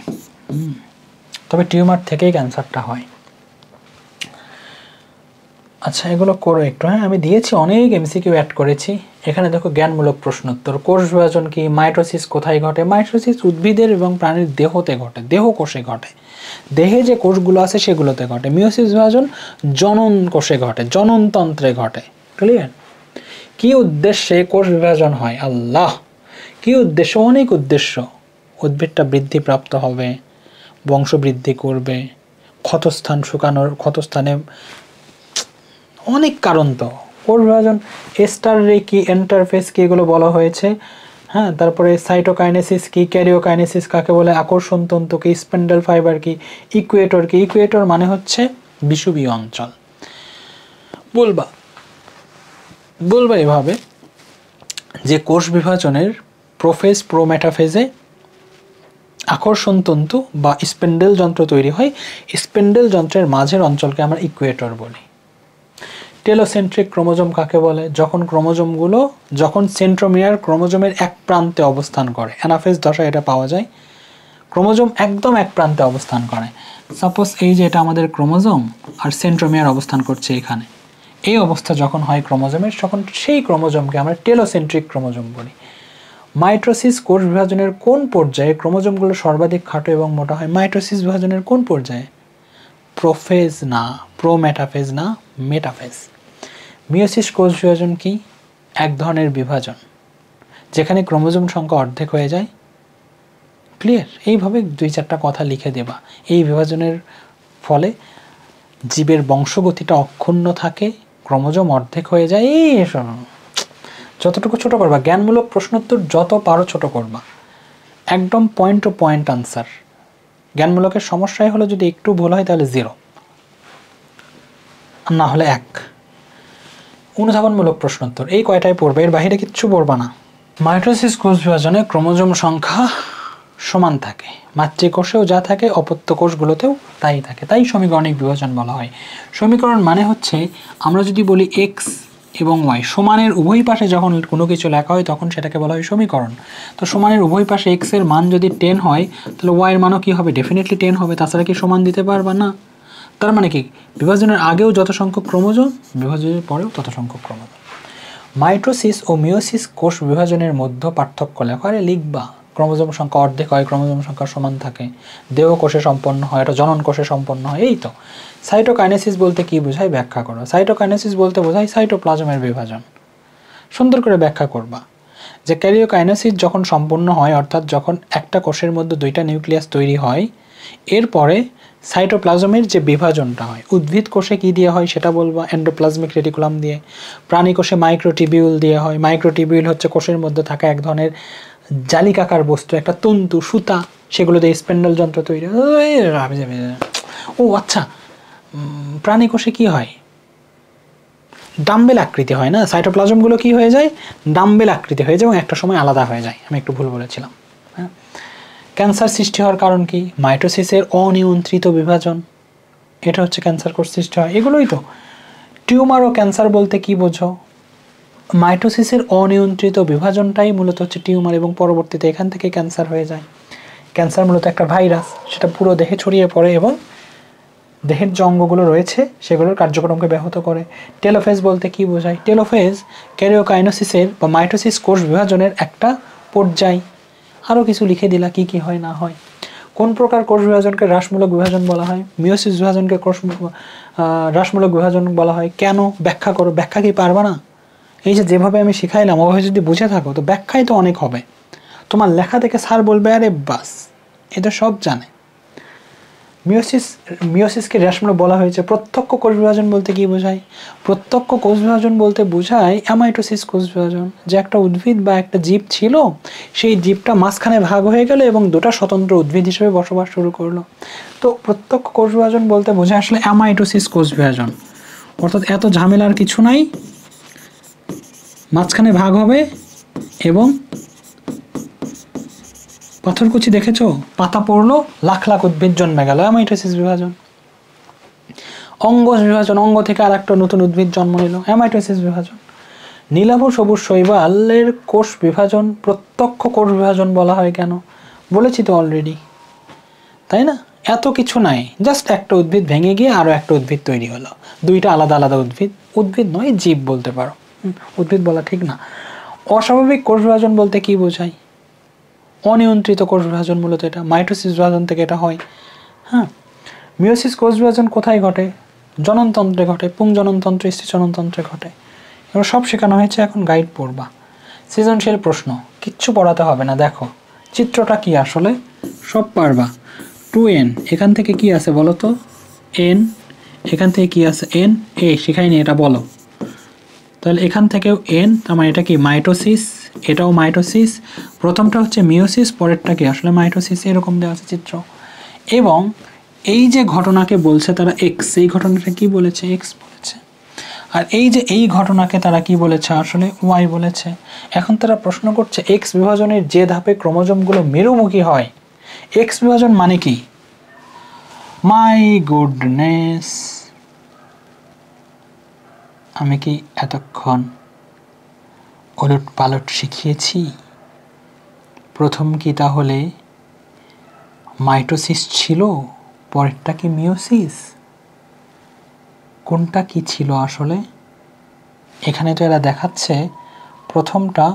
তবে টিউমার থেকেই ক্যান্সারটা হয়। আচ্ছা, এগুলো করো একটু। হ্যাঁ, আমি দিয়েছি অনেক এমসিকিউ অ্যাড করেছি। এখানে দেখো জ্ঞানমূলক প্রশ্নোত্তর। কোষ বিভাজন কি? মাইটোসিস কোথায় ঘটে? মাইটোসিস উদ্ভিদের এবং প্রাণীর দেহতে ঘটে, দেহ কোষে ঘটে, দেহে যে কোষগুলো আছে সেগুলোতে ঘটে। মিওসিস বিভাজন জনন কোষে ঘটে, জননতন্ত্রে ঘটে। ক্লিয়ার? কি উদ্দেশ্যে কোষ বিভাজন হয়? আল্লাহ, কি উদ্দেশ্য? অনেক উদ্দেশ্য। উদ্ভিদটা বৃদ্ধিপ্রাপ্ত হবে, বংশ বৃদ্ধি করবে, ক্ষতস্থান শুকানোর, ক্ষতস্থানে অনেক কারণ। তো কোষ বিভাজন এস্টার রে কি, এন্টারফেস কি, এগুলো বলা হয়েছে। হ্যাঁ, তারপরে সাইটোকাইনেসিস কি, ক্যারিওকাইনেসিস কাকে বলে, আকর্ষণ তন্তু কি, স্পেন্ডেল ফাইবার কি, ইকুয়েটর কি। ইকুয়েটর মানে হচ্ছে বিষুবীয় অঞ্চল। বলবা এভাবে যে কোষ বিভাজনের প্রোফেজ, প্রোমেটাফেজে আকর্ষণ তন্তু বা স্পেন্ডেল যন্ত্র তৈরি হয়। স্পেন্ডেল যন্ত্রের মাঝের অঞ্চলকে আমরা ইকুয়েটর বলি। টেলোসেন্ট্রিক ক্রোমোজোম কাকে বলে? যখন সেন্ট্রোমিয়ার ক্রোমোজোমের এক প্রান্তে অবস্থান করে, অ্যানাফেজ দশায় এটা পাওয়া যায়। ক্রোমোজোম একদম এক প্রান্তে অবস্থান করে। সাপোজ এই যে এটা আমাদের ক্রোমোজোম আর সেন্ট্রোমিয়ার অবস্থান করছে এখানে। এই অবস্থা যখন হয় ক্রোমোজোমের, তখন সেই ক্রোমোজোমকে আমরা টেলোসেন্ট্রিক ক্রোমোজোম বলি। মাইটোসিস কোষ বিভাজনের কোন পর্যায়ে ক্রোমোজোমগুলো সর্বাধিক খাটো এবং মোটা হয়? মাইটোসিস বিভাজনের কোন পর্যায়ে? প্রোফেজ না, প্রোমেটাফেজ না, মেটাফেজ। মিওসিস কোষ বিভাজন কি? এক ধরনের বিভাজন যেখানে ক্রোমোজোম সংখ্যা অর্ধেক হয়ে যায়। ক্লিয়ার? এইভাবে 2-4টা কথা লিখে দেবা। এই বিভাজনের ফলে জীবের বংশগতিটা অক্ষুণ্ণ থাকে, ক্রোমোজোম অর্ধেক হয়ে যায়। এই যতটুকু ছোট করবা, জ্ঞানমূলক প্রশ্নোত্তর যত পারো ছোট করবা, একদম পয়েন্ট টু পয়েন্ট আনসার। জ্ঞানমূলকের সমস্যাই হলো যদি একটু ভুল হয় তাহলে 0, না হলে 1। অনুধাবনমূলক প্রশ্নোত্তর এই কয়টাই পড়বে, এর বাইরে কিচ্ছু পড়বা না। মাইটোসিস কোষ বিভাজনে ক্রোমোজোম সংখ্যা সমান থাকে, মাতৃকোষেও যা থাকে অপত্য কোষগুলোতেও তাই থাকে, তাই সমীকরণিক বিভাজন বলা হয়। সমীকরণ মানে হচ্ছে, আমরা যদি বলি এক্স এবং ওয়াই সমানের উভয় পাশে যখন কোনো কিছু লেখা হয় তখন সেটাকে বলা হয় সমীকরণ। তো সমানের উভয় পাশে এক্স এর মান যদি 10 হয় তাহলে ওয়াই এর মানও কী হবে? ডেফিনেটলি 10 হবে, তাছাড়া কি সমান দিতে পারবা না। তার মানে কি, বিভাজনের আগেও যত সংখ্যক ক্রোমোজোম, বিভাজনের পরেও তত সংখ্যক ক্রোমোজোম। মাইটোসিস ও মিওসিস কোষ বিভাজনের মধ্যে পার্থক্য লেখা। আরে লিখবা, ক্রোমোজোম সংখ্যা অর্ধেক হয়, ক্রোমোজোম সংখ্যা সমান থাকে, দেহ কোষে সম্পন্ন হয়, এটা জনন কোষে সম্পন্ন হয়। এই তো। সাইটোকাইনেসিস বলতে কি বোঝায় ব্যাখ্যা করো। সাইটোকাইনেসিস বলতে বোঝায় সাইটোপ্লাজমের বিভাজন। সুন্দর করে ব্যাখ্যা করবা যে ক্যারিওকাইনেসিস যখন সম্পূর্ণ হয়, অর্থাৎ যখন একটা কোষের মধ্যে 2টা নিউক্লিয়াস তৈরি হয়, এরপরে সাইটোপ্লাজমের যে বিভাজনটা হয়, উদ্ভিদ কোষে কী দিয়ে হয় সেটা বলবা, এন্ডোপ্লাজমিক রেটিকুলাম দিয়ে। প্রাণী কোষে মাইক্রোটিবিউল দিয়ে হয়। মাইক্রোটিবিউল হচ্ছে কোষের মধ্যে থাকা এক ধরনের জালিকাকার বস্তু, একটা তন্তু, সুতা, সেগুলো দিয়ে স্পেন্ডেল যন্ত্র তৈরি। ও আচ্ছা, প্রাণী কোষে কী হয়? ডাম্বেল আকৃতি হয় না? সাইটোপ্লাজমগুলো কি হয়ে যায়? ডাম্বেল আকৃতি হয়ে যায় এবং একটা সময় আলাদা হয়ে যায়। আমি একটু ভুল বলেছিলাম। হ্যাঁ, ক্যান্সার সৃষ্টি হওয়ার কারণ কি? মাইটোসিসের অনিয়ন্ত্রিত বিভাজন, এটা হচ্ছে ক্যান্সার কোষ সৃষ্টি হয়। এগুলোই তো। টিউমার ও ক্যান্সার বলতে কি বোঝো? মাইটোসিসের অনিয়ন্ত্রিত বিভাজনটাই মূলত হচ্ছে টিউমার, এবং পরবর্তীতে এখান থেকে ক্যান্সার হয়ে যায়। ক্যান্সার মূলত একটা ভাইরাস, সেটা পুরো দেহে ছড়িয়ে পড়ে এবং দেহের যে অঙ্গগুলো রয়েছে সেগুলোর কার্যক্রমকে ব্যাহত করে। টেলোফেজ বলতে কি বোঝায়? টেলোফেজ ক্যারিওকাইনোসিসের বা মাইটোসিস কোষ বিভাজনের একটা পর্যায়। আরও কিছু লিখে দিলা কি কি হয় না হয়। কোন প্রকার কোষ বিভাজনকে হ্রাসমূলক বিভাজন বলা হয়? মিওসিস বিভাজনকে হ্রাসমূলক বিভাজন বলা হয়। কেন? ব্যাখ্যা করো। ব্যাখ্যা কি পারবা না? এই যে যেভাবে আমি শিখাইলাম ওভাবে যদি বুঝে থাকো তো ব্যাখ্যাই তো অনেক হবে। তোমার লেখা থেকে স্যার বলবে আরে বাস, এটা সব জানে। মিওসিসকে হ্রাসমূলক বলা হয়েছে। প্রত্যক্ষ কোষ বিভাজন বলতে কি বোঝায়? প্রত্যক্ষ কোষ বিভাজন বলতে বোঝায় অ্যামাইটোসিস কোষ বিভাজন, যে একটা উদ্ভিদ বা একটা জীব ছিল, সেই জীবটা মাঝখানে ভাগ হয়ে গেল এবং 2টা স্বতন্ত্র উদ্ভিদ হিসেবে বসবাস শুরু করলো। তো প্রত্যক্ষ কোষ বিভাজন বলতে বোঝায় আসলে অ্যামাইটোসিস কোষ বিভাজন। অর্থাৎ এত ঝামেলার কিছু নাই, মাঝখানে ভাগ হবে এবং পাথরকুচি দেখেছো, পাতা পড়লো, লাখ লাখ উদ্ভিদ জন্মে গেল, অ্যামাইটোসিস বিভাজন। অঙ্গ বিভাজন, অঙ্গ থেকে আর একটা নতুন উদ্ভিদ জন্ম নিল, অ্যামাইটোসিস বিভাজন। নীলাভ সবুজ শৈবালের কোষ বিভাজন প্রত্যক্ষ কোষ বিভাজন বলা হয় কেন? বলেছি তো অলরেডি, তাই না? এত কিছু নাই, জাস্ট একটা উদ্ভিদ ভেঙে গিয়ে আরও একটা উদ্ভিদ তৈরি হলো, দুইটা আলাদা আলাদা উদ্ভিদ, উদ্ভিদ নয় জীব বলতে পারো, উদ্ভিদ বলা ঠিক না। অস্বাভাবিক কোষ বিভাজন বলতে কি বোঝায়? অনিয়ন্ত্রিত কোষ বিভাজন, মূলত এটা মাইটোসিস বিভাজন থেকে এটা হয়। হ্যাঁ, মিওসিস কোষ বিভাজন কোথায় ঘটে? জননতন্ত্রে ঘটে, পুংজননতন্ত্র, স্ত্রীজননতন্ত্রে ঘটে। এবার সব শেখানো হয়েছে, এখন গাইড পড়বা। সৃজনশীল প্রশ্ন, কিচ্ছু পড়াতে হবে না, দেখো চিত্রটা কি আসলে সব পারবা। 2n, এখান থেকে কি আছে বলো তো? n, এখান থেকে কি আছে? n, এই শেখাইনি, এটা বলো। তাহলে এখান থেকেও n, তার মানে এটা কি মাইটোসিস, এটাও মাইটোসিস, প্রথমটা হচ্ছে মিওসিস, পরেরটা কি আসলে মাইটোসিস, এরকম দেওয়া আছে চিত্র। এবং এই যে ঘটনাকে বলছে তারা এক্স, এই ঘটনাটা কি বলেছে? এক্স বলেছে। আর এই যে এই ঘটনাকে তারা কি বলেছে? আসলে ওয়াই বলেছে। এখন তারা প্রশ্ন করছে এক্স বিভাজনের যে ধাপে ক্রোমোজোমগুলো মেরুমুখী হয়, এক্স বিভাজন মানে কি? মাই গুডনেস, আমি কি এতক্ষণ ওলট পালট শিখিয়েছি? প্রথম কি তাহলে মাইটোসিস ছিল, পরেরটা কি মিওসিস? কোনটা কি ছিল আসলে? এখানে তো এরা দেখাচ্ছে প্রথমটা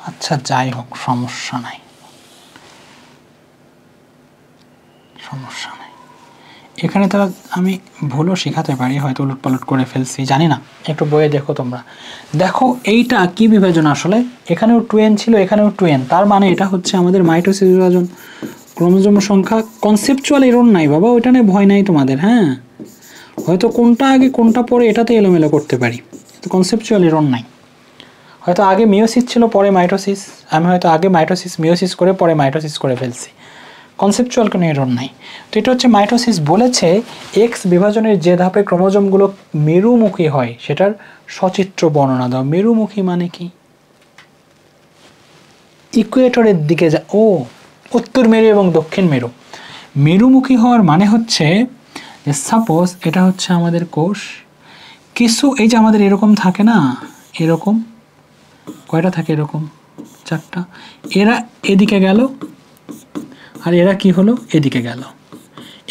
আচ্ছা যাই হোক, সমস্যা নাই, সমস্যা নাই। এখানে তারা, আমি ভুলও শেখাতে পারি, হয়তো উলট পালট করে ফেলছি, জানি না, একটু বইয়ে দেখো তোমরা। দেখো এইটা কি বিভাজন আসলে? এখানেও 2n ছিল, এখানেও 2n, তার মানে এটা হচ্ছে আমাদের মাইটোসিস বিভাজন। ক্রোমোজোম সংখ্যা কনসেপচুয়াল এরর নাই বাবা, ওইটা নিয়ে ভয় নাই তোমাদের। হ্যাঁ, হয়তো কোনটা আগে কোনটা পরে এটাতে এলোমেলো করতে পারি, তো কনসেপচুয়াল এরর নাই। হয়তো আগে মিওসিস ছিল পরে মাইটোসিস, আমি হয়তো আগে মাইটোসিস মিওসিস করে পরে মাইটোসিস করে ফেলছি, কনসেপচুয়াল কোনো এরর নাই। তো এটা হচ্ছে মাইটোসিস বলেছে এক্স বিভাজনের যে ধাপে ক্রোমোজোমগুলো মেরুমুখী হয় সেটার সচিত্র বর্ণনা দাও। মেরুমুখী মানে কি? ইকুয়েটরের দিকে যা, ও উত্তর মেরু এবং দক্ষিণ মেরু। মেরুমুখী হওয়ার মানে হচ্ছে যে সাপোজ এটা হচ্ছে আমাদের কোষ, কিছু এই যে আমাদের এরকম থাকে না, এরকম কয়টা থাকে? এরকম 4টা। এরা এদিকে গেল আর এরা কি হলো? এদিকে গেল,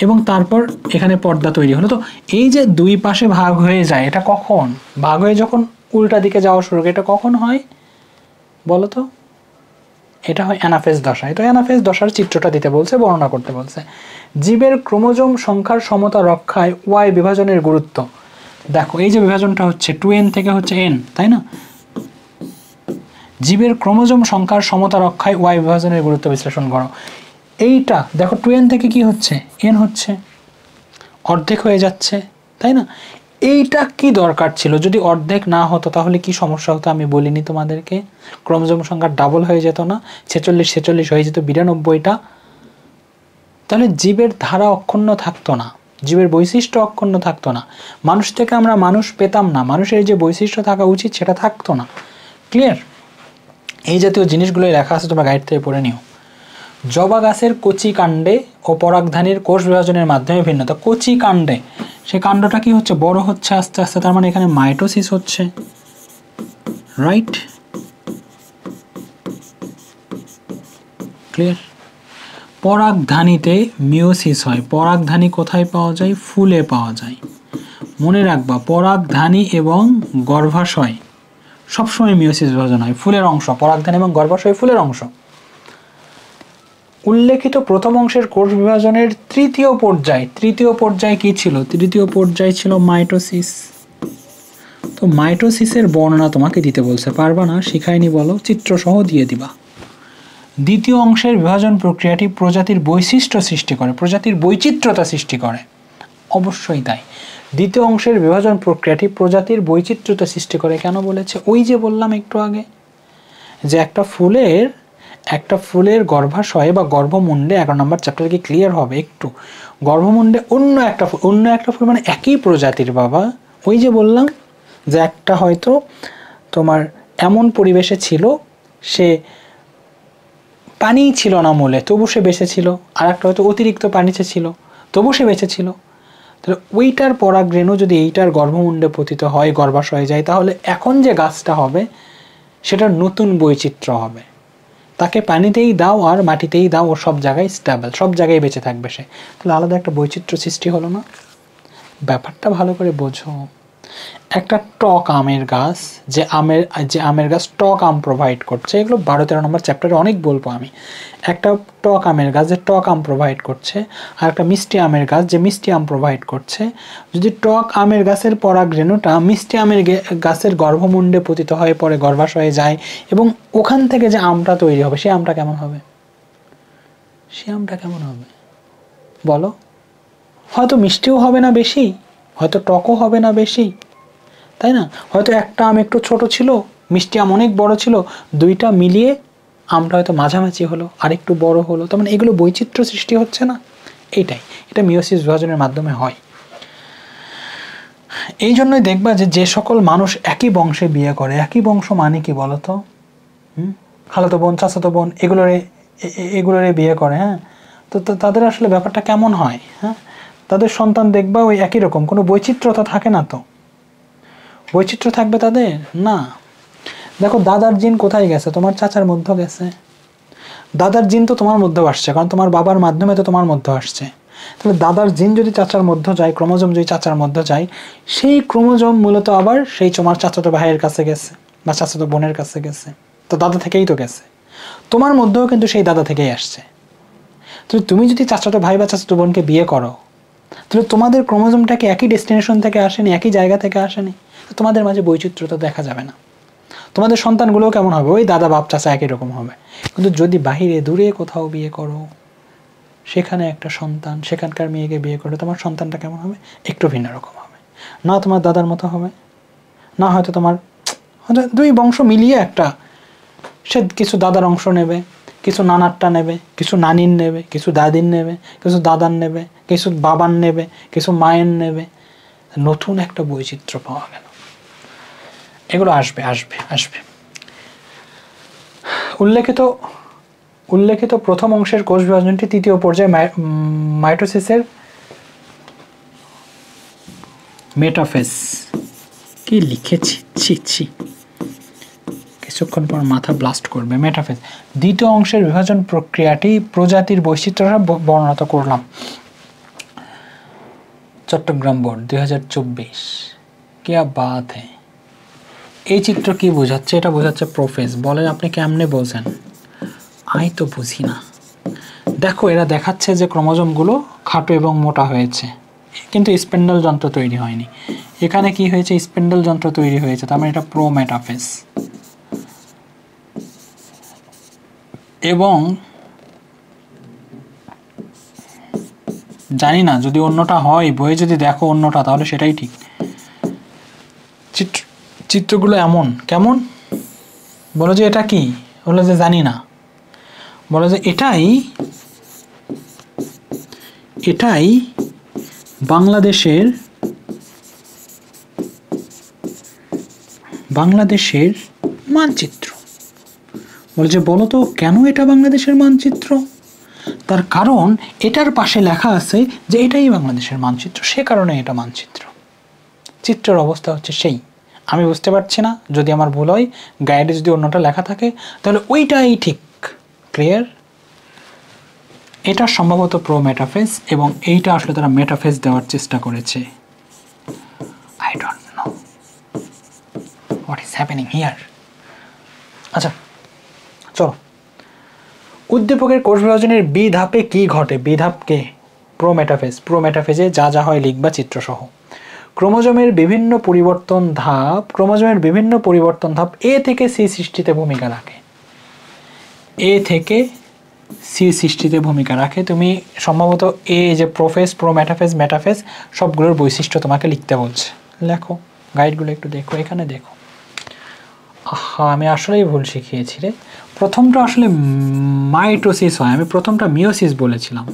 এবং তারপর এখানে পর্দা তৈরি হলো। তো এই যে দুই পাশে ভাগ হয়ে যায়, এটা কখন ভাগ হয়ে? যখন উল্টা দিকে যাওয়া শুরু করে। এটা কখন হয় বলো তো? এটা হয় অ্যানাফেজ দশায়। তো অ্যানাফেজ দশার চিত্রটা দিতে বলছে, বর্ণনা করতে বলছে। জীবের ক্রোমোজোম সংখ্যার সমতা রক্ষায় ওয়াই বিভাজনের গুরুত্ব। দেখো এই যে বিভাজনটা হচ্ছে 2n থেকে হচ্ছে n, তাই না? জীবের ক্রোমোজোম সংখ্যার সমতা রক্ষায় ওয়াই বিভাজনের গুরুত্ব বিশ্লেষণ করো। এইটা দেখো 2n থেকে কি হচ্ছে? n হচ্ছে, অর্ধেক হয়ে যাচ্ছে, তাই না? এইটা কি দরকার ছিল? যদি অর্ধেক না হতো তাহলে কি সমস্যা হতো? আমি বলিনি তোমাদেরকে? ক্রোমোজোম সংখ্যা ডাবল হয়ে যেত না? 46 হয়ে যেত 92টা। তাহলে জীবের ধারা অক্ষুণ্ণ থাকতো না, জীবের বৈশিষ্ট্য অক্ষুণ্ণ থাকতো না, মানুষ থেকে আমরা মানুষ পেতাম না, মানুষের যে বৈশিষ্ট্য থাকা উচিত সেটা থাকতো না। ক্লিয়ার? এই জাতীয় জিনিসগুলোই লেখা আছে, তোমরা গাইড থেকে পড়ে নিও। জবা গাছের কচি কাণ্ডে ও পরাগধানীর কোষ বিভাজনের মাধ্যমে ভিন্নতা। কচি কাণ্ডে, সে কাণ্ডটা কি হচ্ছে? বড় হচ্ছে আস্তে আস্তে, তার মানে এখানে মাইটোসিস হচ্ছে, রাইট? ক্লিয়ার? পরাগধানীতে মিওসিস হয়। পরাগধানী কোথায় পাওয়া যায়? ফুলে পাওয়া যায়। মনে রাখবা, পরাগধানী এবং গর্ভাশয় সবসময় মিওসিস বিভাজন হয়। ফুলের অংশ পরাগধানী এবং গর্ভাশয় ফুলের অংশ। উল্লেখিত প্রথম অংশের কোষ বিভাজনের তৃতীয় পর্যায় কি ছিল? তৃতীয় পর্যায় ছিল মাইটোসিস। তো মাইটোসিসের বর্ণনা তোমাকে দিতে বলছে, পারবা না? শিখায়নি বলো, চিত্র সহ দিয়ে দিবা। দ্বিতীয় অংশের বিভাজন প্রক্রিয়াটি প্রজাতির বৈশিষ্ট্য সৃষ্টি করে, প্রজাতির বৈচিত্র্যতা সৃষ্টি করে। অবশ্যই তাই, দ্বিতীয় অংশের বিভাজন প্রক্রিয়াটি প্রজাতির বৈচিত্র্যতা সৃষ্টি করে। কেন বলেছে? ওই যে বললাম একটু আগে যে একটা ফুলের একটা ফুলের গর্ভাশয়ে বা গর্ভমুণ্ডে 11 নম্বর চ্যাপ্টারে কি ক্লিয়ার হবে একটু, গর্ভমুণ্ডে অন্য একটা ফুল মানে একই প্রজাতির বাবা, ওই যে বললাম যে একটা হয়তো তোমার এমন পরিবেশে ছিল সে পানিই ছিল না মূলে তবু সে বেঁচে ছিল, আর একটা হয়তো অতিরিক্ত পানিতে ছিল তবু সে বেঁচে ছিল। তাহলে ওইটার পরাগরেণু যদি এইটার গর্ভমুণ্ডে পতিত হয়, গর্ভাশয়ে যায়, তাহলে এখন যে গাছটা হবে সেটার নতুন বৈচিত্র্য হবে। তাকে পানিতেই দাও আর মাটিতেই দাও, ও সব জায়গায় স্টেবল, সব জায়গায় বেঁচে থাকবে সে। তাহলে আলাদা একটা বৈচিত্র্য সৃষ্টি হলো না? ব্যাপারটা ভালো করে বোঝো। একটা টক আমের গাছ, যে আমের গাছ টক আম প্রোভাইড করছে, এগুলো 12-13 নম্বর চ্যাপ্টারে অনেক বলবো আমি। একটা টক আমের গাছ যে টক আম প্রোভাইড করছে, আর একটা মিষ্টি আমের গাছ যে মিষ্টি আম প্রোভাইড করছে। যদি টক আমের গাছের পরাগরেণুটা মিষ্টি আমের গাছের গর্ভমুণ্ডে পতিত হয়ে পরে গর্ভাশয়ে যায় এবং ওখান থেকে যে আমটা তৈরি হবে, সেই আমটা কেমন হবে? সেই আমটা কেমন হবে বলো? হয়তো মিষ্টিও হবে না বেশি, হয়তো টকও হবে না বেশি, তাই না? হয়তো একটা আম একটু ছোট ছিল, মিষ্টি আম অনেক বড় ছিল, দুইটা মিলিয়ে আমটা হয়তো মাঝামাঝি হলো, আর একটু বড় হলো। তার মানে এগুলো বৈচিত্র্য সৃষ্টি হচ্ছে না? এটা মিয়োসিস বিভাজনের মাধ্যমে হয়। এই জন্যই দেখবা যে সকল মানুষ একই বংশে বিয়ে করে, একই বংশ মানে কি বলতো? খালাতো বোন, চাচাতো বোন, এগুলোরে বিয়ে করে, হ্যাঁ, তো তাদের আসলে ব্যাপারটা কেমন হয়? হ্যাঁ, তাদের সন্তান দেখবা ওই একই রকম, কোনো বৈচিত্র্যতা থাকে না। তো বৈচিত্র্য থাকবে তাদের না। দেখো দাদার জিন কোথায় গেছে? তোমার চাচার মধ্যে গেছে। দাদার জিন তো তোমার মধ্যেও আসছে, কারণ তোমার বাবার মাধ্যমে তো তোমার মধ্যে আসছে। তাহলে দাদার জিন যদি চাচার মধ্যে যায়, ক্রোমোজোম যদি চাচার মধ্যে যায়, সেই ক্রোমোজোম মূলত আবার সেই তোমার চাচাতো ভাইয়ের কাছে গেছে বা চাচাতো বোনের কাছে গেছে, তো দাদা থেকেই তো গেছে। তোমার মধ্যেও কিন্তু সেই দাদা থেকেই আসছে। তো তুমি যদি চাচাতো ভাই বা চাচাতো বোনকে বিয়ে করো, তাহলে তোমাদের ক্রোমোজোমটাকে একই ডেস্টিনেশন থেকে আসেনি, একই জায়গা থেকে আসেনি, তোমাদের মাঝে বৈচিত্র্যতা দেখা যাবে না। তোমাদের সন্তানগুলোও কেমন হবে? ওই দাদা বাপ চাচা একই রকম হবে। কিন্তু যদি বাহিরে দূরে কোথাও বিয়ে করো, সেখানে একটা সন্তান, সেখানকার মেয়েকে বিয়ে করো, তোমার সন্তানটা কেমন হবে? একটু ভিন্ন রকম হবে। না তোমার দাদার মতো হবে, না হয়তো তোমার দুই বংশ মিলিয়ে একটা, সে কিছু দাদার অংশ নেবে, কিছু নানারটা নেবে, কিছু নানির নেবে, কিছু দাদির নেবে, কিছু দাদার নেবে, কিছু বাবার নেবে, কিছু মায়ের নেবে। নতুন একটা বৈচিত্র্য পাওয়া গেল। এগুলো আসবে আসবে আসবে। উল্লেখিত প্রথম অংশের কোষ বিভাজনটি তৃতীয় পর্যায়ে মাইটোসিসের মেটাফেজ। কি লিখেছি, ছি, কিছুক্ষণ পর মাথা ব্লাস্ট করবে। মেটাফেজ দ্বিতীয় অংশের বিভাজন প্রক্রিয়াটি প্রজাতির বৈচিত্র্যটা বর্ণনা করলাম। চট্টগ্রাম বোর্ড 2024। क्या बात है। এই চিত্র কি বোঝাচ্ছে? এটা বোঝাচ্ছে প্রোফেজ। বলেন আপনি কেমনে বোঝেন? আমি তো বুঝি না। দেখো এরা দেখাচ্ছে যে ক্রোমোজোমগুলো খাটো এবং মোটা হয়েছে, কিন্তু স্পেন্ডল যন্ত্র তৈরি হয়নি। এখানে কি হয়েছে? স্পেন্ডল যন্ত্র তৈরি হয়েছে, তার মানে এটা প্রোমেটাফেজ। এবং জানি না যদি অন্যটা হয়, বইয়ে যদি দেখো অন্যটা, তাহলে সেটাই ঠিক। চিত্রগুলো এমন কেমন? বলো যে এটা কি? বলো যে জানি না। বলো যে এটাই বাংলাদেশের মানচিত্র। বলে যে বলো তো কেন এটা বাংলাদেশের মানচিত্র? তার কারণ এটার পাশে লেখা আছে যে এটাই বাংলাদেশের মানচিত্র, সে কারণে এটা মানচিত্র। চিত্রের অবস্থা হচ্ছে সেই। আমি বুঝতে পারছি না, যদি আমার ভুল হয়, গাইডে যদি অন্যটা লেখা থাকে, তাহলে ওইটাই ঠিক। ক্লিয়ার? এটা সম্ভবত প্রোমেটাফেজ, এবং এইটা আসলে তারা মেটাফেজ দেওয়ার চেষ্টা করেছে। I don't know what is happening here. আচ্ছা চলো, উদ্দীপকের কোষ বিভাজনের বি ধাপে কি ঘটে? বি ধাপকে প্রোমেটাফেজে যা যা হয় লিখবা চিত্রসহ। ক্রোমোজোমের বিভিন্ন পরিবর্তন ধাপ এ থেকে সি সৃষ্টিতে ভূমিকা রাখে। তুমি সম্ভবত যে প্রোফেজ, প্রোমেটাফেজ, মেটাফেজ সবগুলোর বৈশিষ্ট্য তোমাকে লিখতে বলছে। লেখো, গাইডগুলো একটু দেখো, এখানে দেখো। আমি আসলেই ভুল শিখিয়েছি রে। প্রথমটা আসলে মাইটোসিস হয়, আমি প্রথমটা মিওসিস বলেছিলাম।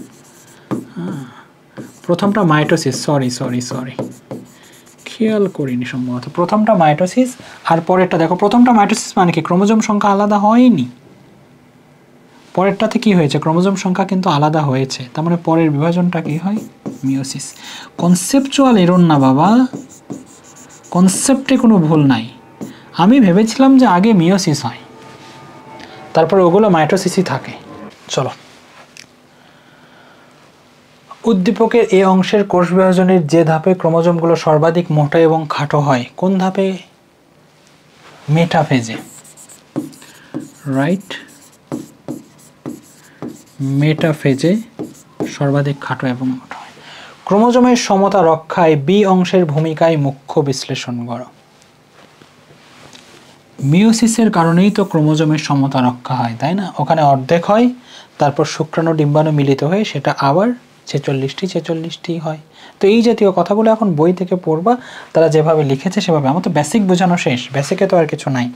প্রথমটা মাইটোসিস, সরি সরি সরি, খেয়াল করিনি সম্ভবত। প্রথমটা মাইটোসিস আর পরেরটা দেখো, প্রথমটা মাইটোসিস মানে কি ক্রোমোজোম সংখ্যা আলাদা হয়নি, পরেরটাতে কি হয়েছে ক্রোমোজোম সংখ্যা কিন্তু আলাদা হয়েছে, তার মানে পরের বিভাজনটা কি হয় মিওসিস। কনসেপচুয়াল এরর না বাবা, কনসেপ্টে কোনো ভুল নাই। আমি ভেবেছিলাম যে আগে মিওসিস হয়, তারপরে ওগুলো মাইটোসিসই থাকে। চলো, উদ্দীপকের এ অংশের কোষ বিভাজনের যে ধাপে ক্রোমোজোমগুলো সর্বাধিক মোটা এবং খাটো হয়, কোন ধাপে? মেটাফেজে, রাইট, মেটাফেজে সর্বাধিক খাটো এবং মোটা হয়। ক্রোমোজোমের সমতা রক্ষায় বি অংশের ভূমিকায় মুখ্য বিশ্লেষণ করো। মিওসিসের কারণেই তো ক্রোমোজোমের সমতা রক্ষা হয়, তাই না? ওখানে অর্ধেক হয়, তারপর শুক্রাণু ডিম্বাণু মিলিত হয়ে সেটা আবার 46টি হয়। তো এই জাতীয় কথাগুলো এখন বই থেকে পড়বা, তারা যেভাবে লিখেছে সেভাবে। আমার তো বেসিক বোঝানো শেষ, বেসিকে তো আর কিছু নাই।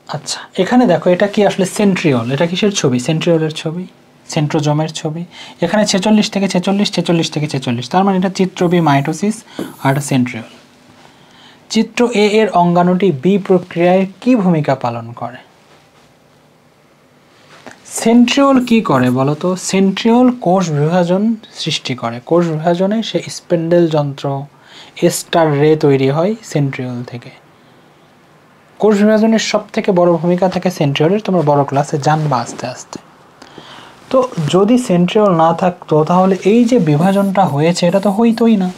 আচ্ছা, এখানে দেখো এটা কি আসলে সেন্ট্রিওল, এটা কিসের ছবি? সেন্ট্রিওলের ছবি, সেন্ট্রোজোমের ছবি। এখানে 46 থেকে 46, 46 থেকে 46, তার মানে এটা চিত্র বি মাইটোসিস আর এটা সেন্ট্রিওল। চিত্র এ এর অঙ্গাণুটি বি প্রক্রিয়ায় কি ভূমিকা পালন করে? সেন্ট্রিওল কি করে বলো তো? সেন্ট্রিওল কোষ বিভাজন সৃষ্টি করে। কোষ বিভাজনে সে স্পেন্ডেল যন্ত্র, স্টার রে তৈরি হয় সেন্ট্রিওল থেকে। কোষ বিভাজনের সব থেকে বড় ভূমিকা থাকে সেন্ট্রিওলের, তোমরা বড় ক্লাসে জানবা আস্তে আস্তে। তো যদি সেন্ট্রিওল না থাকতো তাহলে এই যে বিভাজনটা হয়েছে এটা তো হইতোই না,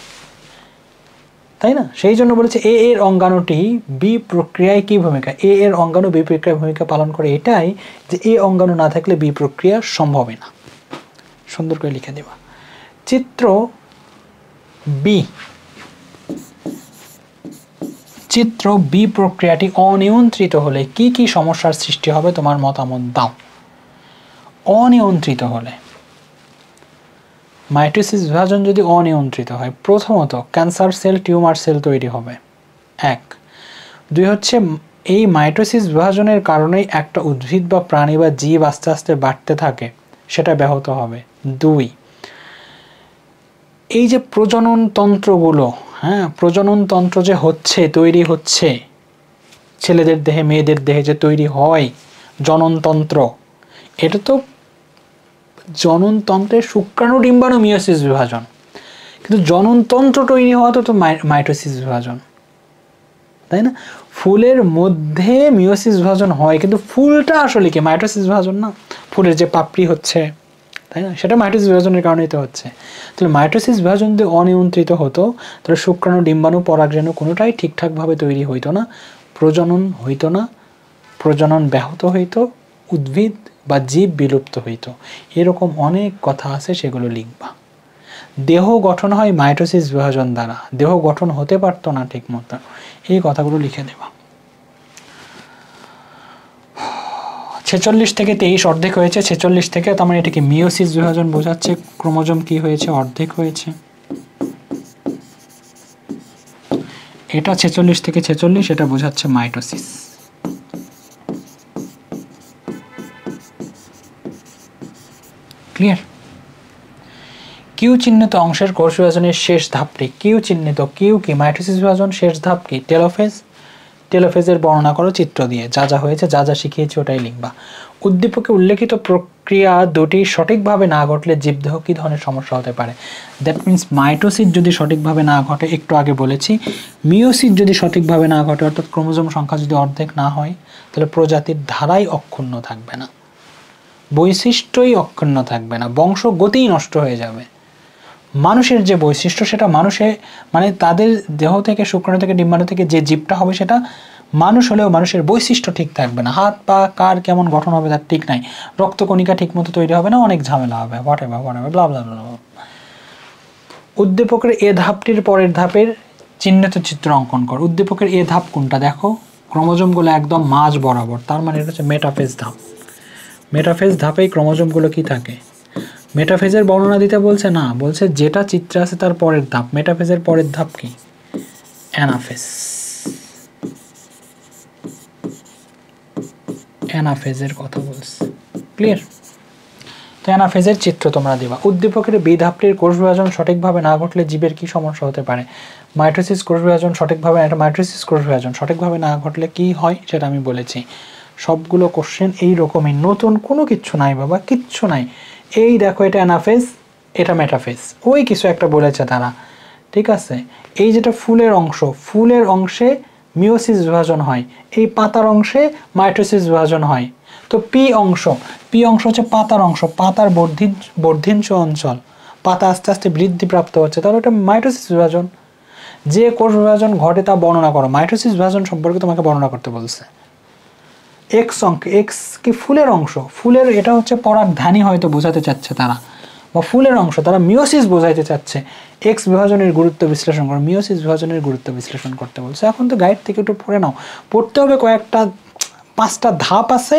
তাই না? সেই জন্য বলেছে এ এর অঙ্গাণুটি বি প্রক্রিয়ায় কি ভূমিকা, এ এর অঙ্গাণু বি প্রক্রিয়ায় ভূমিকা পালন করে, এটাই যে এ অঙ্গাণু না থাকলে বি প্রক্রিয়া সম্ভবই না। সুন্দর করে লিখে দেবা। চিত্র বি, চিত্র বি প্রক্রিয়াটি অনিয়ন্ত্রিত হলে কি কি সমস্যার সৃষ্টি হবে তোমার মতামত দাও। অনিয়ন্ত্রিত হলে, মাইটোসিস বিভাজন যদি অনিয়ন্ত্রিত হয়, প্রথমত ক্যান্সার সেল, টিউমার সেল তৈরি হবে, 1। 2 হচ্ছে এই মাইটোসিস বিভাজনের কারণেই একটা উদ্ভিদ বা প্রাণী বা জীব আস্তে আস্তে বাড়তে থাকে, সেটা ব্যাহত হবে। 2, এই যে প্রজনন তন্ত্রগুলো, হ্যাঁ, প্রজনন তন্ত্র যে হচ্ছে, তৈরি হচ্ছে ছেলেদের দেহে মেয়েদের দেহে যে তৈরি হয় জননতন্ত্র, এটা তো জননতন্ত্রের শুক্রাণু ডিম্বাণু মিওসিস বিভাজন, কিন্তু জননতন্ত্র তৈরি হওয়া তো মাইটোসিস বিভাজন, তাই না? ফুলের মধ্যে মিওসিস বিভাজন হয়, কিন্তু ফুলটা আসলে কি মাইটোসিস বিভাজন না? ফুলের যে পাপড়ি হচ্ছে, তাই না, সেটা মাইটোসিস বিভাজনের কারণেই তো হচ্ছে। তাহলে মাইটোসিস বিভাজন যদি অনিয়ন্ত্রিত হতো তাহলে শুক্রাণু ডিম্বাণু পরাগরেণু কোনোটাই ঠিকঠাকভাবে তৈরি হইতো না, প্রজনন হইতো না, প্রজনন ব্যাহত হইতো, উদ্ভিদ বা জীব বিলুপ্ত হইতো। এরকম অনেক কথা আছে, সেগুলো লিখবা। দেহ গঠন হয় মাইটোসিস বিভাজন দ্বারা, দেহ গঠন হতে পারতো না ঠিক মতো, এই কথাগুলো লিখে দেবা। 46 থেকে 23 অর্ধেক হয়েছে, 46 থেকে, তার মানে এটাকে মিওসিস বিভাজন বোঝাচ্ছে। ক্রোমোজোম কি হয়েছে? অর্ধেক হয়েছে। এটা 46 থেকে 46, এটা বোঝাচ্ছে মাইটোসিস। ক্লিয়ার? কিউ চিহ্নিত অংশের কোষ বিভাজনের শেষ ধাপটি, কিউ চিহ্নিত, কিউ কি? মাইটোসিস বিভাজন, শেষ ধাপ কি? টেলোফেজ। টেলোফেজের বর্ণনা করো চিত্র দিয়ে, যা যা হয়েছে, যা যা শিখিয়েছি ওটাই লিখবা। উদ্দীপকে উল্লেখিত প্রক্রিয়া দুটি সঠিকভাবে না ঘটলে জীবদেহ কী ধরনের সমস্যা হতে পারে? দ্যাট মিন্স মাইটোসিস যদি সঠিকভাবে না ঘটে, একটু আগে বলেছি, মিওসিস যদি সঠিকভাবে না ঘটে, অর্থাৎ ক্রোমোজোম সংখ্যা যদি অর্ধেক না হয়, তাহলে প্রজাতির ধারাই অক্ষুণ্ণ থাকবে না, বৈশিষ্ট্যই অক্ষুণ্ণ থাকবে না, বংশগতিই নষ্ট হয়ে যাবে। মানুষের যে বৈশিষ্ট্য, সেটা মানুষে মানে তাদের দেহ থেকে, শুক্রাণু থেকে, ডিম্বাণু থেকে যে জীবটা হবে সেটা মানুষ হলেও মানুষের বৈশিষ্ট্য ঠিক থাকবে না। হাত পা কার কেমন গঠন হবে তার ঠিক নাই, রক্তকণিকা ঠিক মতো তৈরি হবে না, অনেক ঝামেলা হবে, হোয়াটএভার ব্লা ব্লা ব্লা। উদ্দীপকের এ ধাপটির পরের ধাপের চিহ্নিত চিত্র অঙ্কন কর। উদ্দীপকের এ ধাপ কোনটা? দেখো, ক্রোমোজোমগুলো একদম মাঝ বরাবর, তার মানে এটা হচ্ছে মেটাফেজ ধাপ। মেটাফেজ ধাপেই ক্রোমোজোমগুলো কি থাকে? মেটাফেজের বর্ণনা দিতে বলছে না, বলছে যেটা চিত্রে আছে তার পরের ধাপ। মেটাফেজের পরের ধাপ কি? অ্যানাফেজ। অ্যানাফেজের কথা বলছি। ক্লিয়ার? তো অ্যানাফেজের চিত্র তোমরা দিবা। উদ্দীপকের বিধাপটির কোষ বিভাজন সঠিকভাবে না ঘটলে জীবের কি সমস্যা হতে পারে? মাইটোসিস কোষ বিভাজন সঠিকভাবে, একটা মাইটোসিস কোষ বিভাজন সঠিকভাবে না ঘটলে কি হয় সেটা আমি বলেছি। সবগুলো কোশ্চেন এই রকমই, নতুন কোনো কিচ্ছু নাই বাবা, কিচ্ছু নাই। এই দেখো এটা অ্যানাফেজ, এটা মেটাফেজ, ওই কিছু একটা বলেছে তারা, ঠিক আছে? এই যেটা ফুলের অংশ, ফুলের অংশে মিওসিস বিভাজন হয়, এই পাতার অংশে মাইটোসিস বিভাজন হয়। তো পি অংশ হচ্ছে পাতার অংশ, পাতার বর্ধিঞ্চ অঞ্চল, পাতা আস্তে আস্তে বৃদ্ধিপ্রাপ্ত হচ্ছে, তাহলে ওটা মাইটোসিস বিভাজন। যে কোষ বিভাজন ঘটে তা বর্ণনা করো। মাইটোসিস বিভাজন সম্পর্কে তোমাকে বর্ণনা করতে বলছে। এক্স অংশ, এক্স কি ফুলের অংশ, ফুলের এটা হচ্ছে পরাগধানী হয়তো বোঝাতে চাচ্ছে তারা, বা ফুলের অংশ, তারা মিওসিস বোঝাইতে চাচ্ছে। এক্স বিভাজনের গুরুত্ব বিশ্লেষণ করো, মিওসিস বিভাজনের গুরুত্ব বিশ্লেষণ করতে বলছে। এখন তো গাইড থেকে একটু পড়ে নাও, পড়তে হবে কয়েকটা, 5টা ধাপ আছে,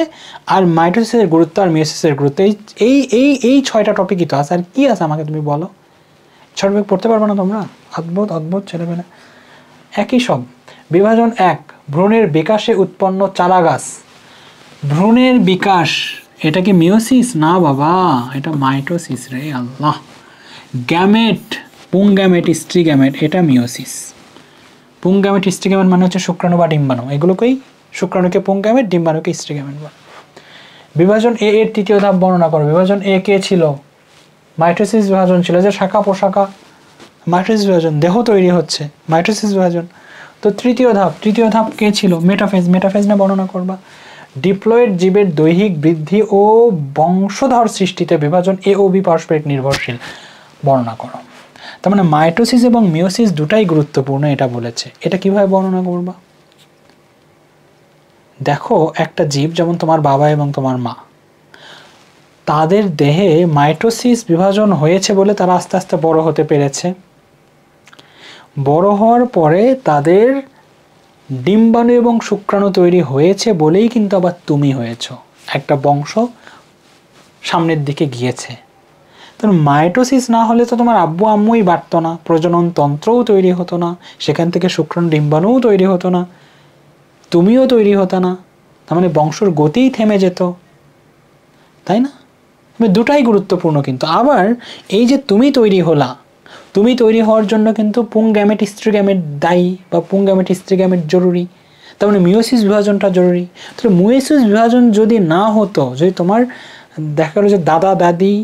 আর মাইটোসিসের গুরুত্ব আর মিওসিসের গুরুত্ব, এই এই এই 6টা টপিকই তো আছে। আর কি আছে আমাকে তুমি বলো? 6টা পড়তে পারবে না তোমরা? অদ্ভুত অদ্ভুত ছেলেমেয়ে। একই সব। বিভাজন 1, ভ্রূণের বিকাশে উৎপন্ন চারা গাছ। ভ্রূণের বিকাশ, এটা কি মিওসিস? না বাবা, এটা মাইটোসিস রে আল্লাহ। গ্যামেট, পুংগ্যামেট, স্ত্রী গ্যামেট, এটা মিওসিস। পুংগ্যামেট, স্ত্রী গ্যামেট মানে হচ্ছে শুক্রাণু বা ডিম্বাণু, এগুলোকেই শুক্রাণুকে পুংগ্যামেট, ডিম্বাণুকে স্ত্রী গ্যামেট বলে। বিভাজন এ এর 3য় ধাপ বর্ণনা করো। বিভাজন এ কে ছিল? মাইটোসিস বিভাজন ছিল, যে শাখা পোশাখা, মাইটোসিস বিভাজন, দেহ তৈরি হচ্ছে, মাইটোসিস বিভাজন। তো 3য় ধাপ কে ছিল? মেটাফেজ, মেটাফেজ না বর্ণনা করবা। ডিপ্লয়েড জীবের দৈহিক বৃদ্ধি ও বংশধর সৃষ্টিতে বিভাজন এ ও বি পারস্পরিক নির্ভরশীল, বর্ণনা করো। তার মানে মাইটোসিস এবং মিওসিস দুটাই গুরুত্বপূর্ণ এটা বলেছে। এটা কিভাবে বর্ণনা করবা? দেখো, একটা জীব যেমন তোমার বাবা এবং তোমার মা, তাদের দেহে মাইটোসিস বিভাজন হয়েছে বলে তারা আস্তে আস্তে বড় হতে পেরেছে। বড় হওয়ার পরে তাদের ডিম্বাণু এবং শুক্রাণু তৈরি হয়েছে বলেই কিন্তু আবার তুমি হয়েছ, একটা বংশ সামনের দিকে গিয়েছে। তো মাইটোসিস না হলে তো তোমার আব্বু আম্মুই বাড়তো না, প্রজনন তন্ত্রও তৈরি হতো না, সেখান থেকে শুক্রাণু ডিম্বাণুও তৈরি হতো না, তুমিও তৈরি হতো না। তার মানে বংশর গতিই থেমে যেত, তাই না? দুটাই গুরুত্বপূর্ণ। কিন্তু আবার এই যে তুমি তৈরি হলা, তুমি তৈরি হওয়ার জন্য কিন্তু পুংগ্যামেট স্ত্রী গ্যামেট দায়ী, বা পুংগ্যামেট স্ত্রী গ্যামেট জরুরি। তার মানে মিওসিস বিভাজনটা জরুরি। তাহলে মিওসিস বিভাজন যদি না হতো, যদি তোমার দেখা গেলো যে দাদা দাদি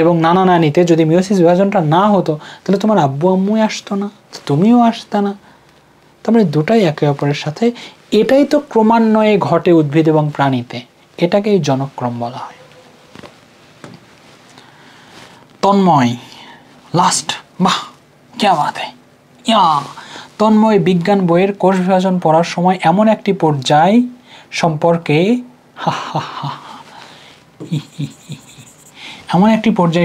এবং নানা নানিতে যদি মিওসিস বিভাজনটা না হতো, তাহলে তোমার আব্বু আম্মুই আসতো না, তুমিও আসতা না। তার মানে দুটাই একে অপরের সাথে, এটাই তো ক্রমান্বয়ে ঘটে উদ্ভিদ এবং প্রাণীতে, এটাকেই জনক্রম বলা হয়। তন্ময়, লাস্ট, বাহ क्या बात है। তন্ময় বিজ্ঞান বইয়ের কোষ বিভাজন পড়ার সময় এমন একটি পর্যায়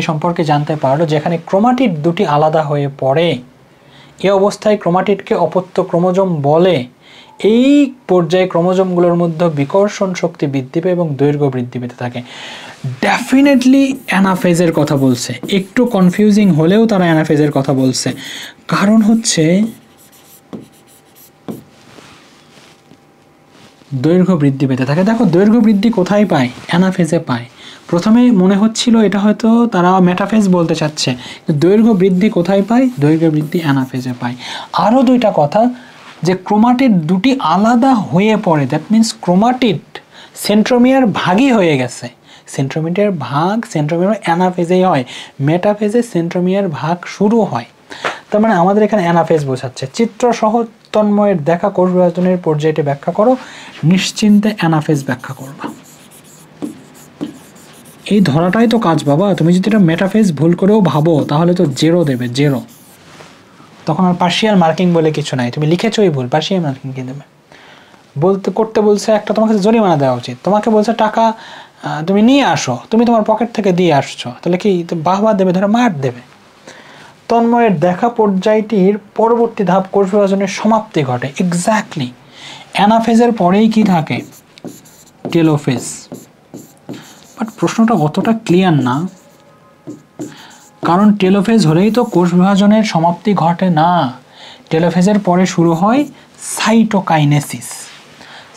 সম্পর্কে জানতে পারলো যেখানে ক্রোমাটিড দুটি আলাদা হয়ে পড়ে। এ অবস্থায় ক্রোমাটিডকে অপত্য ক্রোমোজোম বলে। এই পর্যায়ে ক্রোমোজোমগুলোর মধ্যে বিকর্ষণ শক্তি বৃদ্ধি পায় এবং দৈর্ঘ্য বৃদ্ধি পেতে থাকে। ডেফিনেটলি অ্যানাফেজের কথা বলছে, একটু কনফিউজিং হলেও তারা অ্যানাফেজের কথা বলছে। কারণ হচ্ছে দৈর্ঘ্য বৃদ্ধি পেতে থাকে। দেখো দৈর্ঘ্য বৃদ্ধি কোথায় পায়? অ্যানাফেজে পায়। প্রথমে মনে হচ্ছিল এটা হয়তো তারা মেটাফেজ বলতে চাচ্ছে, দৈর্ঘ্য বৃদ্ধি কোথায় পায়? দৈর্ঘ্য বৃদ্ধি অ্যানাফেজে পায়। আরও দুইটা কথা, যে ক্রোমাটিড দুটি আলাদা হয়ে পড়ে, দ্যাট মিন্স ক্রোমাটিড সেন্ট্রোমিয়ার ভাগই হয়ে গেছে। সেন্ট্রোমিয়ার ভাগ, সেন্ট্রোমিয়ার অ্যানাফেজেই হয়, মেটাফেজে সেন্ট্রোমিয়ার ভাগ শুরু হয়। তার মানে আমাদের এখানে অ্যানাফেজ বোঝাচ্ছে। চিত্রসহ তন্ময়ের দেখা কোষ বিভাজনের পর্যায়টি ব্যাখ্যা করো। নিশ্চিন্তে অ্যানাফেজ ব্যাখ্যা করবা। এই ধরাটাই তো কাজ বাবা। তুমি যদি এটা মেটাফেজ ভুল করেও ভাবো তাহলে তো 0 দেবে, 0। তখন আর পার্শিয়াল মার্কিং বলে কিছু নাই। তুমি লিখেছোই ভুল, পার্শিয়াল মার্কিং কি দেবে? করতে বলছে একটা, তোমাকে জরিমানা দেওয়া উচিত। তোমাকে বলছে টাকা তুমি নিয়ে আসো, তুমি তোমার পকেট থেকে দিয়ে আসছো, তাহলে কি বাহবা দেবে? ধরে মার দেবে। তন্ময়ের দেখা পর্যায়টির পরবর্তী ধাপ কোষ বিভাজনের সমাপ্তি ঘটে। এক্স্যাক্টলি অ্যানাফেজের পরেই কি থাকে? টেলোফেজ। বাট প্রশ্নটা অতটা ক্লিয়ার না, কারণ টেলোফেজ হলেই তো কোষ বিভাজনের সমাপ্তি ঘটে না। টেলোফেজের পরে শুরু হয় সাইটোকাইনেসিস।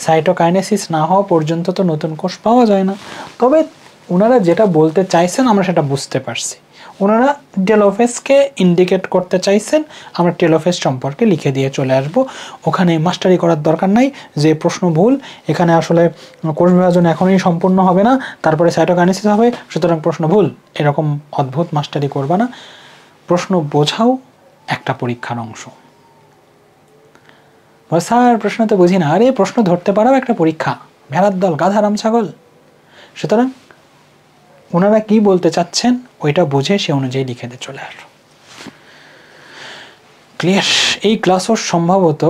সাইটোকাইনেসিস না হওয়া পর্যন্ত তো নতুন কোষ পাওয়া যায় না। তবে ওনারা যেটা বলতে চাইছেন আমরা সেটা বুঝতে পারছি। ওনারা টেলোফেজকে ইন্ডিকেট করতে চাইছেন, আমরা টেলোফেজ সম্পর্কে লিখে দিয়ে চলে আসব। ওখানে মাস্টারি করার দরকার নাই যে প্রশ্ন ভুল, এখানে আসলে কোষ বিভাজন এখনই সম্পূর্ণ হবে না, তারপরে সাইটোকাইনেসিস হবে, সুতরাং প্রশ্ন ভুল, এরকম অদ্ভুত মাস্টারি করবা না। প্রশ্ন বোঝাও একটা পরীক্ষার অংশ। স্যার প্রশ্ন তো বুঝি না, আরে প্রশ্ন ধরতে পারাও একটা পরীক্ষা, ভেড়ার দল গাধারাম ছাগল। সুতরাং ওনারা কি বলতে চাচ্ছেন ওইটা বুঝে সে অনুযায়ী লিখে দিয়ে চলে আসো। ক্লিয়ার? এই ক্লাসও সম্ভবত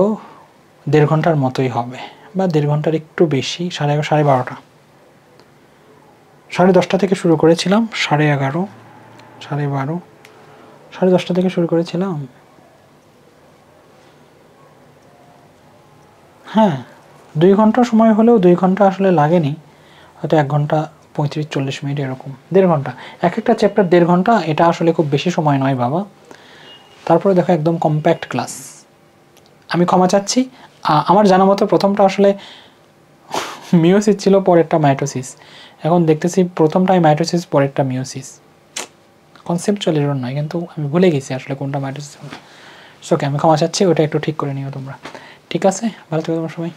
1.5 ঘন্টার মতোই হবে, বা 1.5 ঘন্টার একটু বেশি, 11:30 12:30, 10:30 থেকে শুরু করেছিলাম, 11:30 12:30 10:30 থেকে শুরু করেছিলাম। হ্যাঁ 2 ঘন্টা সময় হলেও 2 ঘন্টা আসলে লাগেনি, হয়তো 1 ঘন্টা 35-40 মিনিট এরকম, 1.5 ঘন্টা এক একটা চ্যাপ্টার, 1.5 ঘন্টা, এটা আসলে খুব বেশি সময় নয় বাবা। তারপরে দেখো একদম কম্প্যাক্ট ক্লাস। আমি ক্ষমা চাচ্ছি, আমার জানা মতো প্রথমটা আসলে মিওসিস ছিল, পরেরটা মাইটোসিস। এখন দেখতেছি প্রথমটাই মাইটোসিস, পরেরটা মিওসিস। কনসেপচুয়াল এরর নয়, কিন্তু আমি ভুলে গেছি আসলে কোনটা মাইটোসিস। ওকে আমি ক্ষমা চাচ্ছি, ওটা একটু ঠিক করে নিও তোমরা। ঠিক আছে, ভালো থেকো তোমরা সবাই।